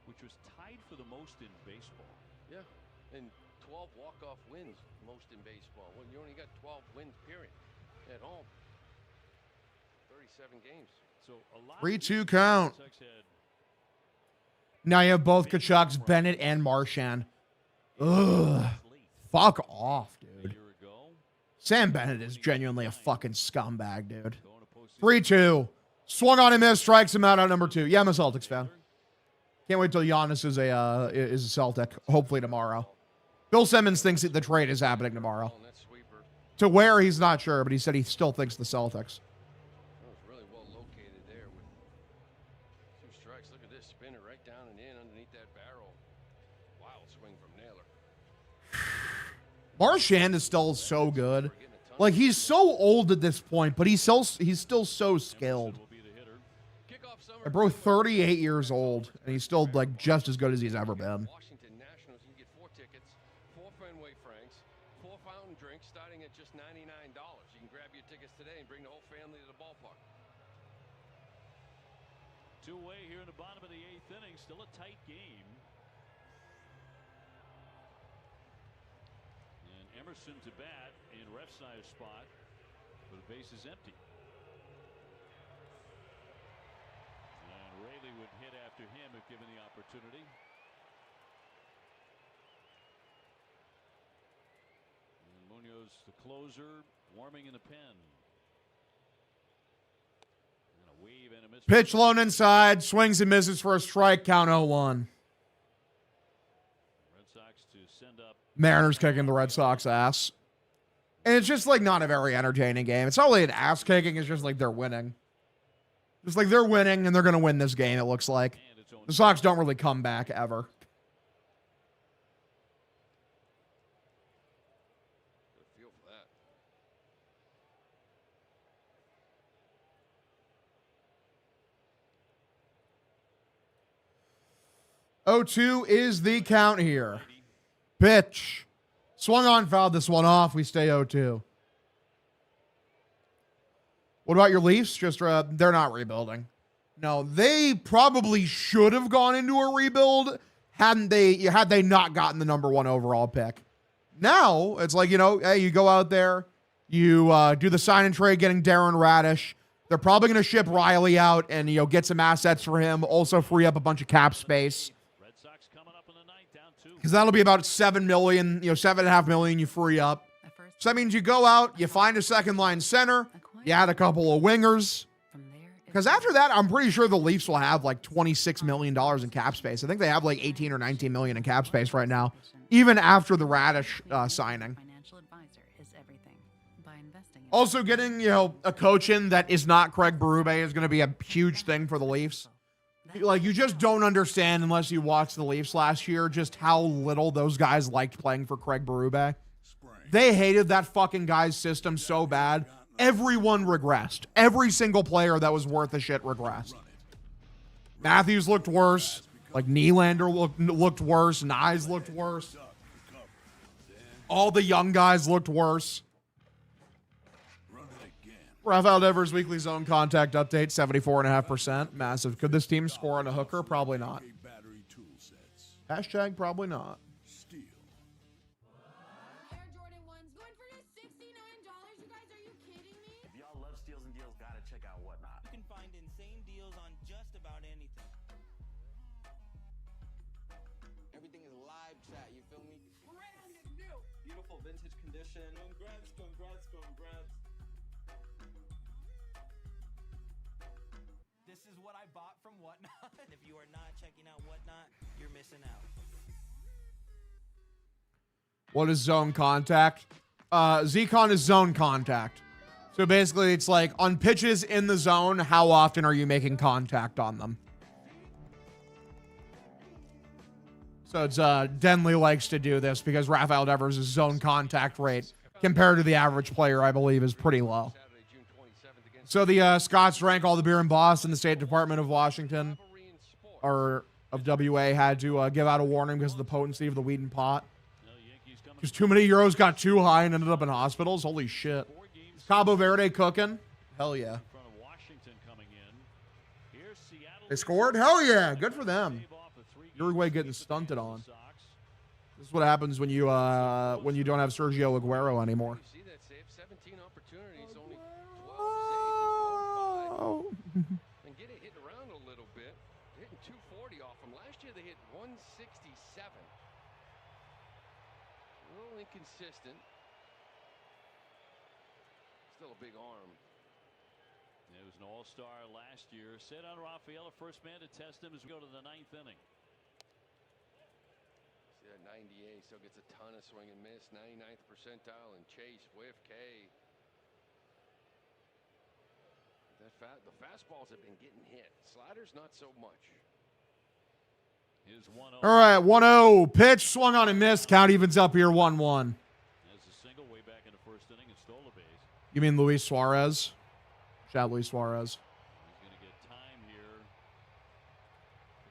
which was tied for the most in baseball. Yeah, and 12 walk-off wins, most in baseball. Well, you only got 12 wins, period, at home. 37 games. So a lot 3-2 count. Now you have both Kachucks, Bennett, and Marchand. Ugh. Fuck off, dude. Sam Bennett is genuinely a fucking scumbag, dude. 3-2. Swung on and missed, strikes him out number 2. Yeah, I'm a Celtics fan. Can't wait till Giannis is a Celtic, hopefully tomorrow. Bill Simmons thinks that the trade is happening tomorrow. To where, he's not sure, but he said he still thinks the Celtics. That was really well located there with 2 strikes. Look at this spinner right down and in underneath that barrel. Wild swing from Naylor. Marchand is still so good. Like, he's so old at this point, but he's still so skilled. And bro, 38 years old, and he's still, like, just as good as he's ever been. Washington Nationals, you can get 4 tickets, 4 Fenway Franks, 4 fountain drinks starting at just $99. You can grab your tickets today and bring the whole family to the ballpark. 2-way here in the bottom of the 8th inning. Still a tight game. And Emerson to bat in Refsnyder's spot, but the base is empty. And Raley would hit after him if given the opportunity. And Munoz, the closer, warming in the pen. And a Pitch lone inside, swings and misses for a strike, count 0-1. Mariners kicking the Red Sox ass. And it's just like not a very entertaining game. It's not really an ass kicking, it's just like they're winning. Just like they're winning and they're going to win this game, it looks like. The Sox don't really come back ever. Good feel for that. 0-2 is the count here. Pitch. Swung on, fouled this one off. We stay 0-2. What about your Leafs? Just they're not rebuilding. No, they probably should have gone into a rebuild had they not gotten the number 1 overall pick. Now it's like, hey, you go out there, you do the sign and trade, getting Darren Radish. They're probably going to ship Riley out and get some assets for him. Also free up a bunch of cap space. Because that'll be about $7 million, $7.5 million you free up. So that means you go out, you find a second line center, you add a couple of wingers. Because after that, I'm pretty sure the Leafs will have like $26 million in cap space. I think they have like 18 or 19 million in cap space right now, even after the Radish signing. Also getting, a coach in that is not Craig Berube is going to be a huge thing for the Leafs. Like, you just don't understand unless you watched the Leafs last year just how little those guys liked playing for Craig Berube. They hated that fucking guy's system so bad. Everyone regressed. Every single player that was worth a shit regressed. Matthews looked worse. Like, Nylander looked worse. Nyes looked worse. All the young guys looked worse. Rafael Devers' weekly zone contact update, 74.5%. Massive. Could this team score on a hooker? Probably not. Hashtag probably not. Air Jordan 1s going for just $69. You guys, are you kidding me? If y'all love steals and deals, gotta check out Whatnot. You can find insane deals on just about anything. Everything is live chat, you feel me? Brand new! Beautiful vintage condition. Congrats, congrats, congrats. This is what I bought from Whatnot. And if you are not checking out Whatnot, you're missing out. What is zone contact? Zcon is zone contact. So basically, it's like on pitches in the zone, how often are you making contact on them? So it's Denley likes to do this because Rafael Devers' zone contact rate compared to the average player, I believe, is pretty low. So the Scots rank all the beer in Boston. The State Department of Washington, or of WA, had to give out a warning because of the potency of the weed and pot. Because too many Euros got too high and ended up in hospitals. Holy shit. Cabo Verde cooking? Hell yeah. They scored? Hell yeah. Good for them. Uruguay getting stunted on. This is what happens when you don't have Sergio Aguero anymore. Oh. And get it hitting around a little bit. They're hitting 240 off them. Last year they hit 167. A little inconsistent. Still a big arm. It was an all-star last year. Set on Rafael, first man to test him as we go to the 9th inning. See that 98 still gets a ton of swing and miss. 99th percentile and chase, whiff, K. The fastballs have been getting hit. Sliders, not so much. All right, 1-0. Pitch, swung on and missed. Count evens up here, 1-1. There's a single way back in the first inning and stole a base. You mean Luis Suarez? Shout Luis Suarez. He's going to get time here.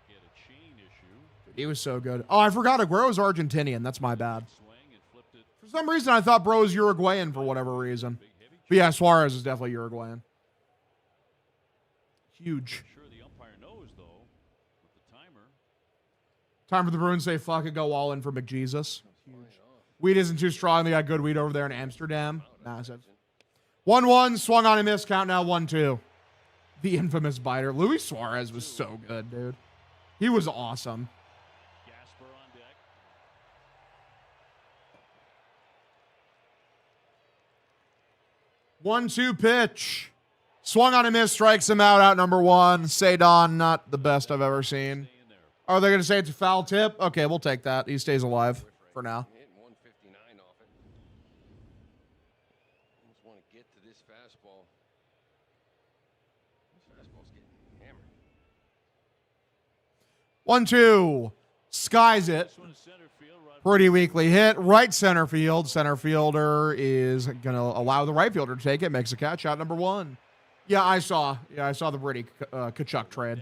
He had a chain issue. He was so good. Oh, I forgot Aguero's Argentinian. That's my bad. For some reason, I thought Bro was Uruguayan for whatever reason. But yeah, Suarez is definitely Uruguayan. Huge. Sure the umpire knows, though, with the timer. Time for the Bruins to say fuck it, go all in for McJesus. Huge. Weed isn't too strong. They got good weed over there in Amsterdam. Massive. 1-1, swung on and missed. Count now 1-2. The infamous biter. Luis Suarez was so good, dude. He was awesome. Gasper on deck. 1-2 pitch. Swung on a miss, strikes him out number 1. Sadon, not the best I've ever seen. Are they going to say it's a foul tip? Okay, we'll take that. He stays alive for now. Hitting 159 off it. Just want to get to this fastball. This fastball's getting hammered. 1-2. Skies it. Pretty weakly hit. Right center field. Center fielder is going to allow the right fielder to take it. Makes a catch out number 1. Yeah, I saw the Brady Kachuk trade.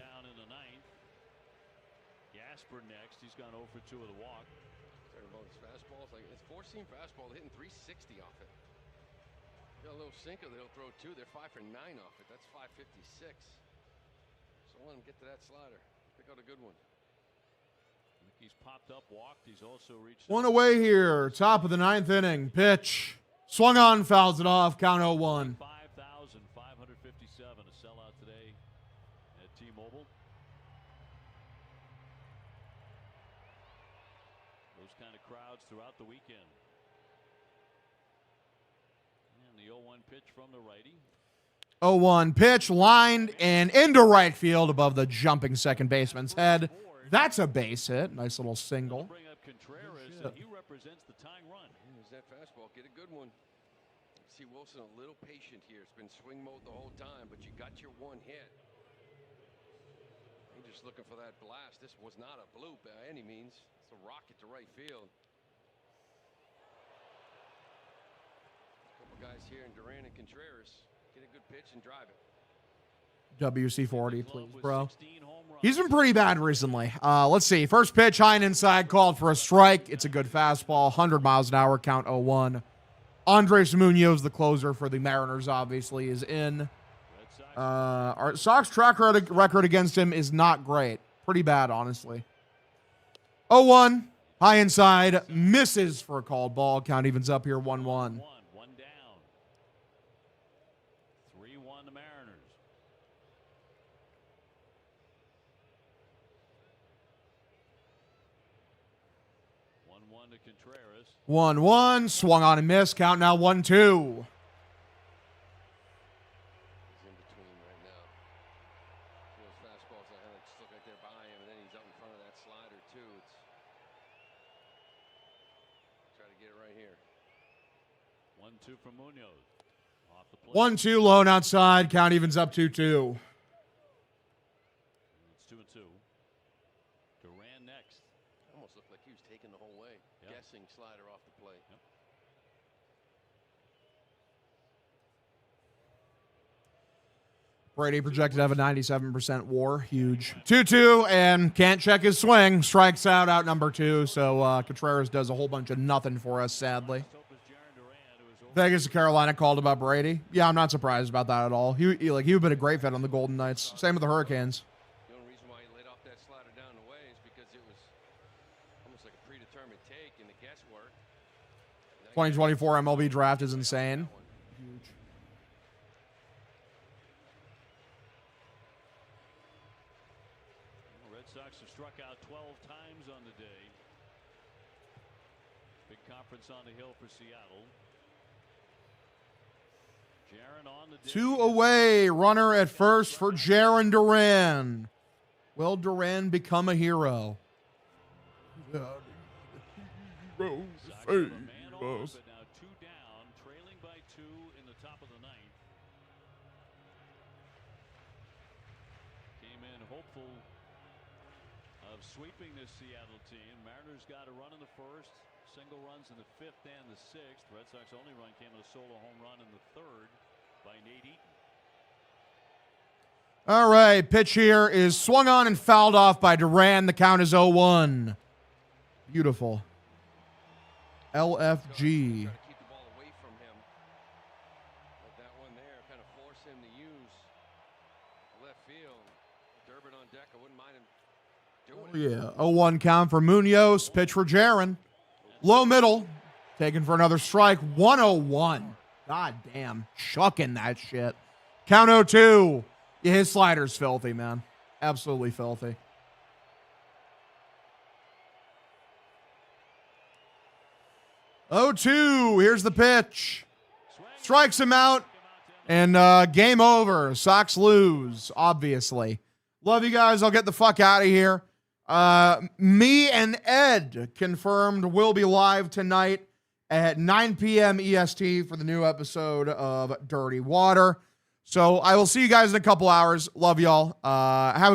Gasper next. He's gone 0 for 2 with a walk. His fastball, it's like it's four-seam fastball, hitting 360 off it. Got a little sinker that he'll throw too. They're 5 for 9 off it. That's 556. So let him get to that slider. Pick out a good one. He's popped up, walked. He's also reached. One away here. Top of the 9th inning. Pitch. Swung on, fouls it off. Count 0-1. 5,557. A sellout today at T-Mobile. Those kind of crowds throughout the weekend. And the 0-1 pitch from the righty. 0-1 pitch, lined and into right field above the jumping second baseman's head. That's a base hit. Nice little single. Bring up Contreras, and he represents the tying run. Here's that fastball. Get a good one. See Wilson a little patient here. It's been swing mode the whole time, but you got your one hit. You're just looking for that blast. This was not a bloop by any means. It's a rocket to right field. A couple guys here in Duran and Contreras. Get a good pitch and drive it. WC-40, please, bro. He's been pretty bad recently. Let's see. First pitch, high and inside, called for a strike. It's a good fastball, 100 miles an hour, count 0-1. Andres Munoz, the closer for the Mariners, obviously, is in. Our Sox track record against him is not great. Pretty bad, honestly. 0-1, high inside, misses for a called ball. Count evens up here, 1-1. One down. 3-1 the Mariners. 1-1 to Contreras. 1-1, swung on and missed. Count now 1-2. He's in between right now. Those fastballs that kind of just look like they're by him, and then he's up in front of that slider too. Try to get it right here. 1-2 from Munoz. Off the plate. 1-2 lone outside. Count evens up 2-2. It's 2-2. Duran next. Almost looked like he was taking the whole way. Yep. Guessing slider off the plate. Yep. Brady projected to have a 97% WAR. Huge. 2-2, and can't check his swing. Strikes out number 2. So Contreras does a whole bunch of nothing for us, sadly. Vegas to Carolina called about Brady. Yeah, I'm not surprised about that at all. He would have been a great fit on the Golden Knights. Same with the Hurricanes. The only reason why he laid off that slider down the way is because it was almost like a predetermined take in the guesswork. 2024 MLB draft is insane. Huge. The Red Sox have struck out 12 times on the day. Big conference on the hill for Seattle. Jaron on the day. 2 away. Runner at first for Jaron Duran. Will Duran become a hero? Sox have a man over, but now 2 down, trailing by 2 in the top of the 9th. Came in hopeful of sweeping this Seattle team. Mariners got a run in the first, single runs in the 5th and the 6th. Red Sox only run came in a solo home run in the 3rd by Nate Eaton. All right, pitch here is swung on and fouled off by Duran. The count is 0-1. Beautiful. LFG. Try to keep the ball away from him. But that one there kind of forced him to use left field. Durbin on deck. I wouldn't mind him doing it. Yeah, 0-1 count for Munoz. Pitch for Jaron. Low middle. Taken for another strike. 1-0-1. God damn. Chucking that shit. Count 0-2. Yeah, his slider's filthy, man. Absolutely filthy. Oh, 2. Here's the pitch. Strikes him out. And game over. Sox lose, obviously. Love you guys. I'll get the fuck out of here. Me and Ed confirmed will be live tonight at 9 p.m. EST for the new episode of Dirty Water. So I will see you guys in a couple hours. Love y'all. Have a